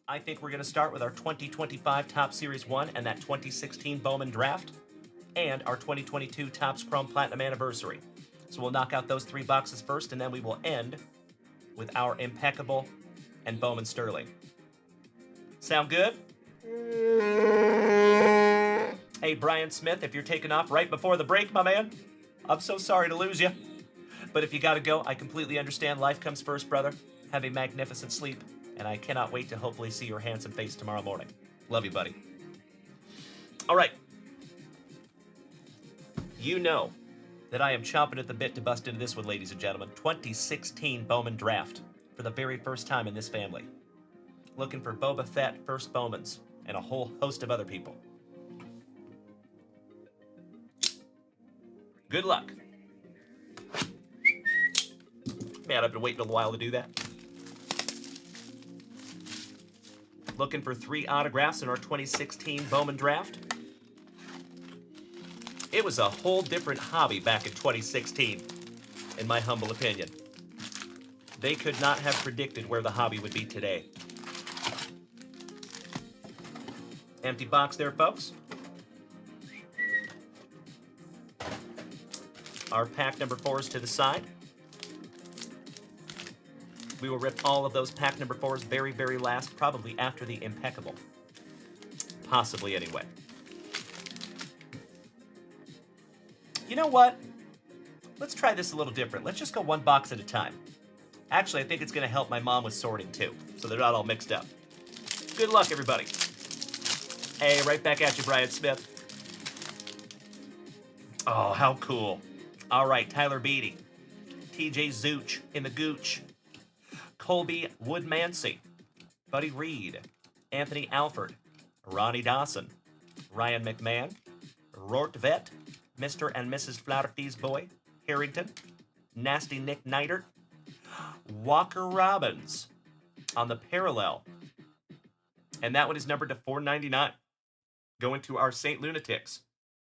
I think we're going to start with our 2025 Top Series 1 and that 2016 Bowman Draft and our 2022 Topps Chrome Platinum Anniversary. So we'll knock out those 3 boxes first, and then we will end with our Impeccable and Bowman Sterling. Sound good? Hey, Brian Smith, if you're taking off right before the break, my man, I'm so sorry to lose you. But if you got to go, I completely understand. Life comes first, brother. Have a magnificent sleep, and I cannot wait to hopefully see your handsome face tomorrow morning. Love you, buddy. All right. You know that I am chomping at the bit to bust into this one, ladies and gentlemen. 2016 Bowman Draft for the very first time in this family. Looking for Boba Fett, first Bowmans, and a whole host of other people. Good luck. Man, I've been waiting a while to do that. Looking for 3 autographs in our 2016 Bowman Draft. It was a whole different hobby back in 2016, in my humble opinion. They could not have predicted where the hobby would be today. Empty box there, folks. our pack number 4s to the side. We will rip all of those pack number 4s very, very last, probably after the impeccable. Possibly, anyway. You know what? Let's try this a little different. Let's just go one box at a time. Actually, I think it's going to help my mom with sorting, too, so they're not all mixed up. Good luck, everybody. Hey, right back at you, Brian Smith. Oh, how cool. All right, Tyler Beatty. TJ Zooch in the Gooch. Colby Woodmansey. Buddy Reed. Anthony Alford. Ronnie Dawson. Ryan McMahon. Rortvet. Mr. and Mrs. Flaherty's Boy. Harrington. Nasty Nick Neidert. Walker Robbins on the parallel. And that one is numbered to $4.99. Going to our St. Lunatics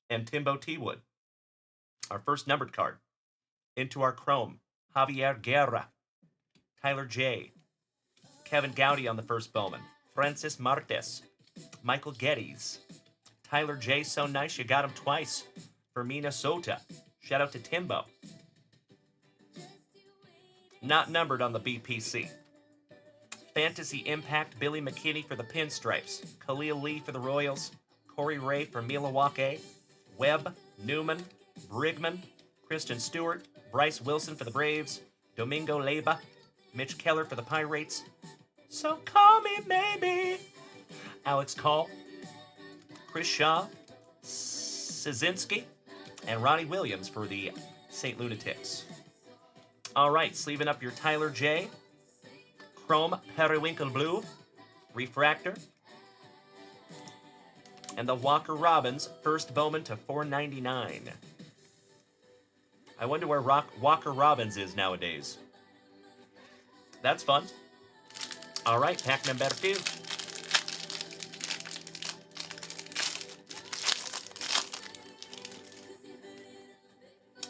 and Timbo T. Wood. Our first numbered card. Into our chrome. Javier Guerra. Tyler J. Kevin Gowdy on the first Bowman. Francis Martes. Michael Geddes. Tyler J. So nice you got him twice. For Minnesota. Shout out to Timbo. Not numbered on the BPC. Fantasy Impact, Billy McKinney for the Pinstripes. Khalil Lee for the Royals. Corey Ray for Milwaukee. Webb, Newman, Brigman, Kristen Stewart, Bryce Wilson for the Braves. Domingo Leyba, Mitch Keller for the Pirates. So call me maybe. Alex Call, Chris Shaw, Szynski, and Ronnie Williams for the St. Lunatics. All right, sleeving up your Tyler J. Chrome Periwinkle Blue, Refractor. And the Walker Robbins, first Bowman to $4.99. I wonder where Walker Robbins is nowadays. That's fun. All right, pack number 2.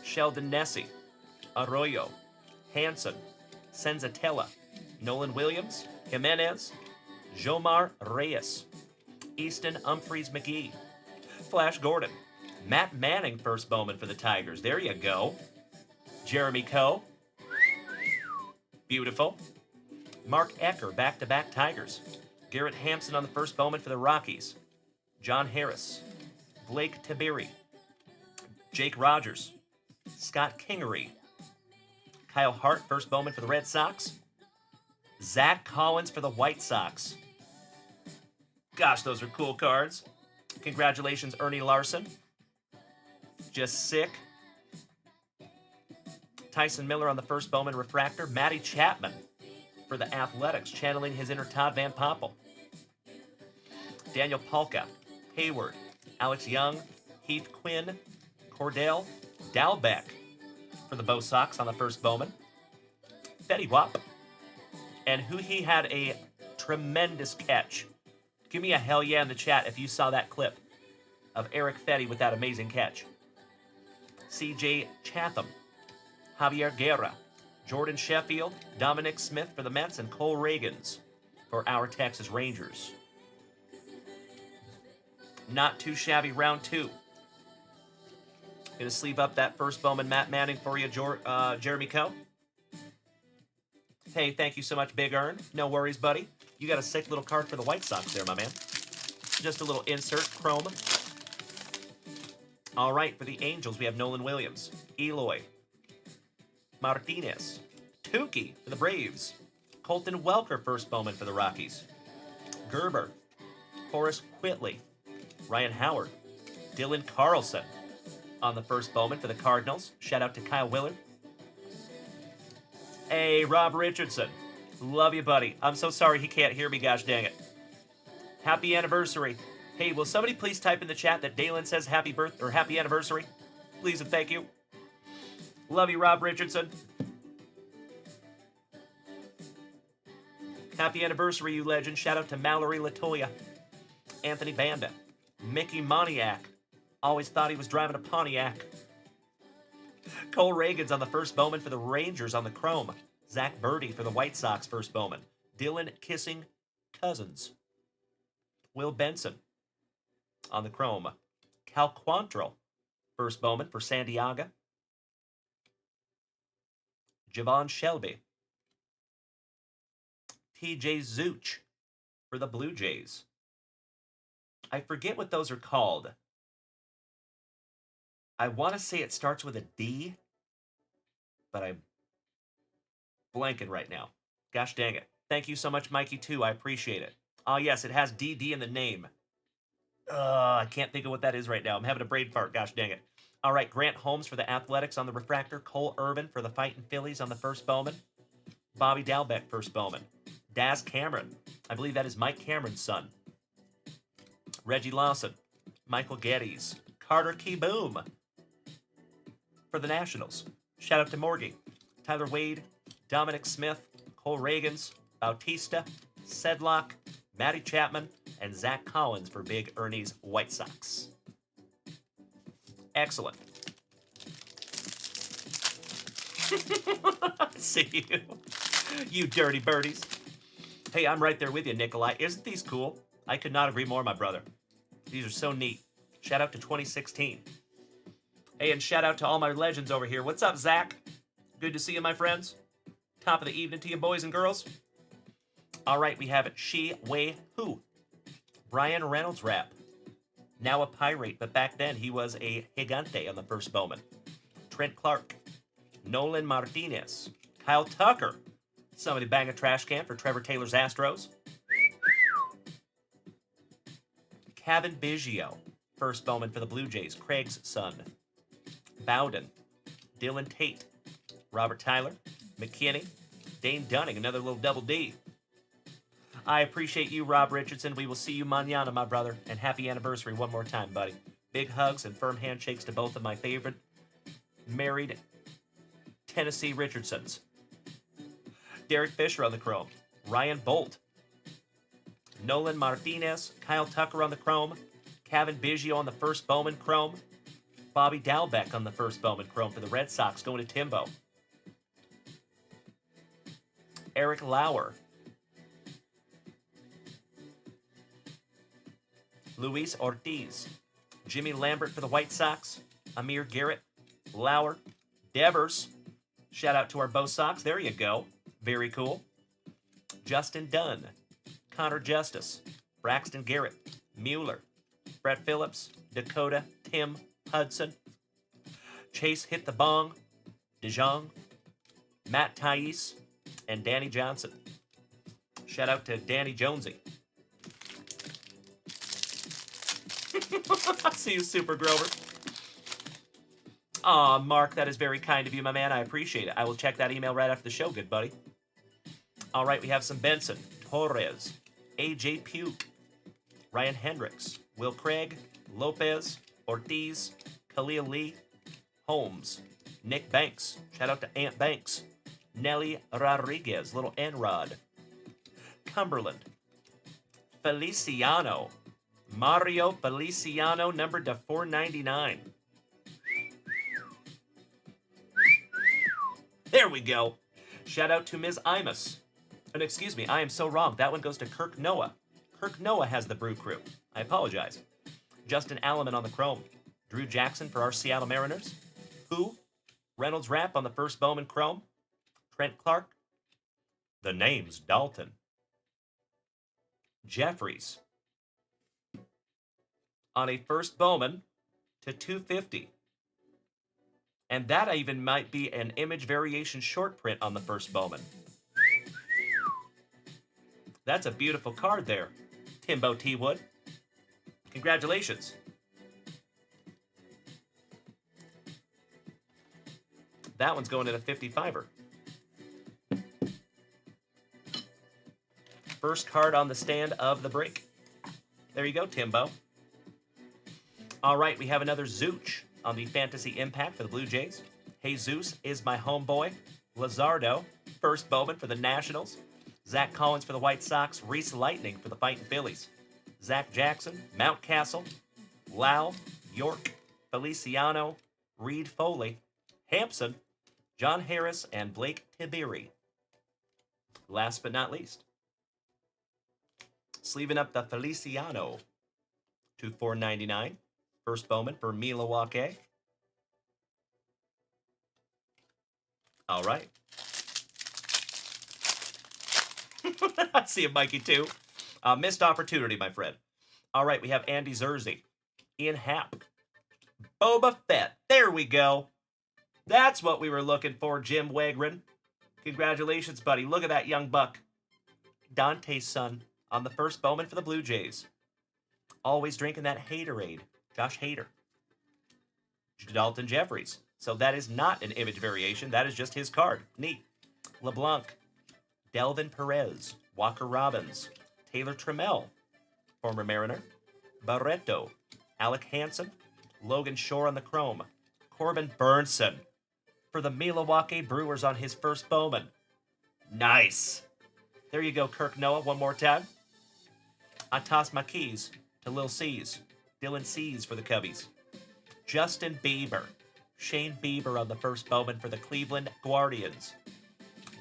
Sheldon Nessie, Arroyo, Hanson, Senzatella, Nolan Williams, Jimenez, Jomar Reyes, Easton Humphreys McGee, Flash Gordon, Matt Manning, first Bowman for the Tigers. There you go. Jeremy Coe. Beautiful. Mark Ecker, back-to-back Tigers. Garrett Hampson on the first Bowman for the Rockies. John Harris. Blake Tiberi. Jake Rogers. Scott Kingery. Kyle Hart, first Bowman for the Red Sox. Zach Collins for the White Sox. Gosh, those are cool cards. Congratulations, Ernie Larson. Just sick. Tyson Miller on the first Bowman Refractor. Matty Chapman for the Athletics, channeling his inner Todd Van Poppel. Daniel Palka, Hayward, Alex Young, Heath Quinn, Cordell Dalbeck for the Bo Sox on the first Bowman. Fetty Wap. And who he had a tremendous catch. Give me a hell yeah in the chat if you saw that clip of Eric Fetty with that amazing catch. C.J. Chatham, Javier Guerra, Jordan Sheffield, Dominic Smith for the Mets, and Cole Reagans for our Texas Rangers. Not too shabby, round 2. Gonna sleeve up that first Bowman Matt Manning for you, Jeremy Coe. Hey, thank you so much, Big Earn. No worries, buddy. You got a sick little card for the White Sox there, my man. Just a little insert, chrome. All right, for the Angels, we have Nolan Williams, Eloy, Martinez, Tukey for the Braves, Colton Welker, first Bowman for the Rockies, Gerber, Horace Whitley, Ryan Howard, Dylan Carlson on the first Bowman for the Cardinals. Shout out to Kyle Willard. Hey, Rob Richardson. Love you, buddy. I'm so sorry he can't hear me, gosh dang it. Happy anniversary. Hey, will somebody please type in the chat that Dalen says happy birth or happy anniversary? Please and thank you. Love you, Rob Richardson. Happy anniversary, you legend. Shout out to Mallory Latoya, Anthony Banda, Mickey Moniak. Always thought he was driving a Pontiac. Cole Reagans on the first Bowman for the Rangers on the chrome. Zach Birdie for the White Sox first Bowman. Dylan Kissing Cousins. Will Benson on the chrome. Cal Quantrill first Bowman for San Diego. Javon Shelby. TJ Zooch for the Blue Jays. I forget what those are called. I want to say it starts with a D, but I'm blanking right now. Gosh dang it. Thank you so much, Mikey, too. I appreciate it. Oh, yes, it has DD in the name. I can't think of what that is right now. I'm having a brain fart. Gosh dang it. All right, Grant Holmes for the Athletics on the refractor. Cole Irvin for the Fighting Phillies on the first Bowman. Bobby Dalbeck, first Bowman. Daz Cameron. I believe that is Mike Cameron's son. Reggie Lawson. Michael Geddes. Carter Keyboom for the Nationals. Shout out to Morgie. Tyler Wade. Dominic Smith. Cole Reagans. Bautista. Sedlock. Matty Chapman. And Zach Collins for Big Ernie's White Sox. Excellent. See you. You dirty birdies. Hey, I'm right there with you, Nikolai. Isn't these cool? I could not agree more, my brother. These are so neat. Shout out to 2016. Hey, and shout out to all my legends over here. What's up, Zach? Good to see you, my friends. Top of the evening to you, boys and girls. All right, we have Shi Wei Hu. Brian Reynolds rap. Now a Pirate, but back then he was a Gigante on the first Bowman. Trent Clark. Nolan Martinez. Kyle Tucker. Somebody bang a trash can for Trevor Taylor's Astros. Kevin Biggio. First Bowman for the Blue Jays. Craig's son. Bowden. Dylan Tate. Robert Tyler. McKinney. Dane Dunning. Another little double D. I appreciate you, Rob Richardson. We will see you mañana, my brother. And happy anniversary one more time, buddy. Big hugs and firm handshakes to both of my favorite married Tennessee Richardsons. Derek Fisher on the chrome. Ryan Bolt. Nolan Martinez. Kyle Tucker on the chrome. Kevin Biggio on the first Bowman chrome. Bobby Dalbeck on the first Bowman chrome for the Red Sox, going to Timbo. Eric Lauer. Luis Ortiz. Jimmy Lambert for the White Sox. Amir Garrett. Lauer. Devers. Shout out to our Bo Sox. There you go. Very cool. Justin Dunn. Connor Justice. Braxton Garrett. Mueller. Brett Phillips. Dakota. Tim. Hudson. Chase Hit the Bong. DeJong. Matt Thais. And Danny Johnson. Shout out to Danny Jonesy. I see you, Super Grover. Aw, Mark, that is very kind of you, my man. I appreciate it. I will check that email right after the show, good buddy. All right, we have some Benson, Torres, AJ Puke, Ryan Hendricks, Will Craig, Lopez, Ortiz, Khalil Lee, Holmes, Nick Banks. Shout out to Aunt Banks. Nelly Rodriguez, little N-Rod. Cumberland. Feliciano. Mario Feliciano, numbered to 499. There we go. Shout out to Ms. Imus. And excuse me, I am so wrong. That one goes to Kirk Noah. Kirk Noah has the Brew Crew. I apologize. Justin Alleman on the chrome. Drew Jackson for our Seattle Mariners. Who? Reynolds Rap on the first Bowman chrome. Trent Clark. The name's Dalton. Jeffries. On a first Bowman to 250. And that even might be an image variation short print on the first Bowman. That's a beautiful card there, Timbo T. Wood. Congratulations. That one's going in a 55er. First card on the stand of the break. There you go, Timbo. All right, we have another Zooch on the Fantasy Impact for the Blue Jays. Jesus is my homeboy. Lazardo, first Bowman for the Nationals. Zach Collins for the White Sox. Reese Lightning for the Fighting Phillies. Zach Jackson, Mountcastle, Lau, York, Feliciano, Reed Foley, Hampson, John Harris, and Blake Tiberi. Last but not least, sleeving up the Feliciano to $4.99. First Bowman for Milwaukee. All right. I see a Mikey, too. Missed opportunity, my friend. All right, we have Andy Zersey. Ian Happ. Boba Fett. There we go. That's what we were looking for, Jim Wagren. Congratulations, buddy. Look at that young buck. Dante's son on the first Bowman for the Blue Jays. Always drinking that Haterade. Josh Hader. Dalton Jeffries. So that is not an image variation. That is just his card. Neat. LeBlanc. Delvin Perez. Walker Robbins. Taylor Trammell. Former Mariner. Barreto. Alec Hansen. Logan Shore on the chrome. Corbin Burnson for the Milwaukee Brewers on his first Bowman. Nice. There you go, Kirk Noah, one more time. I toss my keys to Lil C's. Dylan C's for the Cubbies. Justin Bieber. Shane Bieber on the first Bowman for the Cleveland Guardians.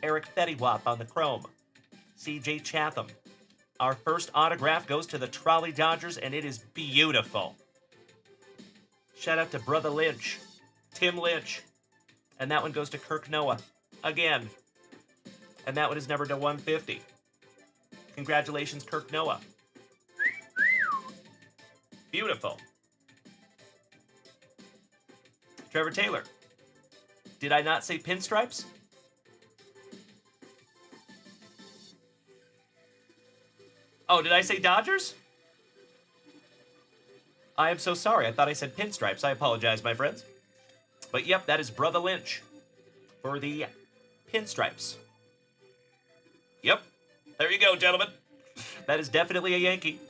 Eric Fettiwap on the chrome. CJ Chatham. Our first autograph goes to the Trolley Dodgers, and it is beautiful. Shout out to Brother Lynch. Tim Lynch. And that one goes to Kirk Noah. Again. And that one is numbered to 150. Congratulations, Kirk Noah. Beautiful. Trevor Taylor. Did I not say pinstripes? Oh, did I say Dodgers? I am so sorry. I thought I said pinstripes. I apologize, my friends. But yep, that is Brother Lynch for the pinstripes. Yep. There you go, gentlemen. That is definitely a Yankee.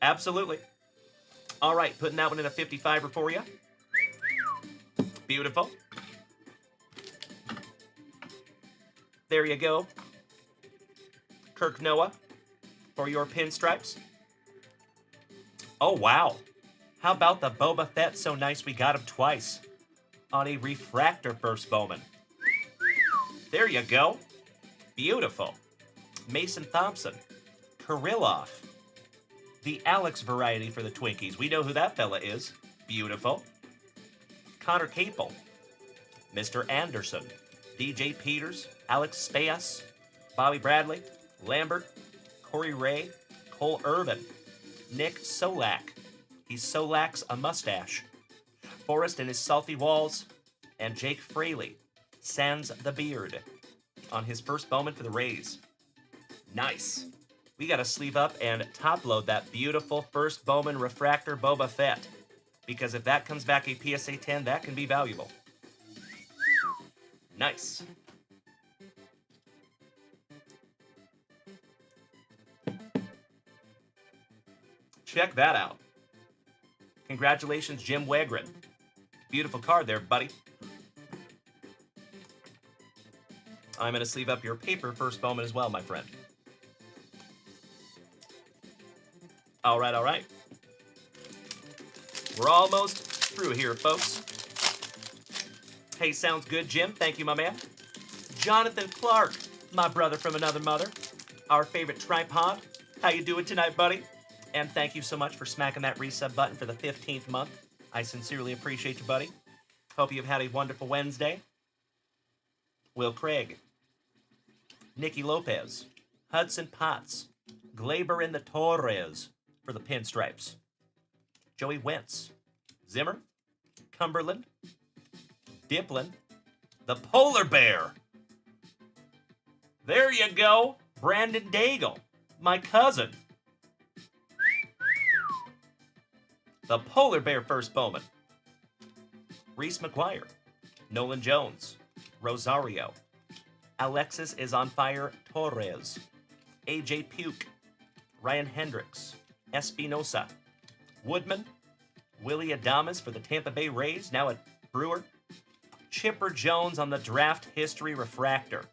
Absolutely. All right, putting that one in a 55er for you. Beautiful. There you go. Kirk Noah for your pinstripes. Oh, wow. How about the Boba Fett? So nice we got him twice on a refractor first Bowman. There you go. Beautiful. Mason Thompson. Kirilloff. The Alex variety for the Twinkies. We know who that fella is. Beautiful. Connor Capel. Mr. Anderson. DJ Peters. Alex Speas. Bobby Bradley. Lambert. Corey Ray. Cole Irvin. Nick Solak. He Solaks a mustache. Forrest and his salty walls. And Jake Fraley. Sans the beard. On his first Bowman for the Rays. Nice. We got to sleeve up and top load that beautiful first Bowman refractor Boba Fett. Because if that comes back a PSA 10, that can be valuable. Nice. Check that out. Congratulations, Jim Wagren. Beautiful card there, buddy. I'm going to sleeve up your paper first Bowman as well, my friend. All right, all right. We're almost through here, folks. Hey, sounds good, Jim. Thank you, my man. Jonathan Clark, my brother from another mother. Our favorite tripod. How you doing tonight, buddy? And thank you so much for smacking that resub button for the 15th month. I sincerely appreciate you, buddy. Hope you've had a wonderful Wednesday. Will Craig. Nicky Lopez. Hudson Potts. Glaber in the Torres for the pinstripes. Joey Wentz. Zimmer. Cumberland. Diplin. The Polar Bear. There you go. Brandon Daigle. My cousin. The Polar Bear first Bowman. Reese McGuire. Nolan Jones. Rosario. Alexis is on fire. Torres. AJ Puke. Ryan Hendricks. Espinosa. Woodman. Willie Adames for the Tampa Bay Rays, now a Brewer. Chipper Jones on the draft history refractor.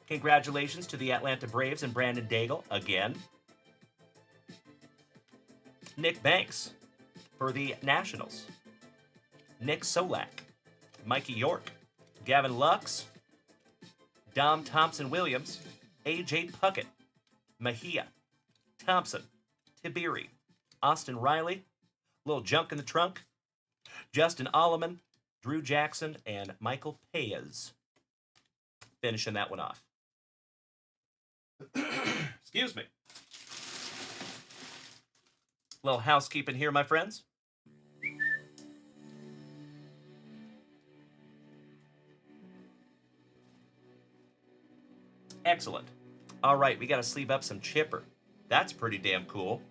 Congratulations to the Atlanta Braves and Brandon Daigle again. Nick Banks for the Nationals. Nick Solak. Mikey York. Gavin Lux. Dom Thompson-Williams. A.J. Puckett. Mejia. Thompson. Tiberi. Austin Riley. Little junk in the trunk. Justin Alleman. Drew Jackson and Michael Paez finishing that one off. Excuse me. Little housekeeping here, my friends. Excellent. All right, we got to sleeve up some chipper. That's pretty damn cool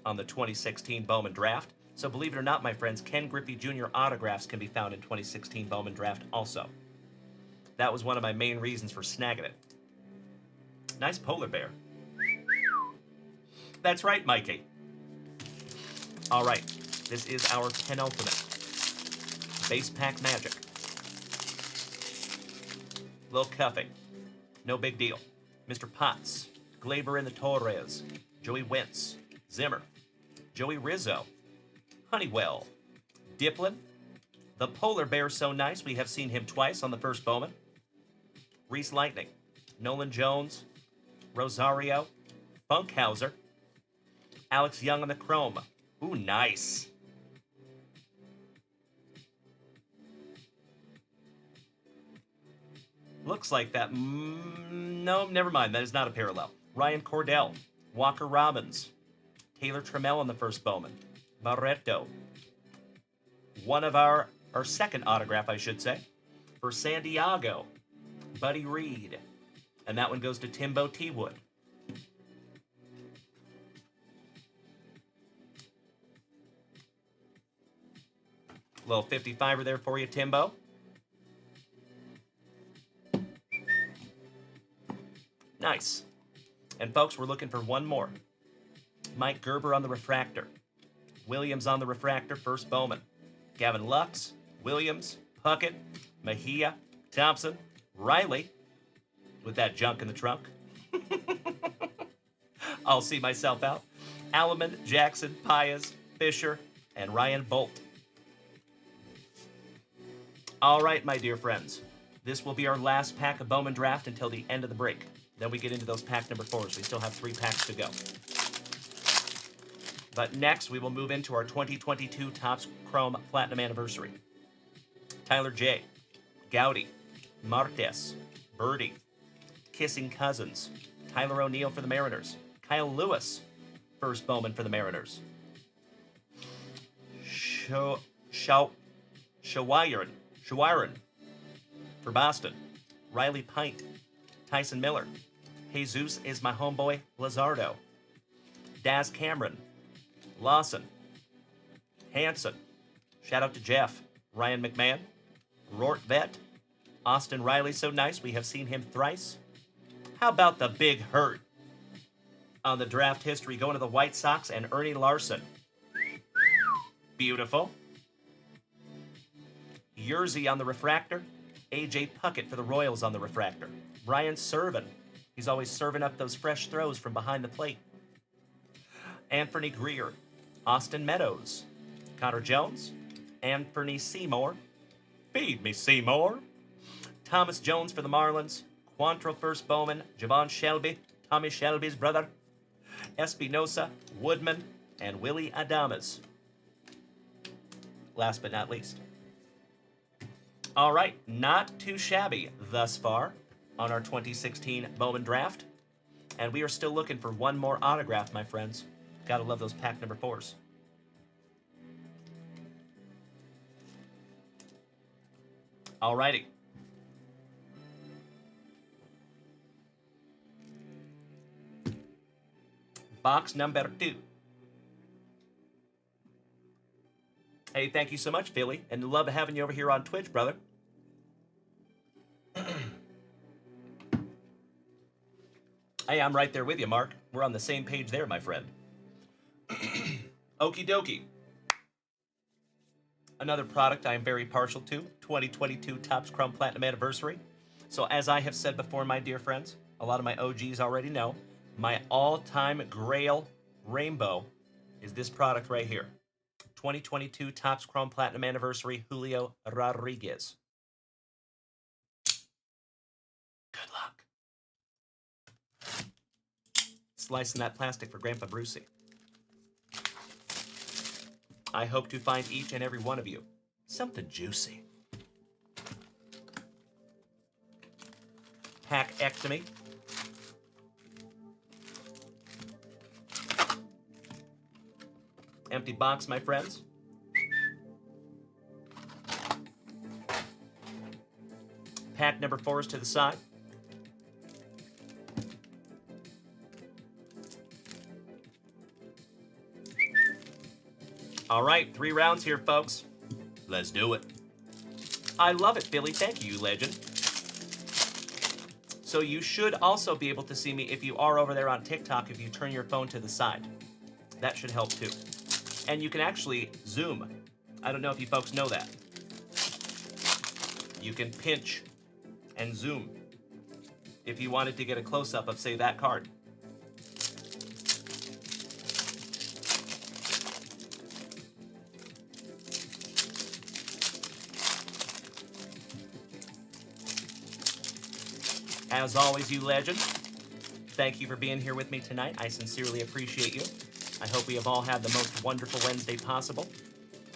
on the 2016 Bowman Draft. So believe it or not, my friends, Ken Griffey Jr. autographs can be found in 2016 Bowman Draft also. That was one of my main reasons for snagging it. Nice polar bear. That's right, Mikey. All right, this is our penultimate. Base pack magic. Little cuffing. No big deal. Mr. Potts, Glaber in the Torres, Joey Wentz, Zimmer, Joey Rizzo, Honeywell, Diplin, the polar bear so nice we have seen him twice on the first Bowman, Reese Lightning, Nolan Jones, Rosario, Funkhauser, Alex Young on the chrome. Ooh, nice. Looks like that. No, never mind. That is not a parallel. Ryan Cordell, Walker Robbins, Taylor Trammell on the first Bowman, Barreto. One of our second autograph, I should say, for San Diego, Buddy Reed. And that one goes to Timbo T. Wood. Little 55er there for you, Timbo. Nice. And folks, we're looking for one more. Mike Gerber on the refractor. Williams on the refractor, first Bowman. Gavin Lux, Williams, Puckett, Mejia, Thompson, Riley, with that junk in the trunk. I'll see myself out. Alleman, Jackson, Paez, Fisher, and Ryan Bolt. All right, my dear friends. This will be our last pack of Bowman Draft until the end of the break. Then we get into those pack number 4s. We still have 3 packs to go. But next, we will move into our 2022 Topps Chrome Platinum Anniversary. Tyler J., Gowdy, Marquez, Birdie, Kissing Cousins, Tyler O'Neill for the Mariners, Kyle Lewis, first Bowman for the Mariners, Shawiron for Boston, Riley Pint, Tyson Miller, Jesus is my homeboy, Lazardo, Daz Cameron, Lawson, Hanson, shout out to Jeff, Ryan McMahon, Rort Vet, Austin Riley, so nice, we have seen him thrice. How about the Big Hurt on the draft history going to the White Sox and Ernie Larson? Beautiful. Yerzy on the refractor, AJ Puckett for the Royals on the refractor, Brian Servin, he's always serving up those fresh throws from behind the plate, Anthony Greer, Austin Meadows, Connor Jones, Anthony Seymour, feed me Seymour, Thomas Jones for the Marlins, Quantrill first Bowman, Javon Shelby, Tommy Shelby's brother, Espinosa, Woodman, and Willie Adames. Last but not least. All right, not too shabby thus far on our 2016 Bowman Draft. And we are still looking for one more autograph, my friends. Gotta love those pack number 4s. All righty. Box number 2. Hey, thank you so much, Philly, and love having you over here on Twitch, brother. Hey, I'm right there with you, Mark. We're on the same page there, my friend. Okie dokie. Another product I am very partial to, 2022 Topps Chrome Platinum Anniversary. So as I have said before, my dear friends, a lot of my OGs already know, my all-time grail rainbow is this product right here. 2022 Topps Chrome Platinum Anniversary, Julio Rodriguez. Good luck. Slicing that plastic for Grandpa Brucey. I hope to find each and every one of you something juicy. pack-ectomy. Empty box, my friends. Pack number 4 is to the side. All right, 3 rounds here, folks. Let's do it. I love it, Billy. Thank you, legend. So you should also be able to see me if you are over there on TikTok if you turn your phone to the side. That should help too. And you can actually zoom. I don't know if you folks know that. You can pinch and zoom if you wanted to get a close-up of, say, that card. As always, you legend, thank you for being here with me tonight. I sincerely appreciate you. I hope we have all had the most wonderful Wednesday possible.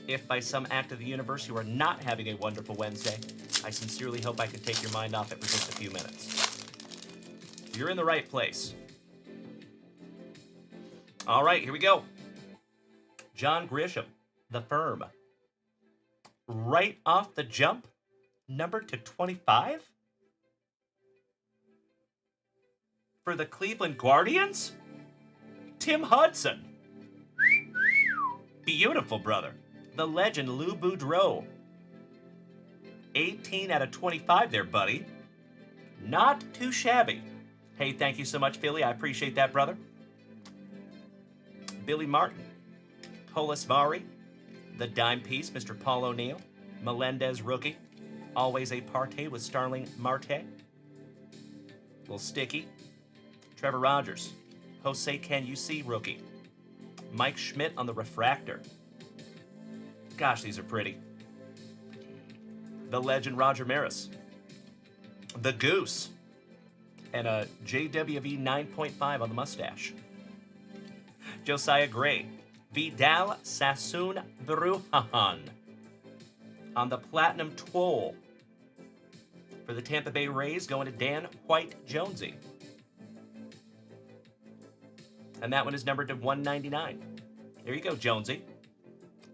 If by some act of the universe you are not having a wonderful Wednesday, I sincerely hope I can take your mind off it for just a few minutes. You're in the right place. All right, here we go. John Grisham, The Firm. Right off the jump, number to 25? For the Cleveland Guardians? Tim Hudson. Beautiful, brother. The legend Lou Boudreau. 18 out of 25 there, buddy. Not too shabby. Hey, thank you so much, Philly. I appreciate that, brother. Billy Martin. Polisvari. The dime piece, Mr. Paul O'Neill. Melendez rookie. Always a partay with Starling Marte. Little sticky. Trevor Rogers. Jose Can You See rookie. Mike Schmidt on the refractor. Gosh, these are pretty. The legend Roger Maris. The Goose. And a JWV 9.5 on the mustache. Josiah Gray. Vidal Sassoon Brujahan. On the Platinum Twirl. For the Tampa Bay Rays, going to Dan White Jonesy. And that one is numbered to 199. There you go, Jonesy.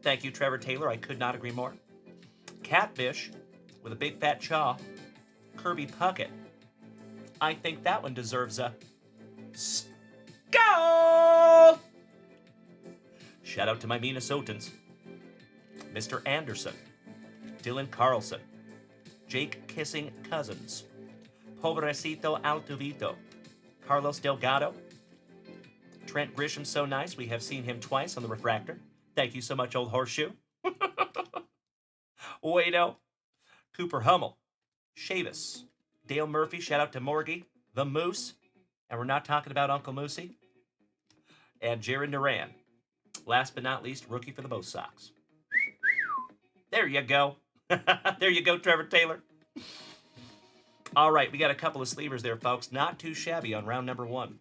Thank you, Trevor Taylor. I could not agree more. Catfish with a big fat chaw. Kirby Puckett. I think that one deserves a skull. Shout out to my Minnesotans. Mr. Anderson. Dylan Carlson. Jake Kissing Cousins. Pobrecito Altuvito. Carlos Delgado. Trent Grisham, so nice. We have seen him twice on the refractor. Thank you so much, old horseshoe. Wado. Cooper Hummel. Chavis. Dale Murphy. Shout out to Morgie. The Moose. And we're not talking about Uncle Moosey. And Jaron Duran. Last but not least, rookie for the Bo Sox. There you go. There you go, Trevor Taylor. All right, we got a couple of sleevers there, folks. Not too shabby on round number 1.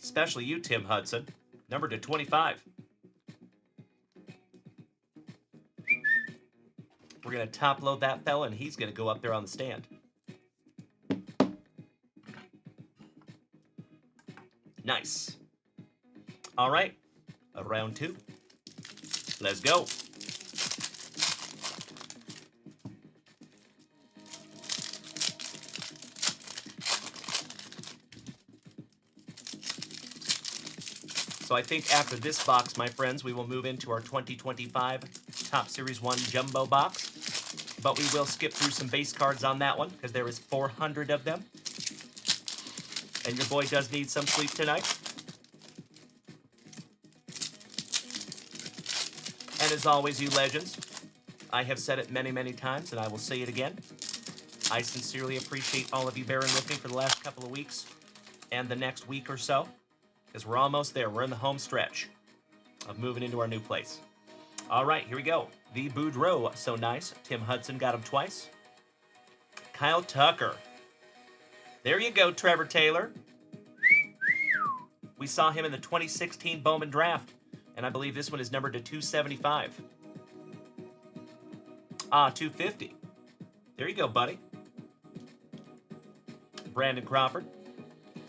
Especially you, Tim Hudson. Number to 25. We're going to top load that fella, and he's going to go up there on the stand. Nice. All right, round 2. Let's go. So I think after this box, my friends, we will move into our 2025 Top Series 1 Jumbo box. But we will skip through some base cards on that one because there is 400 of them. And your boy does need some sleep tonight. And as always, you legends, I have said it many, many times, and I will say it again. I sincerely appreciate all of you bearing with me for the last couple of weeks and the next week or so, because we're almost there. We're in the home stretch of moving into our new place. All right, here we go. The Boudreau, so nice. Tim Hudson got him twice. Kyle Tucker. There you go, Trevor Taylor. We saw him in the 2016 Bowman draft, and I believe this one is numbered to 275. 250. There you go, buddy. Brandon Crawford,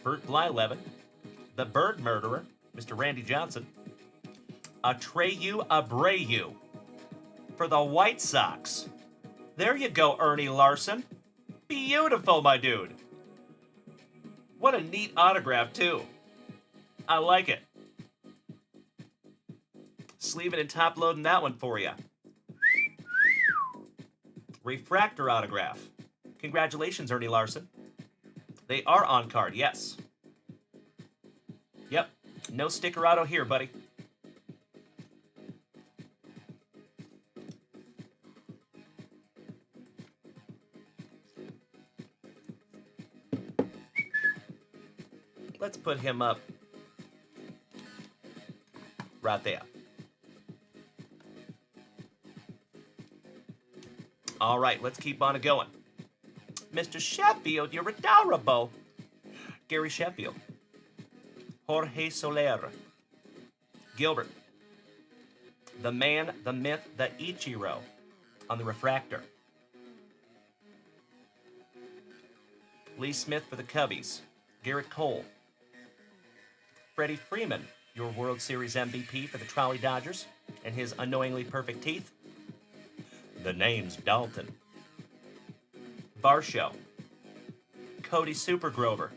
Bert Blylevin, the Bird Murderer, Mr. Randy Johnson, Atreyu Abreu for the White Sox. There you go, Ernie Larson. Beautiful, my dude. What a neat autograph, too. I like it. Sleeving and top loading that one for you. Refractor autograph. Congratulations, Ernie Larson. They are on card, yes. Yep, no sticker auto here, buddy. Let's put him up right there. All right, let's keep on going. Mr. Sheffield, you're adorable. Gary Sheffield. Jorge Soler. Gilbert. The man, the myth, the Ichiro on the refractor. Lee Smith for the Cubbies. Garrett Cole. Freddie Freeman, your World Series MVP for the Trolley Dodgers, and his annoyingly perfect teeth. The name's Dalton. Varsho. Cody Supergrover.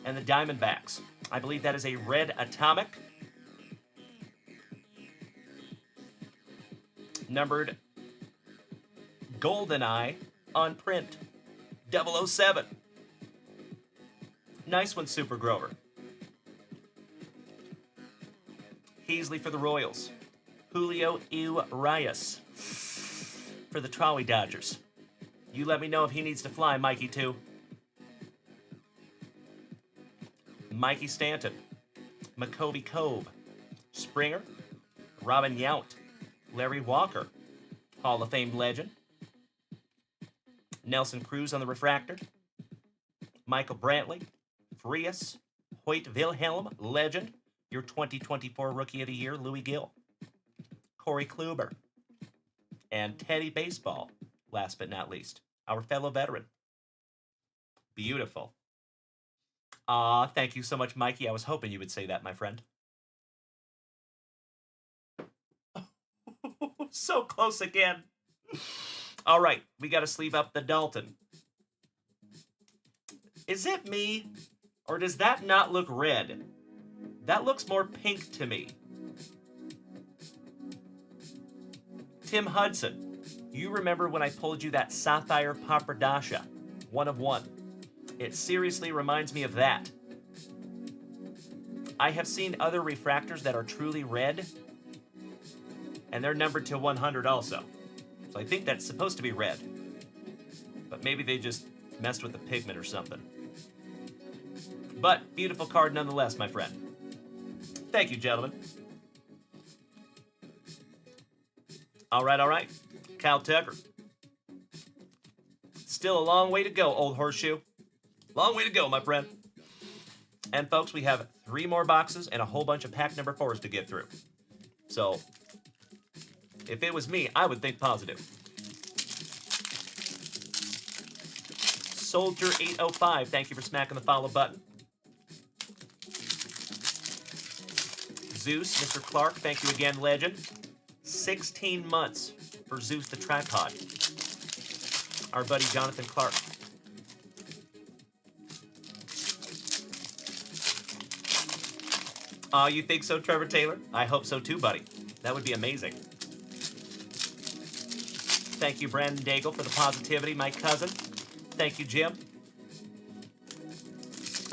And the Diamondbacks. I believe that is a red atomic. Numbered GoldenEye on print. 007. Nice one, Supergrover. Heasley for the Royals. Julio Urias for the Trolley Dodgers. You let me know if he needs to fly, Mikey, too. Mikey Stanton. McCovey Cove. Springer. Robin Yount. Larry Walker. Hall of Fame legend. Nelson Cruz on the refractor. Michael Brantley. Frias. Hoyt Wilhelm, legend. Your 2024 Rookie of the Year, Louis Gill. Corey Kluber. And Teddy Baseball, last but not least. Our fellow veteran. Beautiful. Aw, thank you so much, Mikey. I was hoping you would say that, my friend. So close again. All right, we got to sleeve up the Dalton. Is it me, or does that not look red? That looks more pink to me. Tim Hudson, you remember when I pulled you that Sapphire Papradasha, 1 of 1. It seriously reminds me of that. I have seen other refractors that are truly red, and they're numbered to 100 also. So I think that's supposed to be red. But maybe they just messed with the pigment or something. But beautiful card nonetheless, my friend. Thank you, gentlemen. All right. Kyle Tucker. Still a long way to go, old horseshoe. Long way to go, my friend. And folks, we have 3 more boxes and a whole bunch of pack number 4s to get through. So, if it was me, I would think positive. Soldier 805, thank you for smacking the follow button. Zeus, Mr. Clark, thank you again, legend. 16 months for Zeus the tripod. Our buddy Jonathan Clark. You think so, Trevor Taylor? I hope so too, buddy. That would be amazing. Thank you, Brandon Daigle, for the positivity, my cousin. Thank you, Jim.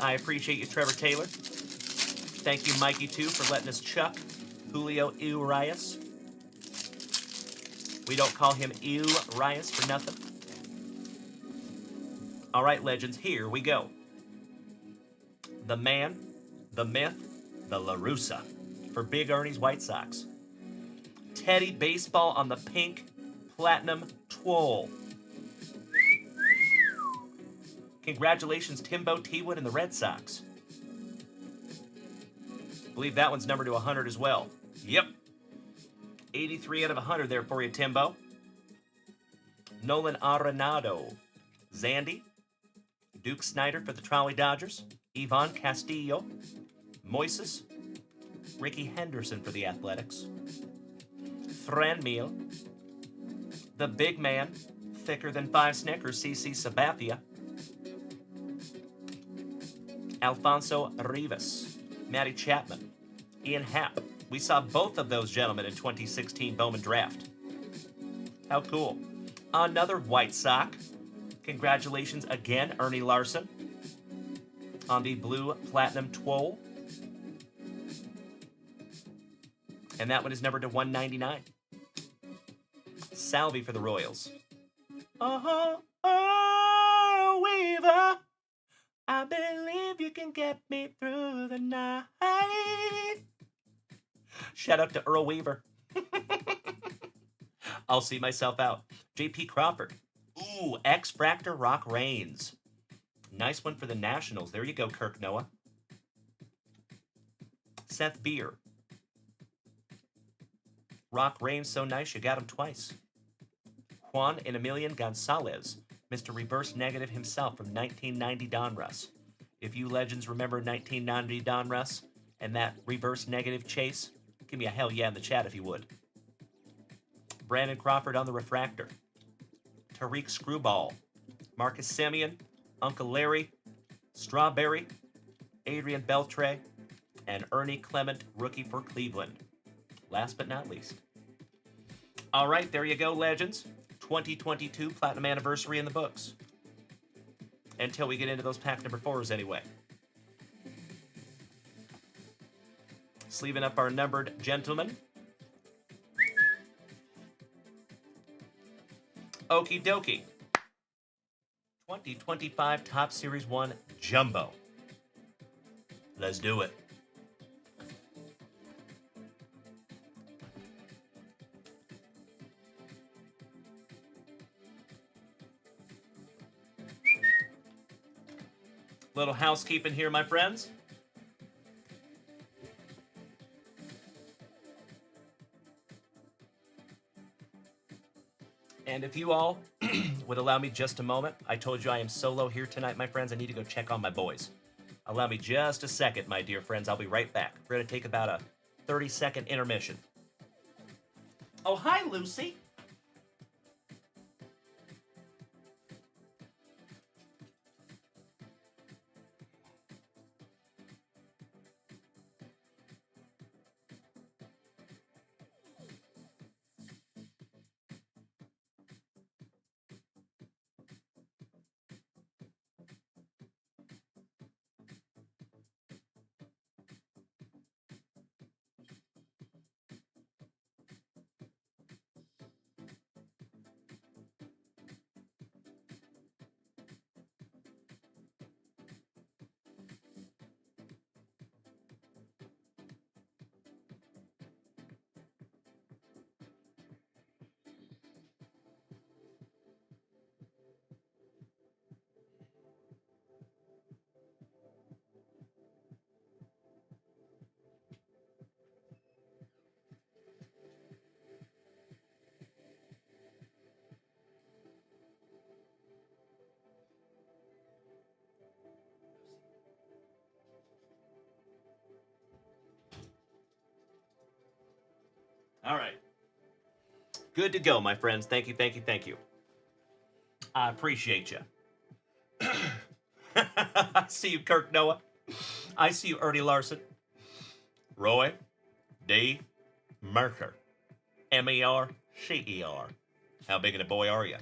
I appreciate you, Trevor Taylor. Thank you, Mikey, too, for letting us chuck Julio Urias. We don't call him Urias for nothing. All right, legends, here we go. The man, the myth, the La Russa for Big Ernie's White Sox. Teddy Baseball on the pink platinum twirl. Congratulations, Timbo Teawood and the Red Sox. Believe that one's numbered to 100 as well. Yep. 83 out of 100 there for you, Timbo. Nolan Arenado. Zandy. Duke Snyder for the Trolley Dodgers. Ivan Castillo. Moises. Ricky Henderson for the Athletics. Franmil. The big man, thicker than 5 Snickers, CC Sabathia. Alfonso Rivas. Matty Chapman. Ian Happ. We saw both of those gentlemen in 2016 Bowman Draft. How cool. Another White Sox. Congratulations again, Ernie Larson, on the Blue Platinum Twole. And that one is numbered to 199. Salvi for the Royals. Oh, Weaver, I believe you can get me through the night. Shout out to Earl Weaver. I'll see myself out. J.P. Crawford. Ooh, X-Fractor Rock Reigns. Nice one for the Nationals. There you go, Kirk Noah. Seth Beer. Rock Reigns, so nice you got him twice. Juan and Emilian Gonzalez. Mr. Reverse Negative himself from 1990 Donruss. If you legends remember 1990 Donruss and that Reverse Negative chase, give me a hell yeah in the chat if you would. Brandon Crawford on the Refractor. Tariq Screwball. Marcus Simeon. Uncle Larry. Strawberry. Adrian Beltre. And Ernie Clement, rookie for Cleveland. Last but not least. All right, there you go, legends. 2022 Platinum Anniversary in the books. Until we get into those pack number 4s anyway. Sleeving up our numbered gentlemen. Okie dokie. 2025 Top Series 1 Jumbo. Let's do it. Little housekeeping here, my friends. And if you all would allow me just a moment, I told you I am solo here tonight, my friends. I need to go check on my boys. Allow me just a second, my dear friends. I'll be right back. We're going to take about a 30-second intermission. Oh, hi, Lucy. All right. Good to go, my friends. Thank you, thank you, thank you. I appreciate you. I see you, Kirk Noah. I see you, Ernie Larson. Roy D. Mercer. M-E-R-C-E-R. How big of a boy are you?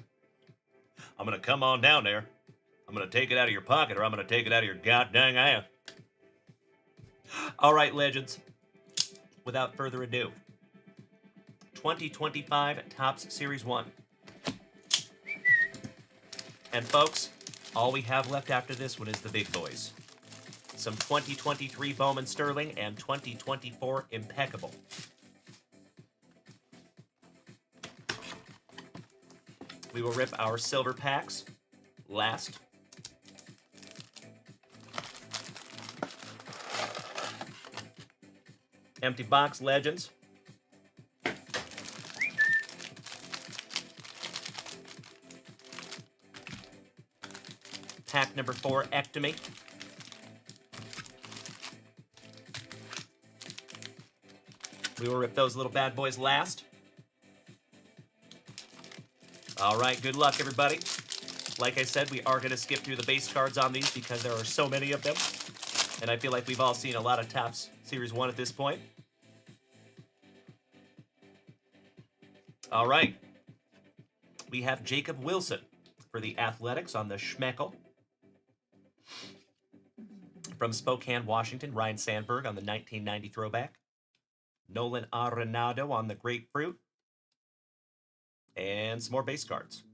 I'm going to come on down there. I'm going to take it out of your pocket, or I'm going to take it out of your goddamn ass. All right, legends. Without further ado, 2025 Topps Series 1. And folks, all we have left after this one is the big boys. Some 2023 Bowman Sterling and 2024 Impeccable. We will rip our silver packs last. Empty box legends. pack number 4, Ectomy. We will rip those little bad boys last. All right, good luck, everybody. Like I said, we are going to skip through the base cards on these because there are so many of them. And I feel like we've all seen a lot of Topps Series 1 at this point. All right. We have Jacob Wilson for the Athletics on the Schmeckel. From Spokane, Washington, Ryan Sandberg on the 1990 throwback. Nolan Arenado on the Grapefruit. And some more base cards.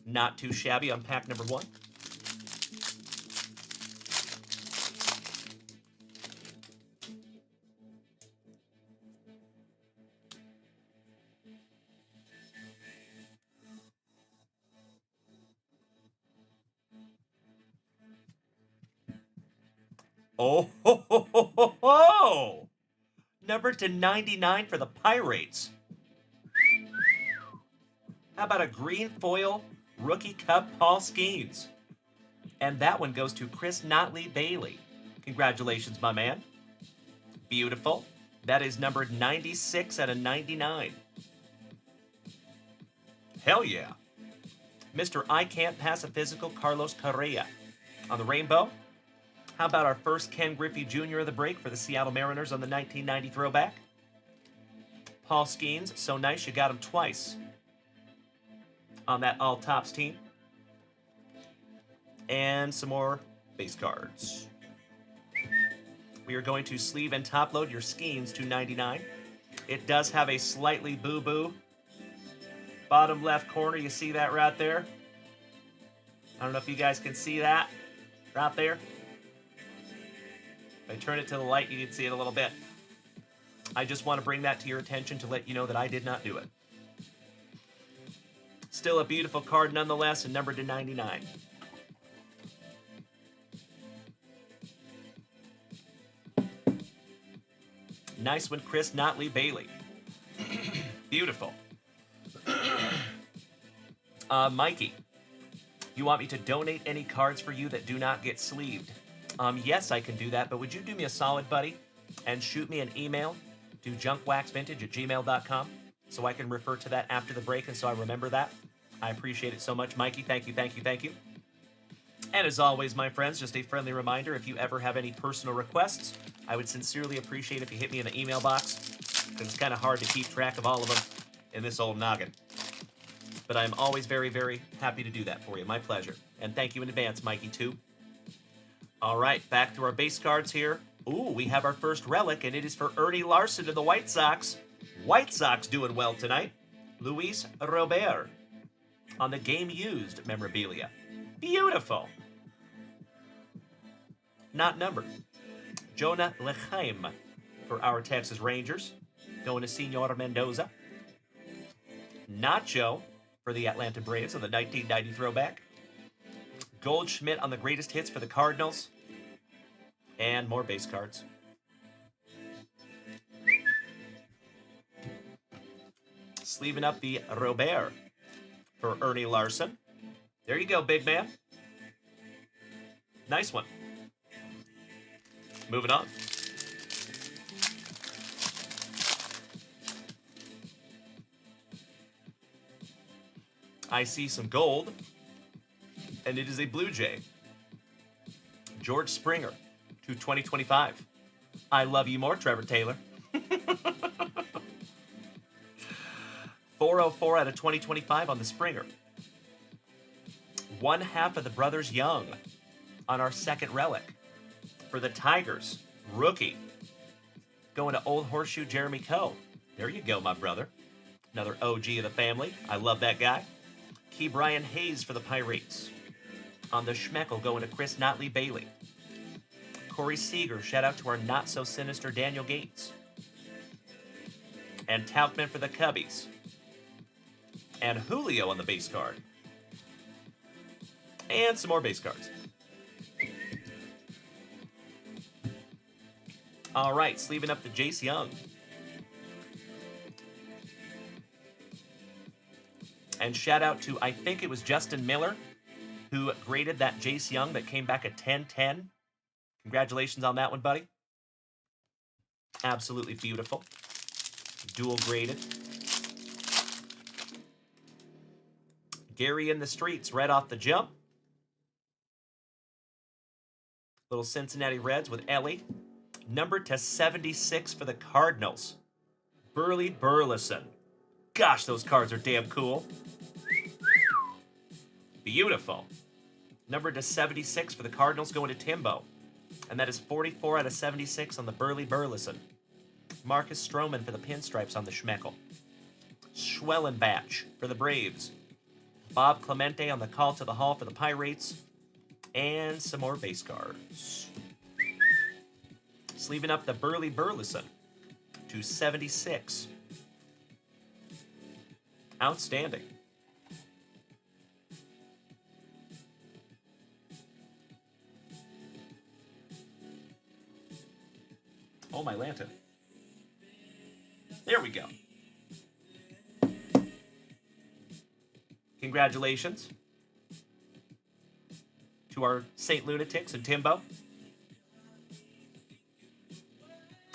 Not too shabby on pack number 1. Oh, ho, ho, ho, ho, ho! Number to 99 for the Pirates. How about a green foil rookie cup Paul Skeens? And that one goes to Chris Notley Bailey. Congratulations, my man. Beautiful. That is numbered 96 out of 99. Hell yeah. Mr. I Can't Pass a Physical, Carlos Correa. On the rainbow. How about our first Ken Griffey Jr. of the break for the Seattle Mariners on the 1990 throwback? Paul Skeens, so nice you got him twice on that all-tops team. And some more base cards. We are going to sleeve and top load your Skeens to 99. It does have a slightly boo-boo bottom left corner. You see that right there? I don't know if you guys can see that right there. If I turn it to the light, you can see it a little bit. I just want to bring that to your attention to let you know that I did not do it. Still a beautiful card nonetheless, and numbered to 99. Nice one, Chris Notley Bailey. Beautiful. Mikey, you want me to donate any cards for you that do not get sleeved? Yes, I can do that, but would you do me a solid, buddy, and shoot me an email to junkwaxvintage@gmail.com so I can refer to that after the break and so I remember that? I appreciate it so much, Mikey. Thank you, thank you, thank you. And as always, my friends, just a friendly reminder, if you ever have any personal requests, I would sincerely appreciate if you hit me in the email box, because it's kind of hard to keep track of all of them in this old noggin. But I'm always very, very happy to do that for you. My pleasure. And thank you in advance, Mikey, too. All right, back to our base cards here. Ooh, we have our first relic, and it is for Ernie Larson of the White Sox. White Sox doing well tonight. Luis Robert on the game-used memorabilia. Beautiful. Not numbered. Jonah Lechaim for our Texas Rangers. Going to Senor Mendoza. Nacho for the Atlanta Braves on the 1990 throwback. Goldschmidt on the greatest hits for the Cardinals. And more base cards. Sleeving up the Robert for Ernie Larson. There you go, big man. Nice one. Moving on. I see some gold, and it is a Blue Jay. George Springer to 2025. I love you more, Trevor Taylor. 404 out of 2025 on the Springer. One half of the Brothers Young on our second relic. For the Tigers, rookie. Going to Old Horseshoe Jeremy Coe. There you go, my brother. Another OG of the family. I love that guy. Key Brian Hayes for the Pirates. On the Schmeckel, going to Chris Notley Bailey. Corey Seager, shout out to our not-so-sinister Daniel Gates. And Tautman for the Cubbies. And Julio on the base card. And some more base cards. All right, sleeving up the Jace Young. And shout out to, I think it was Justin Miller who graded that Jace Young that came back a 10-10. Congratulations on that one, buddy. Absolutely beautiful. Dual graded. Gary in the streets right off the jump. Little Cincinnati Reds with Ellie. Numbered to 76 for the Cardinals. Burley Burleson. Gosh, those cards are damn cool. Beautiful. Numbered to 76 for the Cardinals, going to Timbo. And that is 44 out of 76 on the Burley Burleson. Marcus Stroman for the Pinstripes on the Schmeckel. Schwellenbach for the Braves. Bob Clemente on the Call to the Hall for the Pirates. And some more base cards. Sleeving up the Burley Burleson to 76. Outstanding. Oh, my lantern. There we go. Congratulations to our St. Lunatics and Timbo.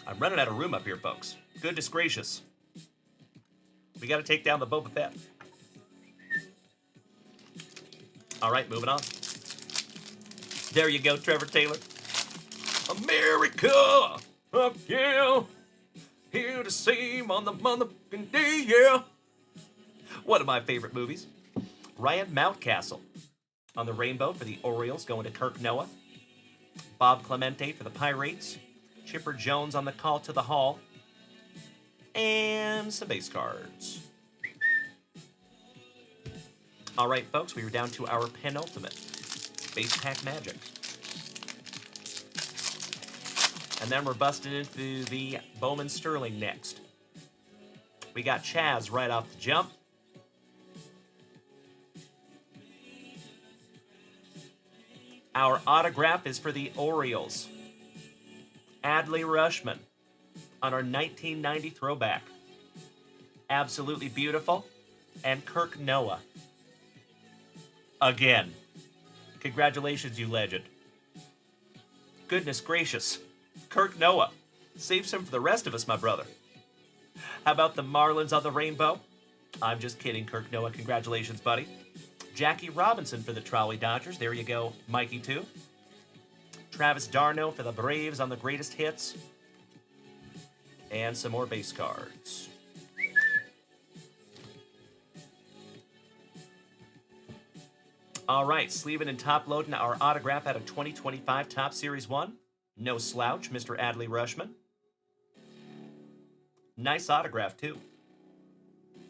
I'm running out of room up here, folks. Goodness gracious. We got to take down the Boba Fett. All right, moving on. There you go, Trevor Taylor. America! Fuck yeah! Here to save on the motherfucking day, yeah! One of my favorite movies. Ryan Mountcastle on the rainbow for the Orioles, going to Kirk Noah. Bob Clemente for the Pirates. Chipper Jones on the Call to the Hall. And some base cards. All right, folks, we are down to our penultimate base pack magic. And then we're busting into the Bowman Sterling next. We got Chaz right off the jump. Our autograph is for the Orioles. Adley Rushman on our 1990 throwback. Absolutely beautiful. And Kirk Noah. Again. Congratulations, you legend. Goodness gracious. Kirk Noah. Save some for the rest of us, my brother. How about the Marlins on the rainbow? I'm just kidding, Kirk Noah. Congratulations, buddy. Jackie Robinson for the Trolley Dodgers. There you go, Mikey, too. Travis Darno for the Braves on the greatest hits. And some more base cards. All right, sleeving and top-loading our autograph out of 2025 Top Series 1. No slouch, Mr. Adley Rushman. Nice autograph, too.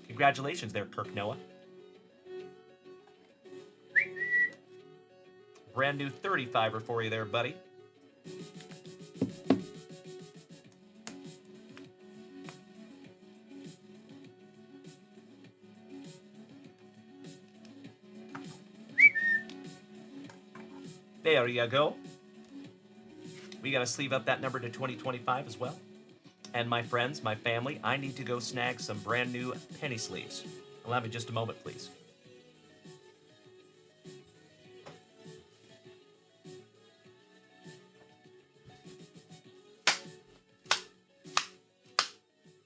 Congratulations there, Kirk Noah. Brand new 35er for you there, buddy. There you go. We got to sleeve up that number to 2025 as well. And my friends, my family, I need to go snag some brand new penny sleeves. Allow me just a moment, please.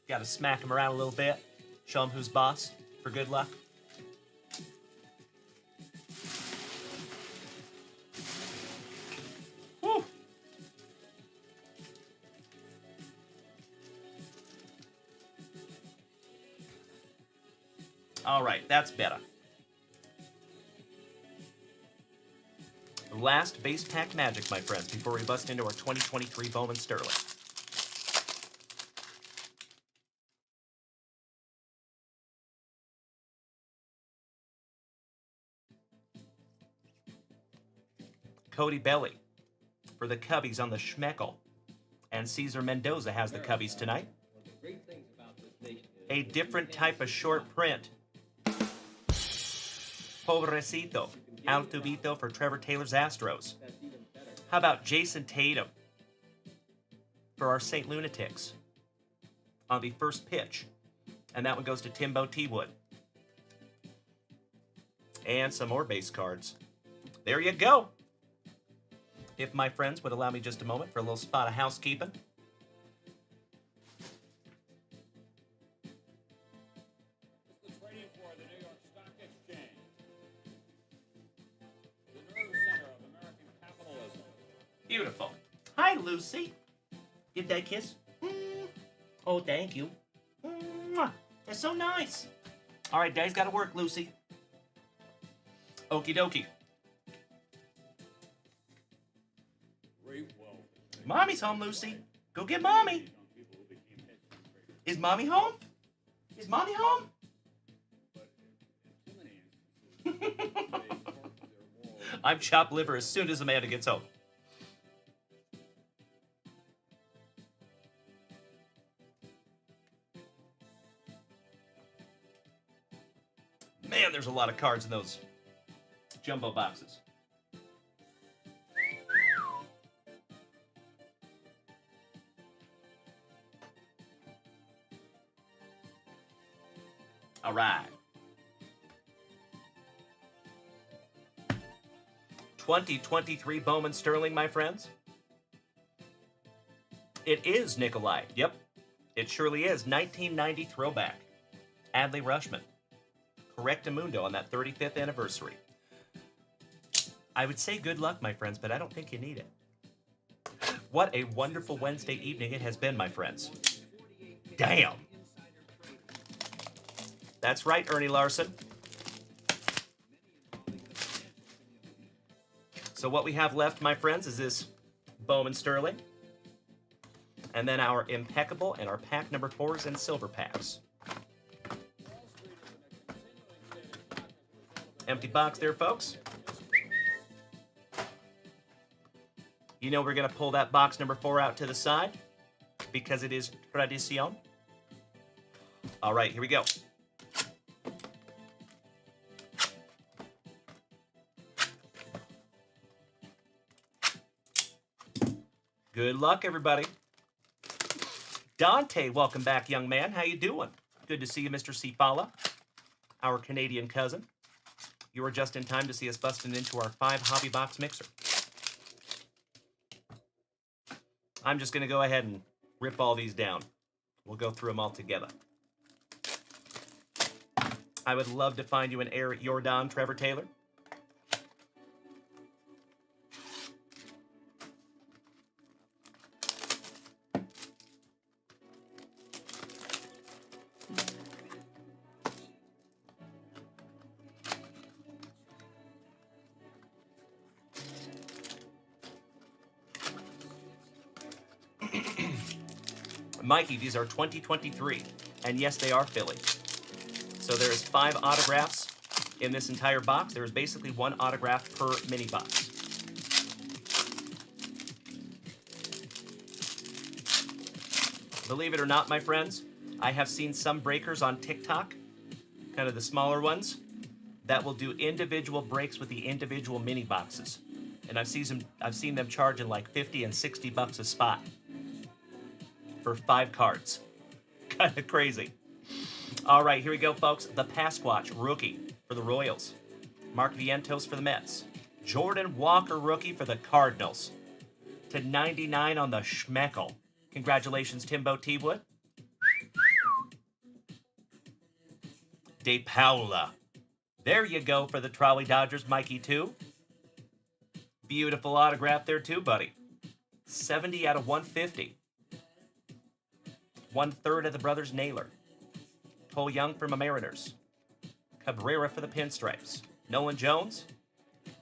Got to smack him around a little bit. Show him who's boss for good luck. Woo! All right, that's better. Last base pack magic, my friends, before we bust into our 2023 Bowman Sterling. Cody Belly for the Cubbies on the Schmeckel. And Cesar Mendoza has the Cubbies tonight. A different type of short print. Pobrecito. Altubito for Trevor Taylor's Astros. How about Jason Tatum for our St. Lunatics on the first pitch? And that one goes to Timbo T. Wood. And some more base cards. There you go. If my friends would allow me just a moment for a little spot of housekeeping. It's the trading floor of the New York Stock Exchange. The nerve center of American capitalism. Beautiful. Hi, Lucy. Give that kiss. Oh, thank you. That's so nice. All right, Daddy's got to work, Lucy. Okie dokie. Mommy's home, Lucy. Go get Mommy. Is Mommy home? Is Mommy home? I'm chopped liver as soon as Amanda gets home. Man, there's a lot of cards in those jumbo boxes. All right. 2023 Bowman Sterling, my friends. It is Nikolai. Yep, it surely is. 1990 throwback. Adley Rushman. Correctamundo on that 35th anniversary. I would say good luck, my friends, but I don't think you need it. What a wonderful Wednesday evening it has been, my friends. Damn. That's right, Ernie Larson. So what we have left, my friends, is this Bowman Sterling. And then our impeccable and our pack number 4s and silver packs. Empty box there, folks. You know we're going to pull that box number 4 out to the side because it is tradición. All right, here we go. Good luck, everybody. Dante, welcome back, young man. How you doing? Good to see you, Mr. Cifala, our Canadian cousin. You are just in time to see us busting into our 5 hobby box mixer. I'm just going to go ahead and rip all these down. We'll go through them all together. I would love to find you an Air Jordan, Trevor Taylor. Mikey, these are 2023, and yes, they are Philly. So there's 5 autographs in this entire box. There is basically 1 autograph per mini box. Believe it or not, my friends, I have seen some breakers on TikTok, kind of the smaller ones, that will do individual breaks with the individual mini boxes. And I've seen them charging like 50 and 60 bucks a spot for 5 cards. Kind of crazy. All right, here we go, folks. The Pasquatch rookie for the Royals. Mark Vientos for the Mets. Jordan Walker rookie for the Cardinals. To 99 on the Schmeckel. Congratulations, Timbo T-Wood. De Paula. There you go for the Trolley Dodgers, Mikey 2. Beautiful autograph there too, buddy. 70 out of 150. 1/3 of the brothers Naylor. Cole Young for my Mariners. Cabrera for the Pinstripes. Nolan Jones.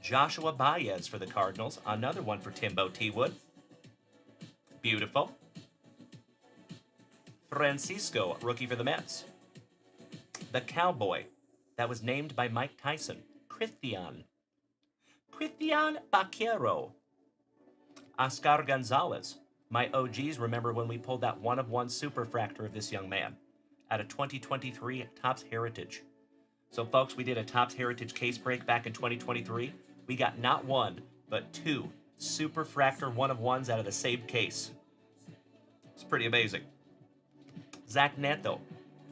Joshua Baez for the Cardinals. Another one for Timbo T-Wood. Beautiful. Francisco, rookie for the Mets. The Cowboy. That was named by Mike Tyson. Christian Vaquero. Oscar Gonzalez. My OGs remember when we pulled that 1/1 superfractor of this young man at a 2023 Topps Heritage. So, folks, we did a Topps Heritage case break back in 2023. We got not 1, but 2 superfractor 1/1s out of the saved case. It's pretty amazing. Zach Neto.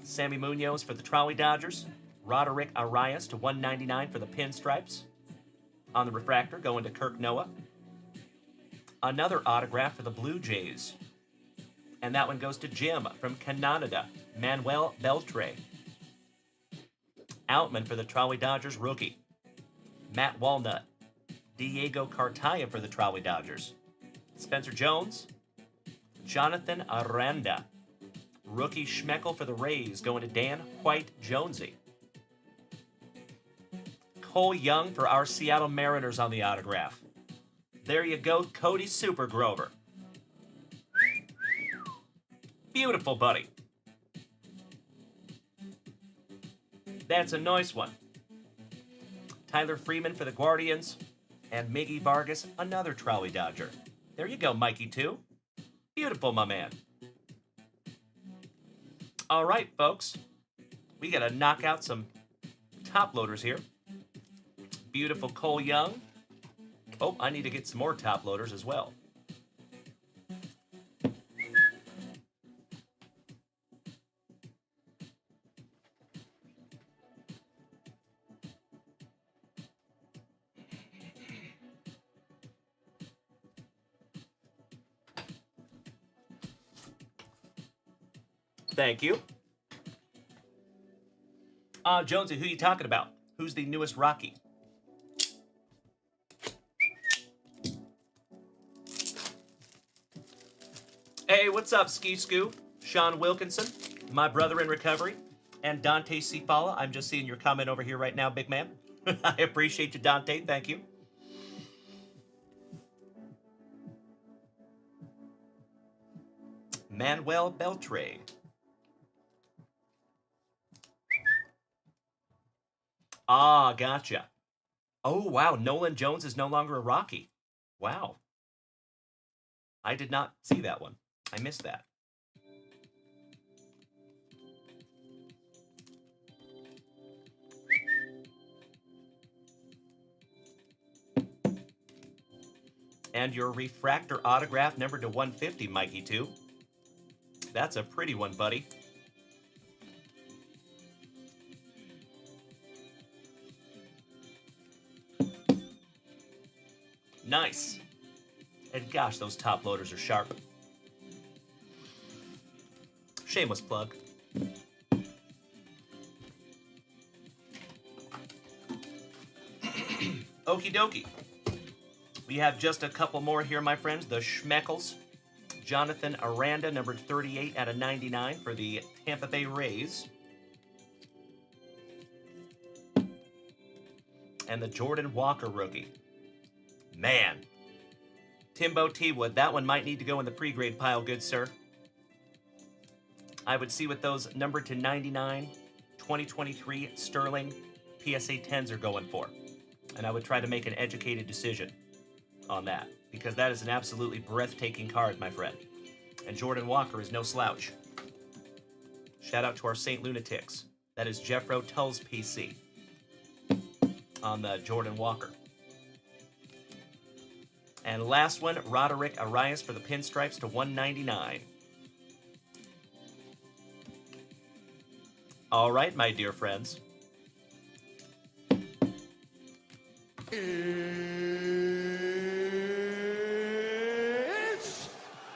Sammy Munoz for the Trolley Dodgers. Roderick Arias to 199 for the Pinstripes. On the refractor, going to Kirk Noah. Another autograph for the Blue Jays. And that one goes to Jim from Canada, Manuel Beltre. Outman for the Trolley Dodgers, rookie. Matt Walnut. Diego Cartaya for the Trolley Dodgers. Spencer Jones. Jonathan Aranda. Rookie Schmeckel for the Rays, going to Dan White Jonesy. Cole Young for our Seattle Mariners on the autograph. There you go, Cody Super Grover. Beautiful, buddy. That's a nice one. Tyler Freeman for the Guardians. And Miggy Vargas, another Trolley Dodger. There you go, Mikey, too. Beautiful, my man. All right, folks. We got to knock out some top loaders here. Beautiful Cole Young. Oh, I need to get some more top loaders as well. Thank you. Jonesy, who are you talking about? Who's the newest Rocky? Hey, what's up, Ski Scoop? Sean Wilkinson, my brother in recovery, and Dante Cifala. I'm just seeing your comment over here right now, big man. I appreciate you, Dante. Thank you. Manuel Beltre. Ah, gotcha. Oh, wow. Nolan Jones is no longer a Rocky. Wow. I did not see that one. I missed that. And your refractor autograph numbered to 150, Mikey, too. That's a pretty one, buddy. Nice. And gosh, those top loaders are sharp. Shameless plug. Okie dokie. We have just a couple more here, my friends. The Schmeckles. Jonathan Aranda, numbered 38 out of 99 for the Tampa Bay Rays. And the Jordan Walker rookie. Man. Timbo T. Wood, that one might need to go in the pre-grade pile, good sir. I would see what those numbered to 99, 2023 Sterling PSA 10s are going for. And I would try to make an educated decision on that, because that is an absolutely breathtaking card, my friend. And Jordan Walker is no slouch. Shout out to our St. Lunatics. That is Jeffro Tull's PC on the Jordan Walker. And last one, Roderick Arias for the Pinstripes to 199. All right, my dear friends. It's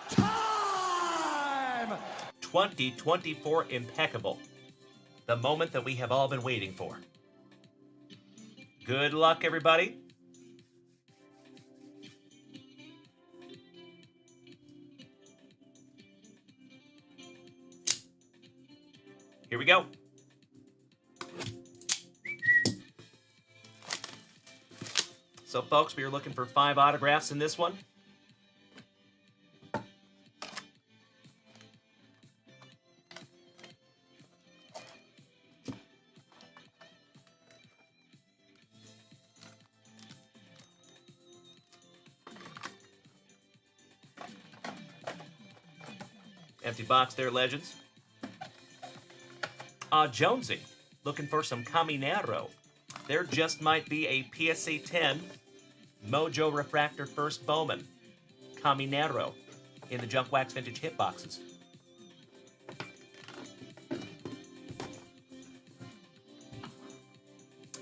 time! 2024 Impeccable. The moment that we have all been waiting for. Good luck, everybody. Here we go. So, folks, we are looking for 5 autographs in this one. Empty box there, legends. Jonesy, looking for some Caminero. There just might be a PSA 10 Mojo Refractor First Bowman Caminero in the Junkwax Vintage hit boxes.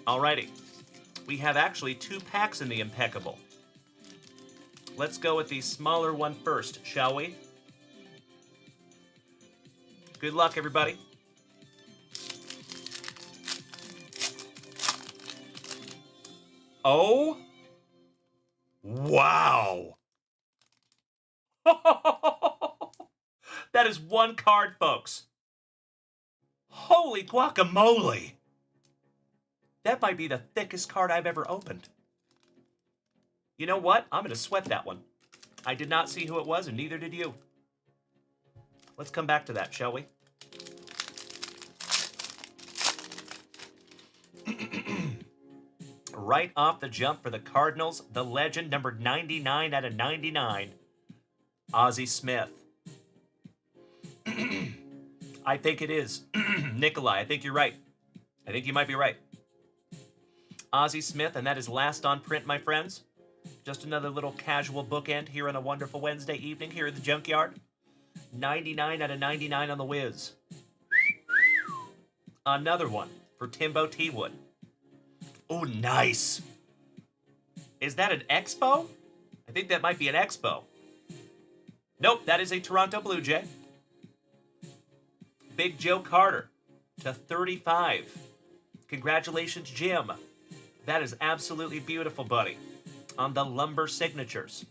Alrighty. We have actually 2 packs in the Impeccable. Let's go with the smaller one first, shall we? Good luck, everybody. Oh, wow. That is 1 card, folks. Holy guacamole. That might be the thickest card I've ever opened. You know what? I'm going to sweat that one. I did not see who it was, and neither did you. Let's come back to that, shall we? Right off the jump for the Cardinals, the legend, number 99 out of 99, Ozzie Smith. I think it is. Nikolai, I think you're right. I think you might be right. Ozzie Smith, and that is last on print, my friends. Just another little casual bookend here on a wonderful Wednesday evening here at the Junkyard. 99 out of 99 on the whiz. Another one for Timbo T-Wood. Oh, nice. Is that an Expo? I think that might be an Expo. Nope, that is a Toronto Blue Jay. Big Joe Carter to 35. Congratulations, Jim. That is absolutely beautiful, buddy. On the Lumber Signatures.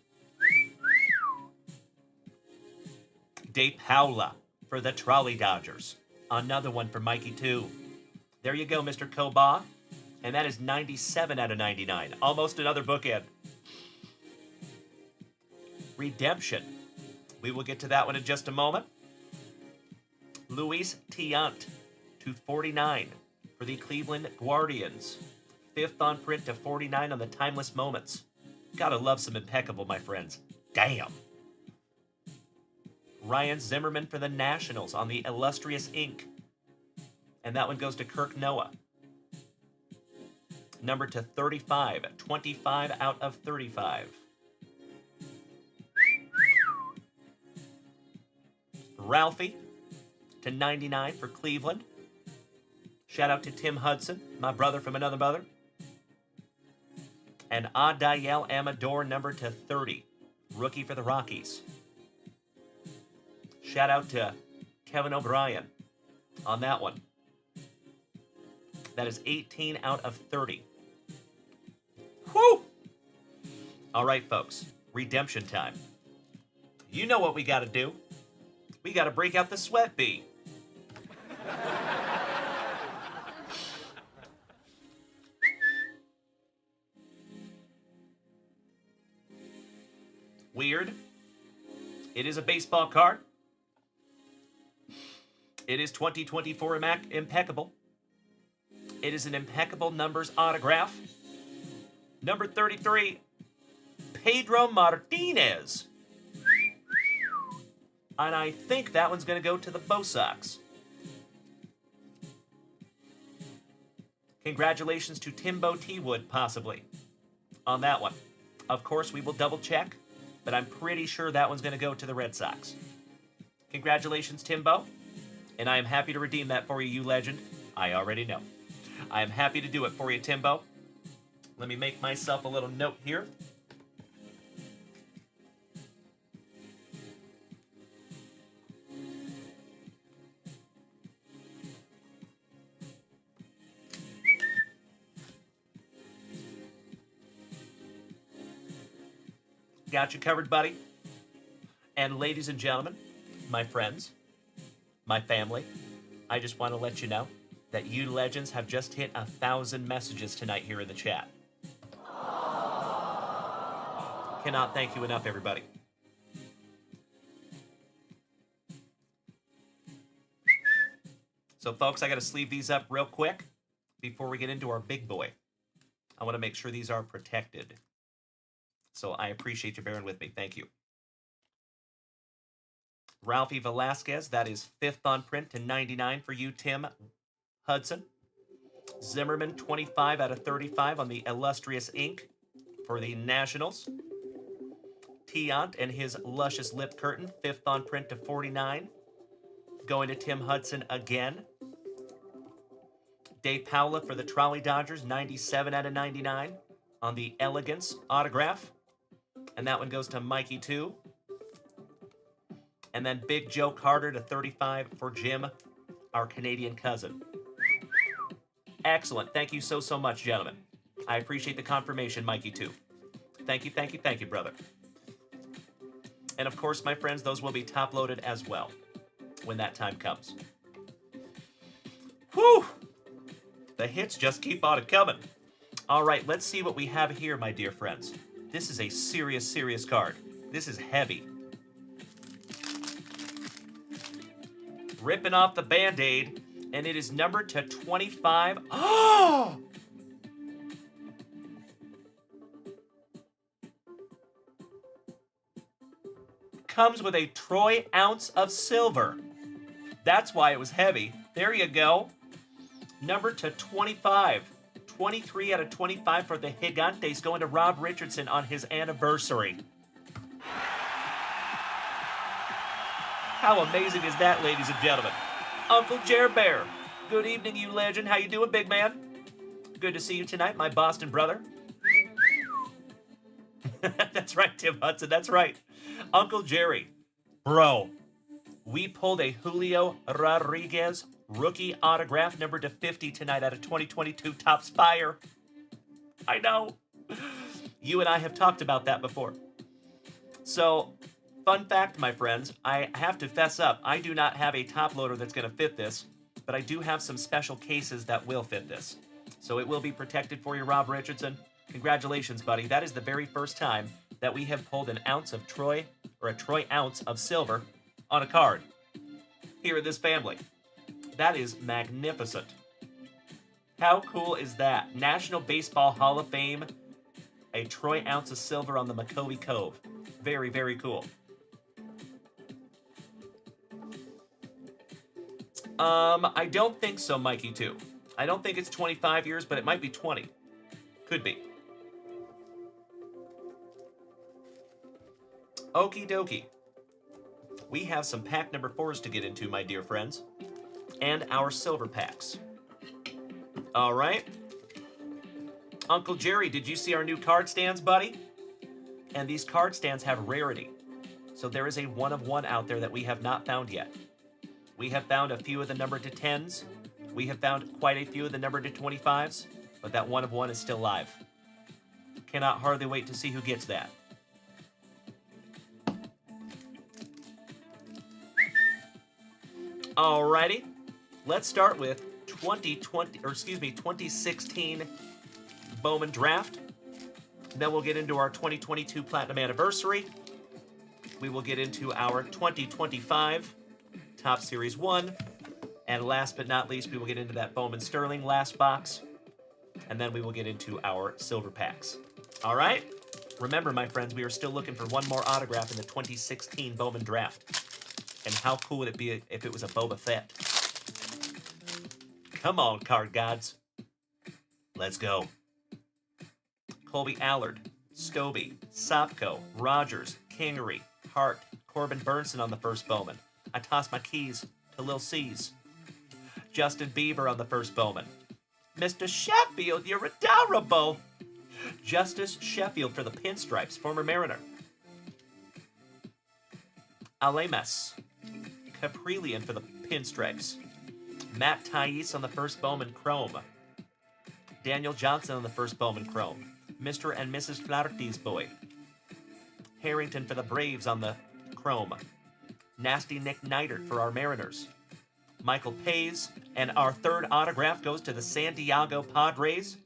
De Paula for the Trolley Dodgers. Another one for Mikey, too. There you go, Mr. Koba. And that is 97 out of 99. Almost another bookend. Redemption. We will get to that one in just a moment. Luis Tiant to 49 for the Cleveland Guardians. 5th on print to 49 on the Timeless Moments. Gotta love some Impeccable, my friends. Damn. Ryan Zimmerman for the Nationals on the Illustrious Ink. And that one goes to Kirk Noah. Number to 35. 25 out of 35. Ralphie to 99 for Cleveland. Shout out to Tim Hudson, my brother from another mother. And Adael Amador, number to 30. Rookie for the Rockies. Shout out to Kevin O'Brien on that one. That is 18 out of 30. Whew! All right, folks. Redemption time. You know what we got to do. We got to break out the sweat bee. Weird. It is a baseball card. It is 2024 Impeccable. It is an Impeccable Numbers autograph. Number 33, Pedro Martinez. And I think that one's going to go to the Bo Sox. Congratulations to Timbo T-Wood, possibly, on that one. Of course, we will double check, but I'm pretty sure that one's going to go to the Red Sox. Congratulations, Timbo. And I am happy to redeem that for you, you legend. I already know. I am happy to do it for you, Timbo. Let me make myself a little note here. Got you covered, buddy. And ladies and gentlemen, my friends, my family, I just want to let you know that you legends have just hit 1,000 messages tonight here in the chat. Cannot thank you enough, everybody. So, folks, I got to sleeve these up real quick before we get into our big boy. I want to make sure these are protected. So I appreciate you bearing with me. Thank you. Ralphie Velasquez, that is 5th on print to 99 for you, Tim Hudson. Zimmerman, 25 out of 35 on the Illustrious Ink for the Nationals. Tiant and his luscious lip curtain, 5th on print to 49. Going to Tim Hudson again. Dave Paula for the Trolley Dodgers, 97 out of 99 on the Elegance autograph. And that one goes to Mikey, too. And then Big Joe Carter to 35 for Jim, our Canadian cousin. Excellent. Thank you so much, gentlemen. I appreciate the confirmation, Mikey, too. Thank you, brother. And of course, my friends, those will be top-loaded as well when that time comes. Whew! The hits just keep on coming. All right, let's see what we have here, my dear friends. This is a serious card. This is heavy. Ripping off the Band-Aid, and it is numbered to 25. Oh! Comes with a troy ounce of silver. That's why it was heavy. There you go. Numbered to 25. 23 out of 25 for the Gigantes, going to Rob Richardson on his anniversary. How amazing is that, ladies and gentlemen? Uncle Jer Bear. Good evening, you legend. How you doing, big man? Good to see you tonight, my Boston brother. That's right, Tim Hudson. That's right. Uncle Jerry. Bro, we pulled a Julio Rodriguez rookie autograph number to 50 tonight out of 2022 Topps Fire. I know. You and I have talked about that before. So, fun fact, my friends, I have to fess up. I do not have a top loader that's going to fit this, but I do have some special cases that will fit this. So it will be protected for you, Rob Richardson. Congratulations, buddy. That is the very first time that we have pulled an ounce of Troy, or a Troy ounce of silver on a card here in this family. That is magnificent. How cool is that? National Baseball Hall of Fame, a Troy ounce of silver on the McCovey Cove. Very cool. I don't think so, Mikey, too. I don't think it's 25 years, but it might be 20. Could be. Okie dokie. We have some pack number 4s to get into, my dear friends. And our silver packs. All right. Uncle Jerry, did you see our new card stands, buddy? And these card stands have rarity. So there is a 1 of 1 out there that we have not found yet. We have found a few of the number to 10s. We have found quite a few of the number to 25s. But that 1 of 1 is still live. Cannot hardly wait to see who gets that. Alrighty. Let's start with 2016 Bowman Draft. Then we'll get into our 2022 Platinum Anniversary. We will get into our 2025 Top Series 1. And last but not least, we will get into that Bowman Sterling last box. And then we will get into our silver packs. All right? Remember, my friends, we are still looking for one more autograph in the 2016 Bowman Draft. And how cool would it be if it was a Boba Fett? Come on, card gods. Let's go. Colby Allard, Stobie, Sopko, Rogers, Kingery, Hart, Corbin Burnson on the first Bowman. I toss my keys to Lil C's. Justin Bieber on the first Bowman. Mr. Sheffield, you're adorable. Justice Sheffield for the Pinstripes, former Mariner. Alemas. Caprillion for the Pinstripes. Matt Thais on the first Bowman Chrome. Daniel Johnson on the first Bowman Chrome. Mr. and Mrs. Flaherty's boy. Harrington for the Braves on the Chrome. Nasty Nick Neidert for our Mariners. Michael Pays. And our third autograph goes to the San Diego Padres.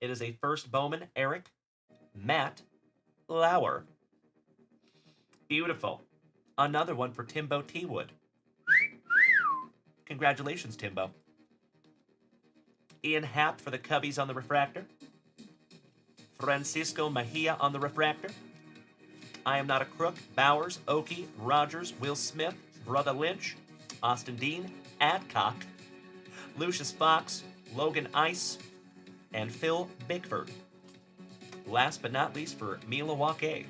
It is a first Bowman, Eric Matt Lauer. Beautiful. Another one for Timbo T-Wood. Congratulations, Timbo. Ian Happ for the Cubbies on the refractor. Francisco Mejia on the refractor. I Am Not a Crook, Bowers, Oakey, Rogers, Will Smith, Brother Lynch, Austin Dean, Adcock, Lucius Fox, Logan Ice, and Phil Bickford. Last but not least for Milwaukee.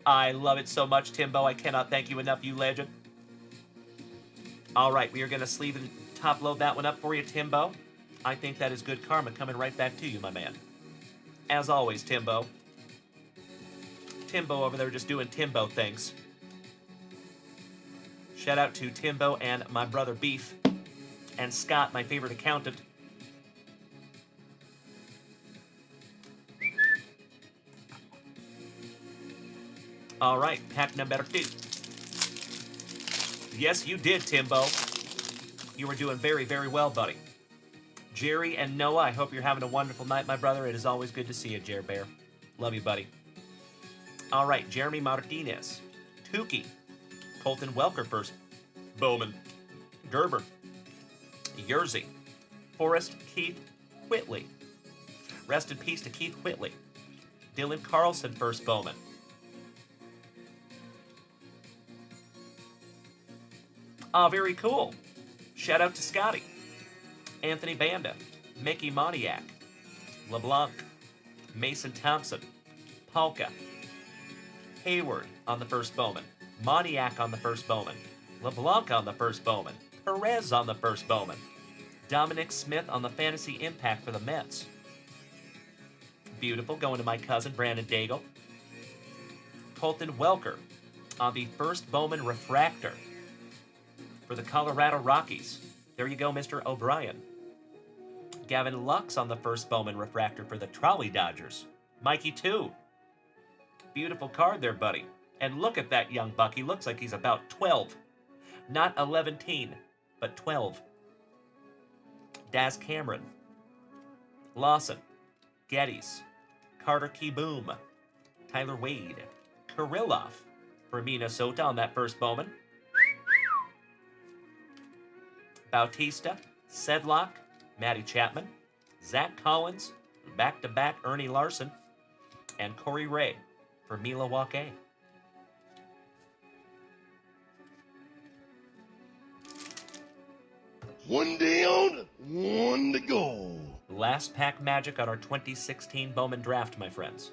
I love it so much, Timbo. I cannot thank you enough, you legend. All right, we are going to sleeve and top load that one up for you, Timbo. I think that is good karma coming right back to you, my man. As always, Timbo. Timbo over there just doing Timbo things. Shout out to Timbo and my brother Beef. And Scott, my favorite accountant. All right, pack number 2. Yes, you did, Timbo. You were doing very, very well, buddy. Jerry and Noah, I hope you're having a wonderful night, my brother. It is always good to see you, Jer Bear. Love you, buddy. All right, Jeremy Martinez. Tukey. Colton Welker first. Bowman. Gerber. Yerzy. Forrest Keith Whitley. Rest in peace to Keith Whitley. Dylan Carlson first Bowman. Ah, very cool. Shout out to Scotty. Anthony Banda. Mickey Moniak. LeBlanc. Mason Thompson. Polka. Hayward on the first Bowman. Moniak on the first Bowman. LeBlanc on the first Bowman. Perez on the first Bowman. Dominic Smith on the Fantasy Impact for the Mets. Beautiful, going to my cousin Brandon Daigle. Colton Welker on the first Bowman Refractor for the Colorado Rockies. There you go, Mr. O'Brien. Gavin Lux on the first Bowman Refractor for the Trolley Dodgers. Mikey 2. Beautiful card there, buddy. And look at that young buck. He looks like he's about 12. Not 11-teen, but 12. Daz Cameron. Lawson. Geddes. Carter Keyboom. Tyler Wade. Kirilloff for Minnesota on that first Bowman. Bautista. Sedlock. Matty Chapman. Zach Collins. Back-to-back Ernie Larson. And Corey Ray for Milwaukee. One down, one to go. Last pack magic on our 2016 Bowman draft, my friends.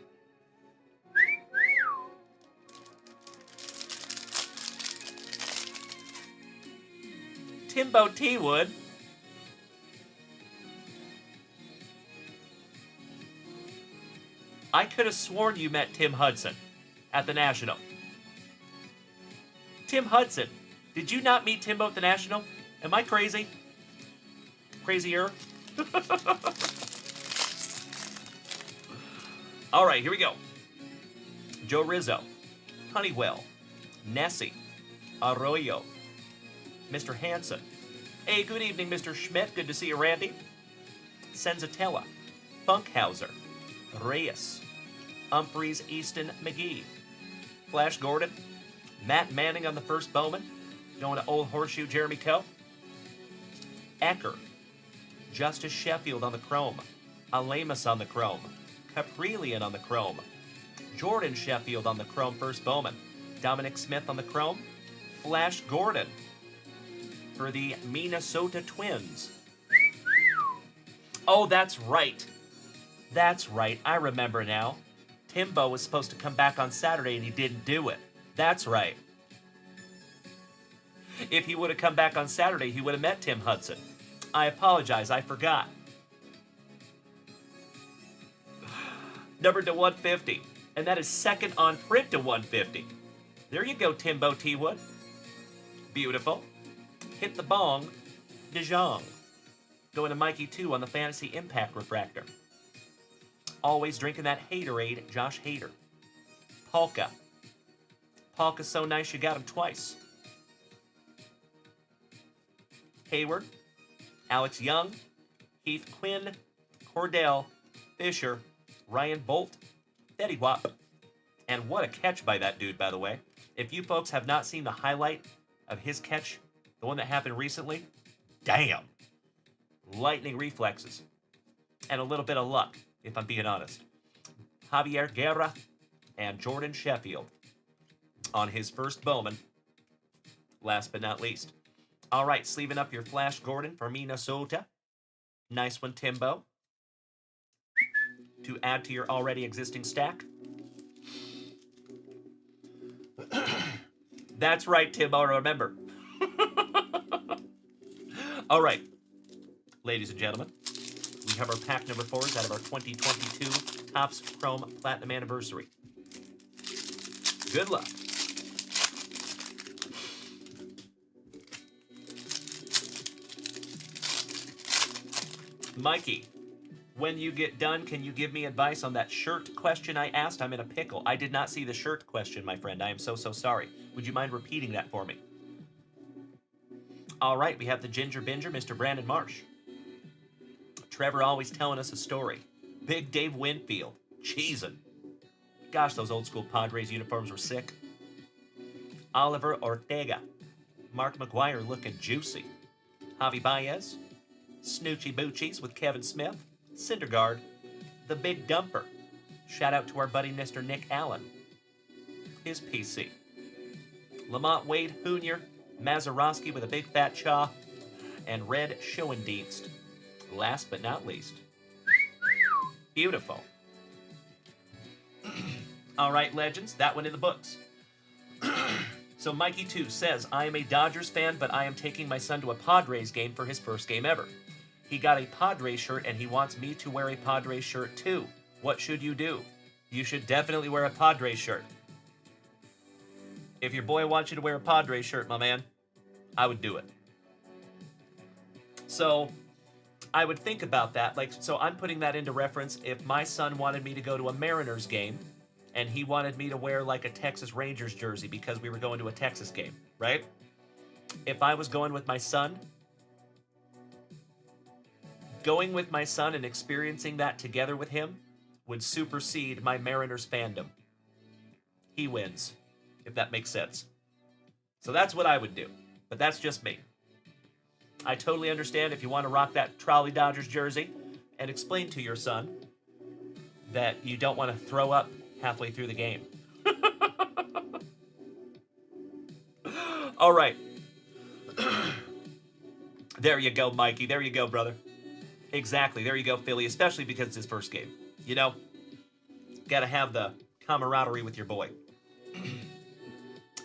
Timbo T. Wood. I could have sworn you met Tim Hudson at the National. Tim Hudson. Did you not meet Timbo at the National? Am I crazy? Crazier? All right, here we go. Joe Rizzo. Honeywell. Nessie. Arroyo. Mr. Hanson. Hey, good evening, Mr. Schmidt. Good to see you, Randy. Senzatella. Funkhauser. Reyes. Humphreys, Easton, McGee. Flash Gordon. Matt Manning on the first Bowman. Going to Old Horseshoe, Jeremy Coe. Ecker. Justice Sheffield on the Chrome. Alemus on the Chrome. Caprillion on the Chrome. Jordan Sheffield on the Chrome first Bowman. Dominic Smith on the Chrome. Flash Gordon for the Minnesota Twins. Oh, that's right. That's right. I remember now. Timbo was supposed to come back on Saturday and he didn't do it. That's right. If he would have come back on Saturday, he would have met Tim Hudson. I apologize. I forgot. Numbered to 150. And that is second on print to 150. There you go, Timbo T. Wood. Beautiful. Hit the bong. DeJong. Going to Mikey 2 on the Fantasy Impact Refractor. Always drinking that Haterade, Josh Hader. Polka. Polka's so nice you got him twice. Hayward. Alex Young. Heath Quinn. Cordell. Fisher. Ryan Bolt. Betty Wap. And what a catch by that dude, by the way. If you folks have not seen the highlight of his catch, the one that happened recently, damn. Lightning reflexes. And a little bit of luck, if I'm being honest. Javier Guerra and Jordan Sheffield on his first Bowman. Last but not least. All right, sleeving up your Flash Gordon for Minnesota. Nice one, Timbo. To add to your already existing stack. That's right, Tim. I'll remember. All right, ladies and gentlemen, we have our pack number 4s out of our 2022 Topps Chrome Platinum Anniversary. Good luck. Mikey, when you get done, can you give me advice on that shirt question I asked? I'm in a pickle. I did not see the shirt question, my friend. I am so sorry. Would you mind repeating that for me? All right, we have the Ginger Binger, Mr. Brandon Marsh. Trevor always telling us a story. Big Dave Winfield, cheesin'. Gosh, those old school Padres uniforms were sick. Oliver Ortega. Mark McGuire looking juicy. Javi Baez. Snoochie Boochies with Kevin Smith. Syndergaard. The Big Dumper. Shout out to our buddy Mr. Nick Allen. His PC. Lamont Wade Jr. Mazeroski with a big fat chaw. And Red Schoendienst. Last but not least. Beautiful. All right, legends, that one in the books. So Mikey 2 says, I am a Dodgers fan, but I am taking my son to a Padres game for his first game ever. He got a Padres shirt and he wants me to wear a Padres shirt too. What should you do? You should definitely wear a Padres shirt. If your boy wants you to wear a Padres shirt, my man, I would do it. So I would think about that. So I'm putting that into reference if my son wanted me to go to a Mariners game and he wanted me to wear like a Texas Rangers jersey because we were going to a Texas game, right? If I was going with my son and experiencing that together with him would supersede my Mariners fandom. He wins, if that makes sense. So that's what I would do, but that's just me. I totally understand if you want to rock that Trolley Dodgers jersey and explain to your son that you don't want to throw up halfway through the game. All right. There you go, Mikey. There you go, brother. Exactly. There you go, Philly, especially because it's his first game. You know, got to have the camaraderie with your boy.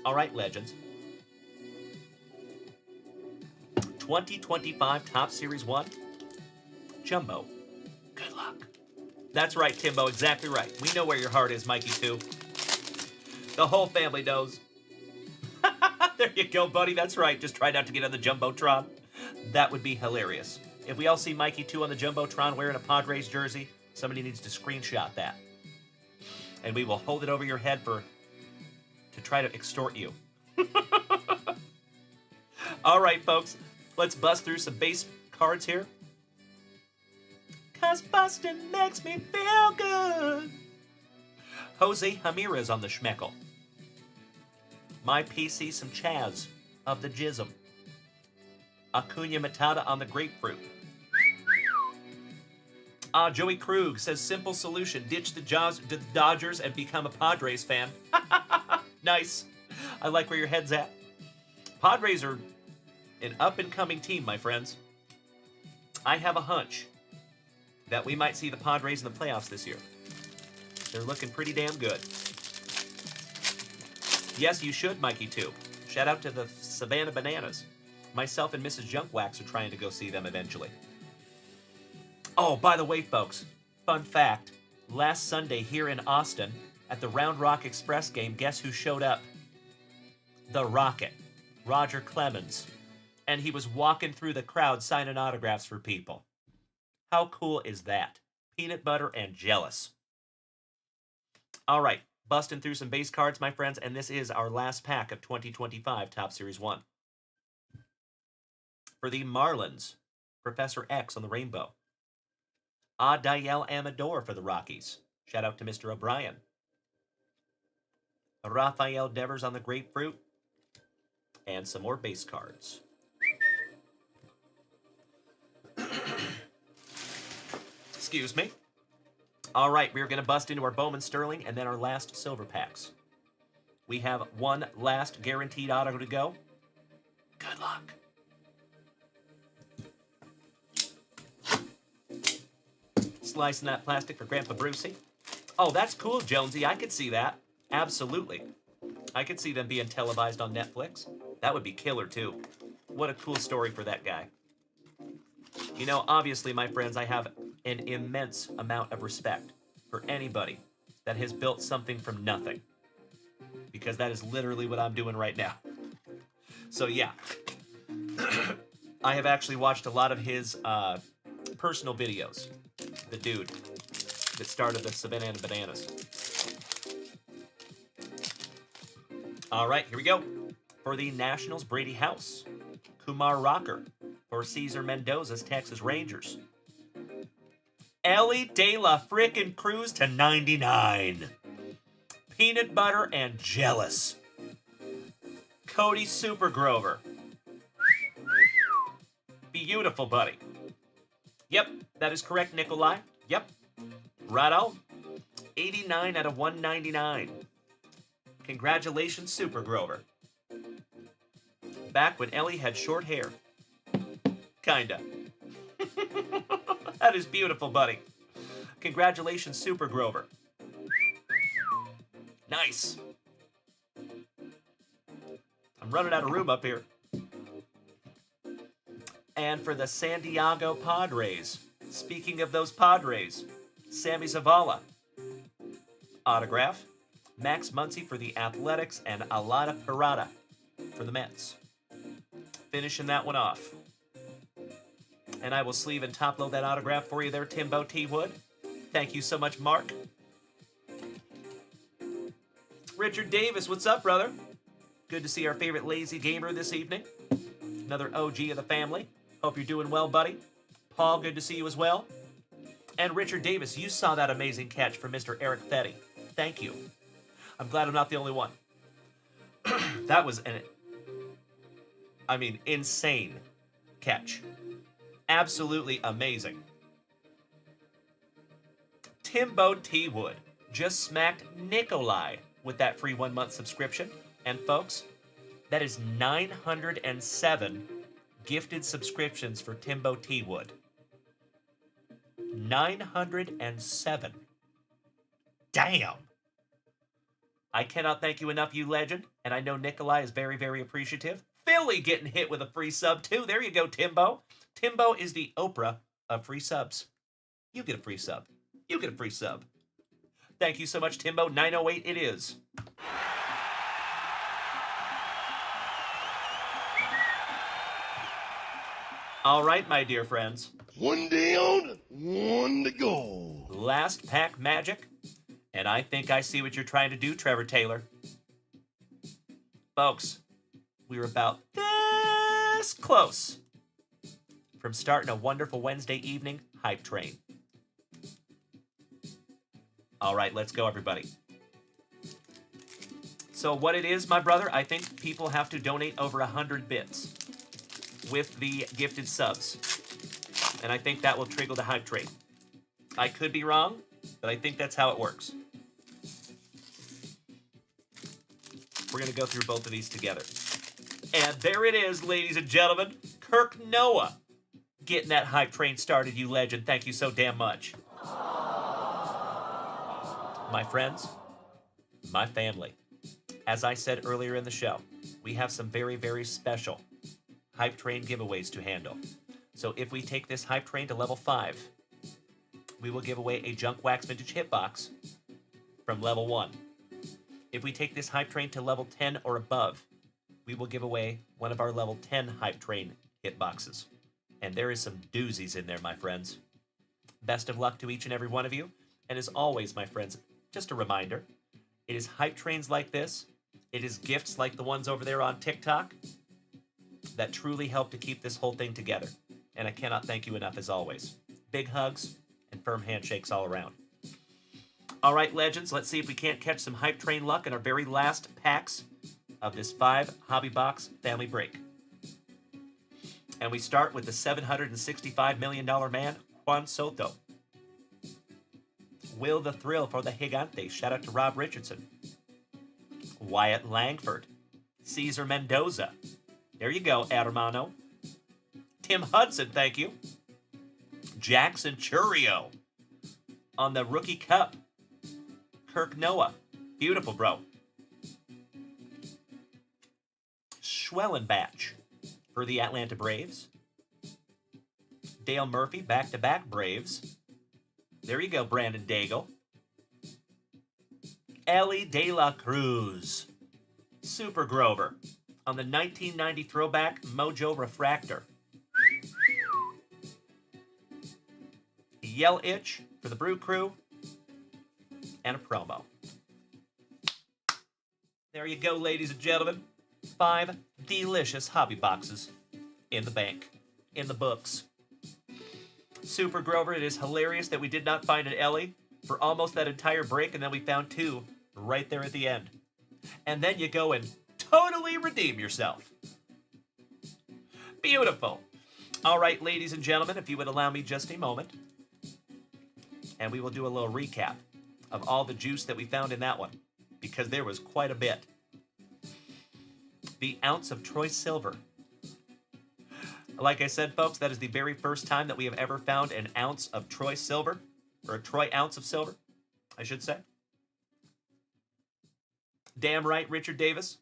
All right, legends. 2025 Topps Series 1, Jumbo. Good luck. That's right, Timbo, exactly right. We know where your heart is, Mikey 2. The whole family knows. There you go, buddy. That's right. Just try not to get on the Jumbotron. That would be hilarious. If we all see Mikey 2 on the Jumbotron wearing a Padres jersey, somebody needs to screenshot that. And we will hold it over your head to try to extort you. All right, folks. Let's bust through some base cards here. 'Cause bustin' makes me feel good. Jose Ramirez on the schmeckle. My PC, some Chaz of the Jism. Acuna Matata on the grapefruit. Joey Krug says, simple solution. Ditch the Dodgers and become a Padres fan. Nice. I like where your head's at. Padres are an up-and-coming team, my friends. I have a hunch that we might see the Padres in the playoffs this year. They're looking pretty damn good. Yes, you should, Mikey 2. Shout out to the Savannah Bananas. Myself and Mrs. Junkwax are trying to go see them eventually. Oh, by the way, folks, fun fact. Last Sunday here in Austin, at the Round Rock Express game, guess who showed up? The Rocket, Roger Clemens. And he was walking through the crowd signing autographs for people. How cool is that? Peanut butter and jealous. All right, busting through some base cards, my friends, and this is our last pack of 2025 Topps Series 1. For the Marlins, Professor X on the rainbow. Adael Amador for the Rockies. Shout out to Mr. O'Brien. Rafael Devers on the grapefruit. And some more base cards. Excuse me. All right, we're going to bust into our Bowman Sterling and then our last silver packs. We have one last guaranteed auto to go. Good luck. Slicing that plastic for Grandpa Brucey. Oh, that's cool, Jonesy. I could see that. Absolutely. I could see them being televised on Netflix. That would be killer, too. What a cool story for that guy. You know, obviously, my friends, I have an immense amount of respect for anybody that has built something from nothing. Because that is literally what I'm doing right now. So, yeah. I have actually watched a lot of his personal videos. The dude that started the Savannah and Bananas. All right, here we go. For the Nationals, Brady House. Kumar Rocker. For Cesar Mendoza's Texas Rangers. Ellie De La Frickin' Cruz to 99. Peanut Butter and Jealous. Cody Super Grover. Beautiful, buddy. Yep, that is correct, Nikolai. Yep. Righto. 89 out of 199. Congratulations, Super Grover. Back when Ellie had short hair. Kinda. That is beautiful, buddy. Congratulations, Super Grover. Nice. I'm running out of room up here. And for the San Diego Padres, speaking of those Padres, Sammy Zavala. Autograph. Max Muncy for the Athletics and Alada Parada for the Mets. Finishing that one off. And I will sleeve and top load that autograph for you there, Timbo T. Wood. Thank you so much, Mark. Richard Davis, what's up, brother? Good to see our favorite lazy gamer this evening. Another OG of the family. Hope you're doing well, buddy. Paul, good to see you as well. And Richard Davis, you saw that amazing catch from Mr. Eric Theee. Thank you. I'm glad I'm not the only one. That was insane catch. Absolutely amazing. Timbo T. Wood just smacked Nikolai with that free 1-month subscription. And folks, that is 907 gifted subscriptions for Timbo T. Wood. 907. Damn. I cannot thank you enough, you legend. And I know Nikolai is very, very appreciative. Philly getting hit with a free sub, too. There you go, Timbo. Timbo is the Oprah of free subs. You get a free sub. You get a free sub. Thank you so much, Timbo. 908 it is. All right, my dear friends. One down, one to go. Last pack magic. And I think I see what you're trying to do, Trevor Taylor. Folks, we were about this close from starting a wonderful Wednesday evening hype train. All right, let's go, everybody. So what it is, my brother, I think people have to donate over 100 bits with the gifted subs. And I think that will trigger the hype train. I could be wrong, but I think that's how it works. We're going to go through both of these together. And there it is, ladies and gentlemen. Kirk Noah getting that hype train started, you legend. Thank you so damn much. My friends, my family, as I said earlier in the show, we have some very, very special hype train giveaways to handle. So if we take this hype train to level 5, we will give away a junkwax vintage hitbox from level 1. If we take this hype train to level 10 or above, we will give away one of our level 10 hype train hitboxes. And there is some doozies in there, my friends. Best of luck to each and every one of you. And as always, my friends, just a reminder, it is hype trains like this, it is gifts like the ones over there on TikTok that truly help to keep this whole thing together. And I cannot thank you enough as always. Big hugs and firm handshakes all around. All right, legends, let's see if we can't catch some hype train luck in our very last packs of this 5 hobby box family break. And we start with the $765 million man, Juan Soto. Will the Thrill for the Gigante. Shout out to Rob Richardson. Wyatt Langford. Cesar Mendoza. There you go, hermano. Tim Hudson, thank you. Jackson Churio. On the Rookie Cup. Kirk Noah. Beautiful, bro. Schwellenbach for the Atlanta Braves. Dale Murphy, back-to-back Braves. There you go, Brandon Daigle. Ellie De La Cruz, Super Grover, on the 1990 throwback Mojo Refractor. Yell Itch for the Brew Crew, and a promo. There you go, ladies and gentlemen. 5 delicious hobby boxes in the bank, in the books. Super Grover, it is hilarious that we did not find an Ellie for almost that entire break, and then we found 2 right there at the end. And then you go and totally redeem yourself. Beautiful. All right, ladies and gentlemen, if you would allow me just a moment, and we will do a little recap of all the juice that we found in that one, because there was quite a bit. The ounce of Troy Silver. Like I said, folks, that is the very first time that we have ever found an ounce of Troy Silver, or a Troy ounce of silver, I should say. Damn right, Richard Davis.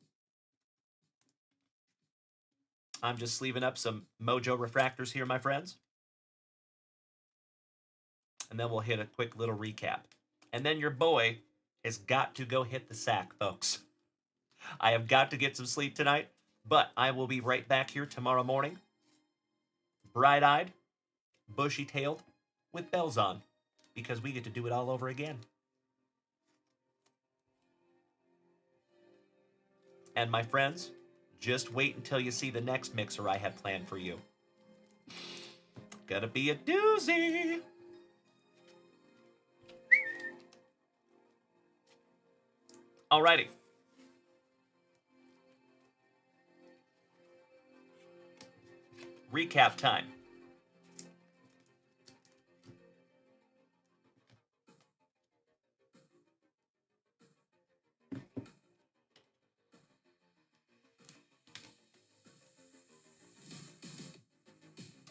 I'm just sleeving up some Mojo Refractors here, my friends. And then we'll hit a quick little recap. And then your boy has got to go hit the sack, folks. I have got to get some sleep tonight, but I will be right back here tomorrow morning, bright-eyed, bushy-tailed, with bells on, because we get to do it all over again. And my friends, just wait until you see the next mixer I have planned for you. Gonna be a doozy. Alrighty. Recap time.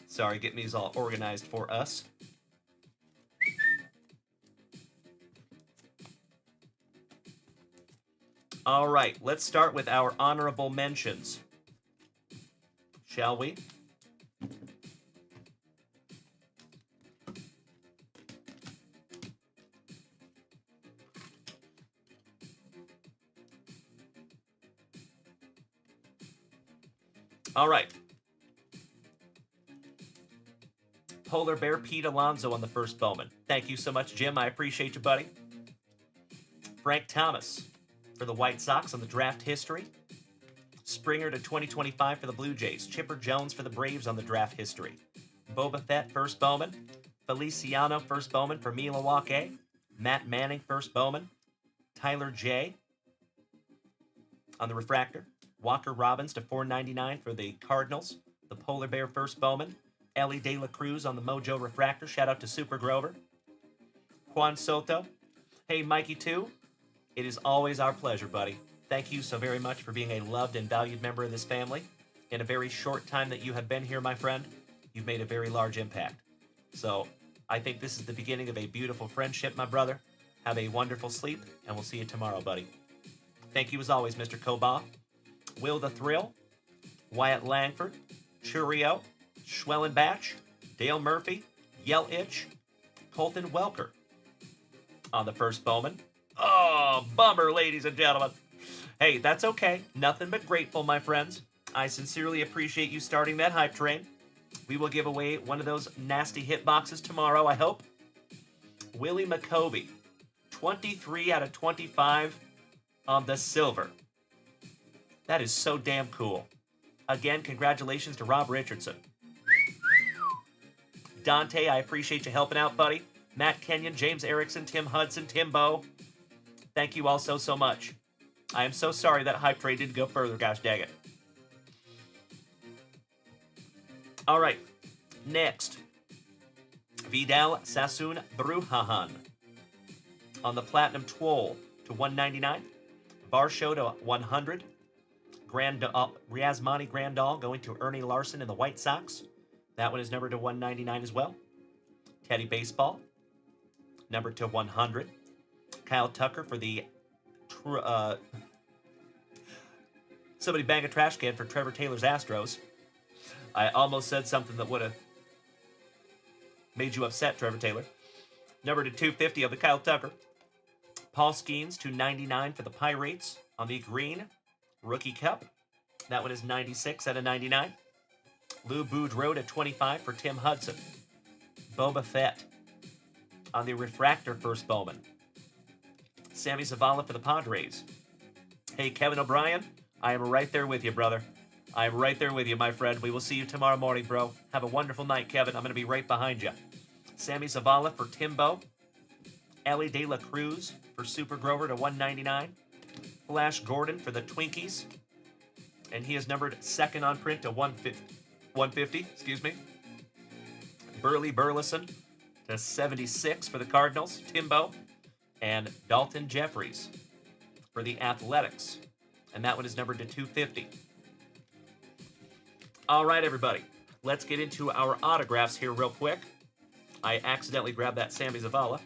Sorry, getting these all organized for us. All right, let's start with our honorable mentions. Shall we? All right. Polar Bear Pete Alonso on the first Bowman. Thank you so much, Jim. I appreciate you, buddy. Frank Thomas for the White Sox on the draft history. Springer to 2025 for the Blue Jays. Chipper Jones for the Braves on the draft history. Boba Fett, first Bowman. Feliciano, first Bowman for Milwaukee. Matt Manning, first Bowman. Tyler J. on the refractor. Walker Robbins to 499 for the Cardinals. The Polar Bear, first Bowman. Ellie De La Cruz on the Mojo Refractor. Shout out to Super Grover. Juan Soto. Hey, Mikey, too. It is always our pleasure, buddy. Thank you so very much for being a loved and valued member of this family. In a very short time that you have been here, my friend, you've made a very large impact. So I think this is the beginning of a beautiful friendship, my brother. Have a wonderful sleep, and we'll see you tomorrow, buddy. Thank you as always, Mr. Koba. Will the Thrill. Wyatt Langford. Churio. Schwellenbach, Dale Murphy, Yell Itch, Colton Welker on the first Bowman. Oh, bummer, ladies and gentlemen. Hey, that's okay. Nothing but grateful, my friends. I sincerely appreciate you starting that hype train. We will give away one of those nasty hit boxes tomorrow, I hope. Willie McCovey, 23 out of 25 on the silver. That is so damn cool. Again, congratulations to Rob Richardson. Dante, I appreciate you helping out, buddy. Matt Kenyon, James Erickson, Tim Hudson, Timbo. Thank you all so much. I am so sorry that hype trade didn't go further, gosh dang it. All right, next. Vidal Sassoon Brujahan on the Platinum Twol to 199. Varsho to 100. Riazmani Grandal going to Ernie Larson in the White Sox. That one is numbered to 199 as well. Teddy Baseball, numbered to 100. Kyle Tucker for the... So Somebody bang a trash can for Trevor Taylor's Astros. I almost said something that would have made you upset, Trevor Taylor. Number to 250 of the Kyle Tucker. Paul Skeens to 99 for the Pirates on the green rookie cup. That one is 96 out of 99. Lou Boudreau to 25 for Tim Hudson. Boba Fett on the refractor first Bowman. Sammy Zavala for the Padres. Hey, Kevin O'Brien, I am right there with you, brother. I am right there with you, my friend. We will see you tomorrow morning, bro. Have a wonderful night, Kevin. I'm going to be right behind you. Sammy Zavala for Timbo. Ellie De La Cruz for Super Grover to 199. Flash Gordon for the Twinkies. And he is numbered second on print to 150, excuse me. Burley Burleson to 76 for the Cardinals, Timbo. And Dalton Jeffries for the Athletics. And that one is numbered to 250. All right, everybody. Let's get into our autographs here real quick. I accidentally grabbed that Sammy Zavala.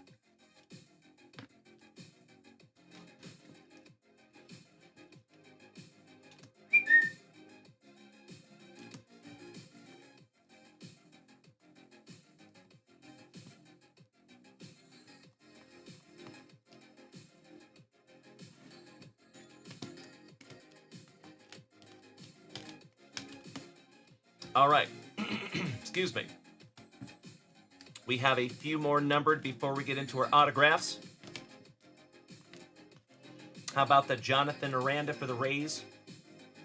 All right. Excuse me. We have a few more numbered before we get into our autographs. How about the Jonathan Aranda for the Rays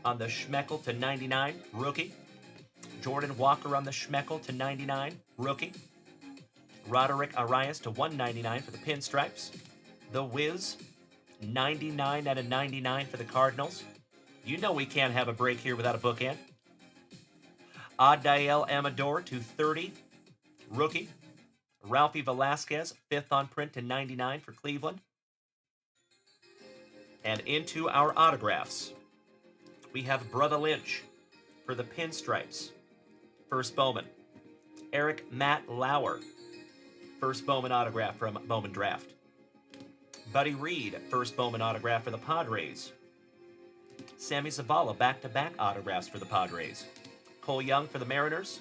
on the Schmeckel to 99, rookie. Jordan Walker on the Schmeckel to 99, rookie. Roderick Arias to 199 for the Pinstripes. The Wiz, 99 out of 99 for the Cardinals. You know we can't have a break here without a bookend. Adael Amador to 30, rookie. Ralphie Velasquez, 5th on print to 99 for Cleveland. And into our autographs. We have Brother Lynch for the Pinstripes, first Bowman. Eric Matt Lauer, first Bowman autograph from Bowman Draft. Buddy Reed, first Bowman autograph for the Padres. Sammy Zavala, back-to-back autographs for the Padres. Cole Young for the Mariners.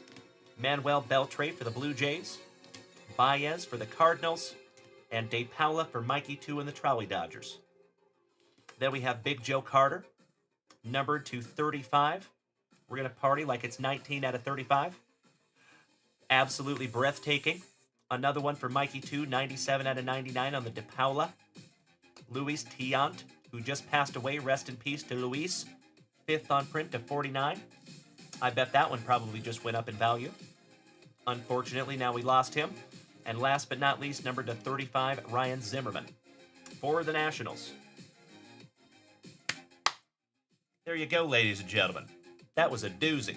Manuel Beltre for the Blue Jays. Baez for the Cardinals. And De Paula for Mikey 2 and the Trolley Dodgers. Then we have Big Joe Carter, numbered to 35. We're going to party like it's 19 out of 35. Absolutely breathtaking. Another one for Mikey 2, 97 out of 99 on the De Paula. Luis Tiant, who just passed away. Rest in peace to Luis. 5th on print to 49. I bet that one probably just went up in value. Unfortunately, now we lost him. And last but not least, numbered to 35, Ryan Zimmerman for the Nationals. There you go, ladies and gentlemen. That was a doozy.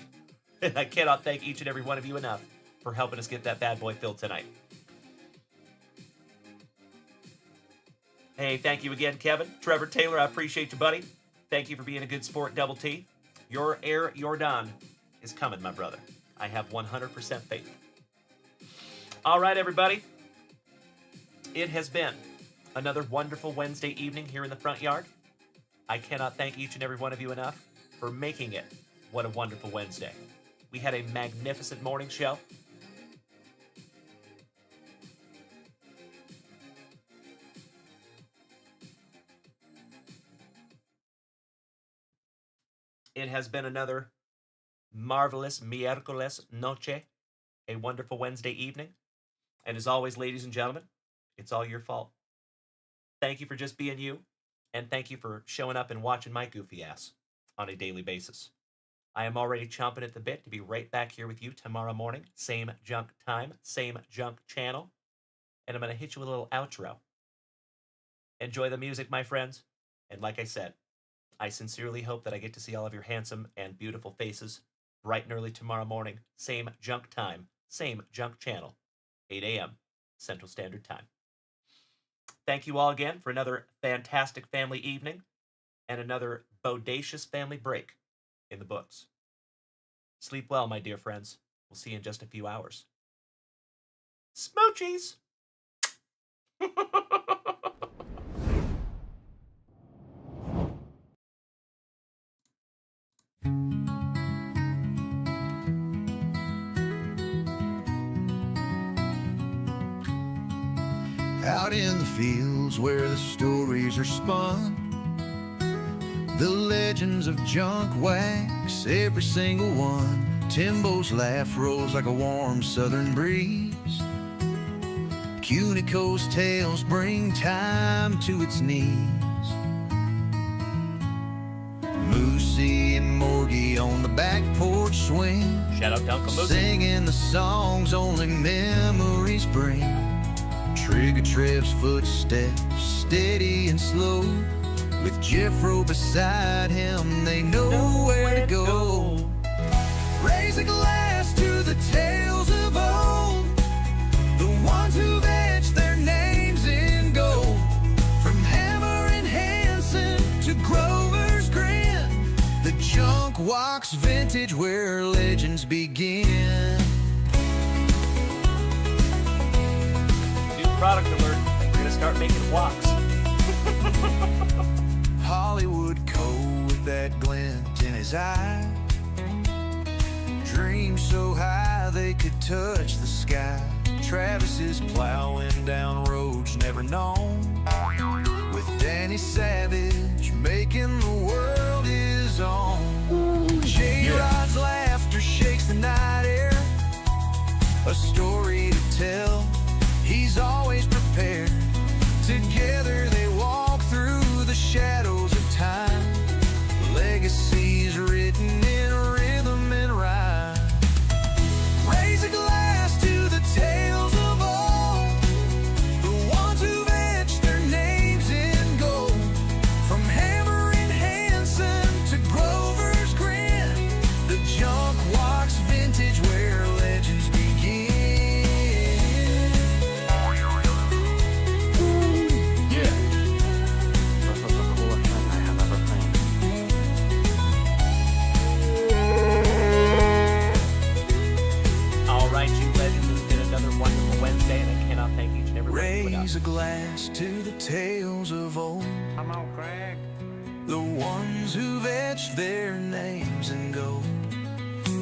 I cannot thank each and every one of you enough for helping us get that bad boy filled tonight. Hey, thank you again, Kevin. Trevor Taylor, I appreciate you, buddy. Thank you for being a good sport, Double T. Your Air Jordan is coming, my brother. I have 100% faith. All right, everybody. It has been another wonderful Wednesday evening here in the front yard. I cannot thank each and every one of you enough for making it what a wonderful Wednesday. We had a magnificent morning show. It has been another marvelous miércoles noche, a wonderful Wednesday evening. And as always, ladies and gentlemen, it's all your fault. Thank you for just being you, and thank you for showing up and watching my goofy ass on a daily basis. I am already chomping at the bit to be right back here with you tomorrow morning, same junk time, same junk channel, and I'm going to hit you with a little outro. Enjoy the music, my friends, and like I said, I sincerely hope that I get to see all of your handsome and beautiful faces bright and early tomorrow morning, same junk time, same junk channel, 8 a.m. Central Standard Time. Thank you all again for another fantastic family evening and another bodacious family break in the books. Sleep well, my dear friends. We'll see you in just a few hours. Smoochies! Out in the fields where the stories are spun, the legends of junkwax, every single one. Timbo's laugh rolls like a warm southern breeze. Cunico's tales bring time to its knees. Moosey and Morgie on the back porch swing. Shout out to Uncle Moosey. Singing the songs only memories bring. Trigger Trev's footsteps, steady and slow. With Jeffro beside him, they know where to go. Raise a glass to the tales of old, the ones who've etched their names in gold. From Hammer and Hanson to Grover's Grin, the junkwax vintage where legends begin. New product alert. We're gonna start making walks. Hollywood Cole with that glint in his eye. Dreams so high they could touch the sky. Travis is plowing down roads never known. With Danny Savage making the world his own. J-Rod's laughter shakes the night air. A story to tell, he's always prepared. Together they walk through the shadows of time. Legacies written in rhythm and rhyme. Raise a glass to the tales of old, the ones who've etched their names in gold. From Hammer and Hanson to Grover's Grin, the junkwax vintage where legends begin. This is the coolest thing I have ever seen. All right, you legends, it's been another wonderful Wednesday, and I cannot thank each and every one of you enough. Raise a glass to the tales of old. Come on, Craig. The ones who've etched their names in gold.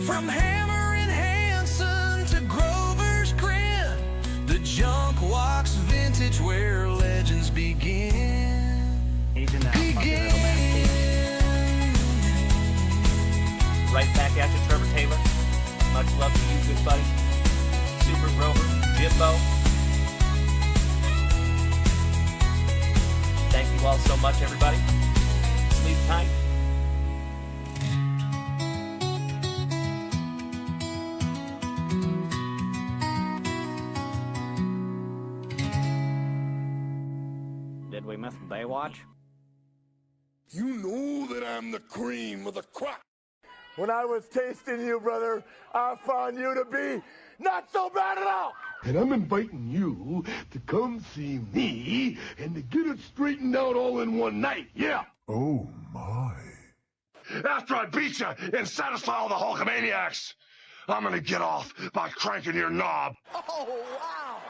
From Hammer and Hanson to Grover's Grin, the junkwax vintage where legends begin. He's in that fuzzy little man Right back at you, Trevor Taylor. Much love to you, good buddy. Super Grover, Jimbo. Thank you all so much, everybody. Sleep tight. Did we miss Baywatch? You know that I'm the cream of the crop. When I was tasting you, brother, I found you to be not so bad at all. And I'm inviting you to come see me and to get it straightened out all in one night, yeah. Oh, my. After I beat you and satisfy all the Hulkamaniacs, I'm gonna get off by cranking your knob. Oh, wow.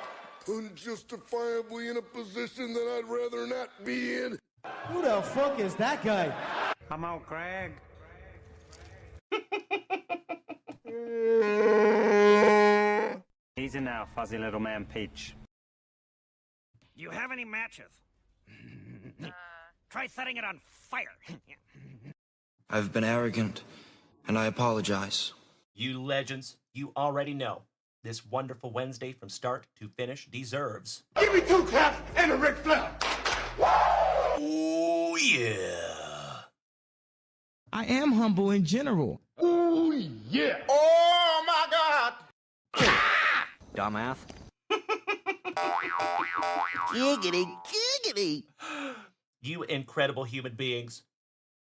Unjustifiably in a position that I'd rather not be in. Who the fuck is that guy? Come on, Craig. He's in now, fuzzy little man Peach. Do you have any matches? Try setting it on fire. I've been arrogant, and I apologize. You legends, you already know. This wonderful Wednesday from start to finish deserves. Give me 2 claps and a Ric Flair. Oh, yeah. I am humble in general. Oh, yeah. Oh, my God. Dumbass. Giggity, giggity. You incredible human beings.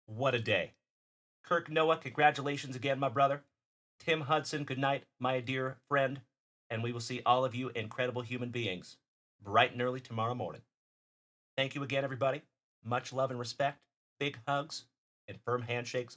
What a day. Kirk Noah, congratulations again, my brother. Tim Hudson, good night, my dear friend. And we will see all of you incredible human beings bright and early tomorrow morning. Thank you again, everybody. Much love and respect, big hugs, and firm handshakes.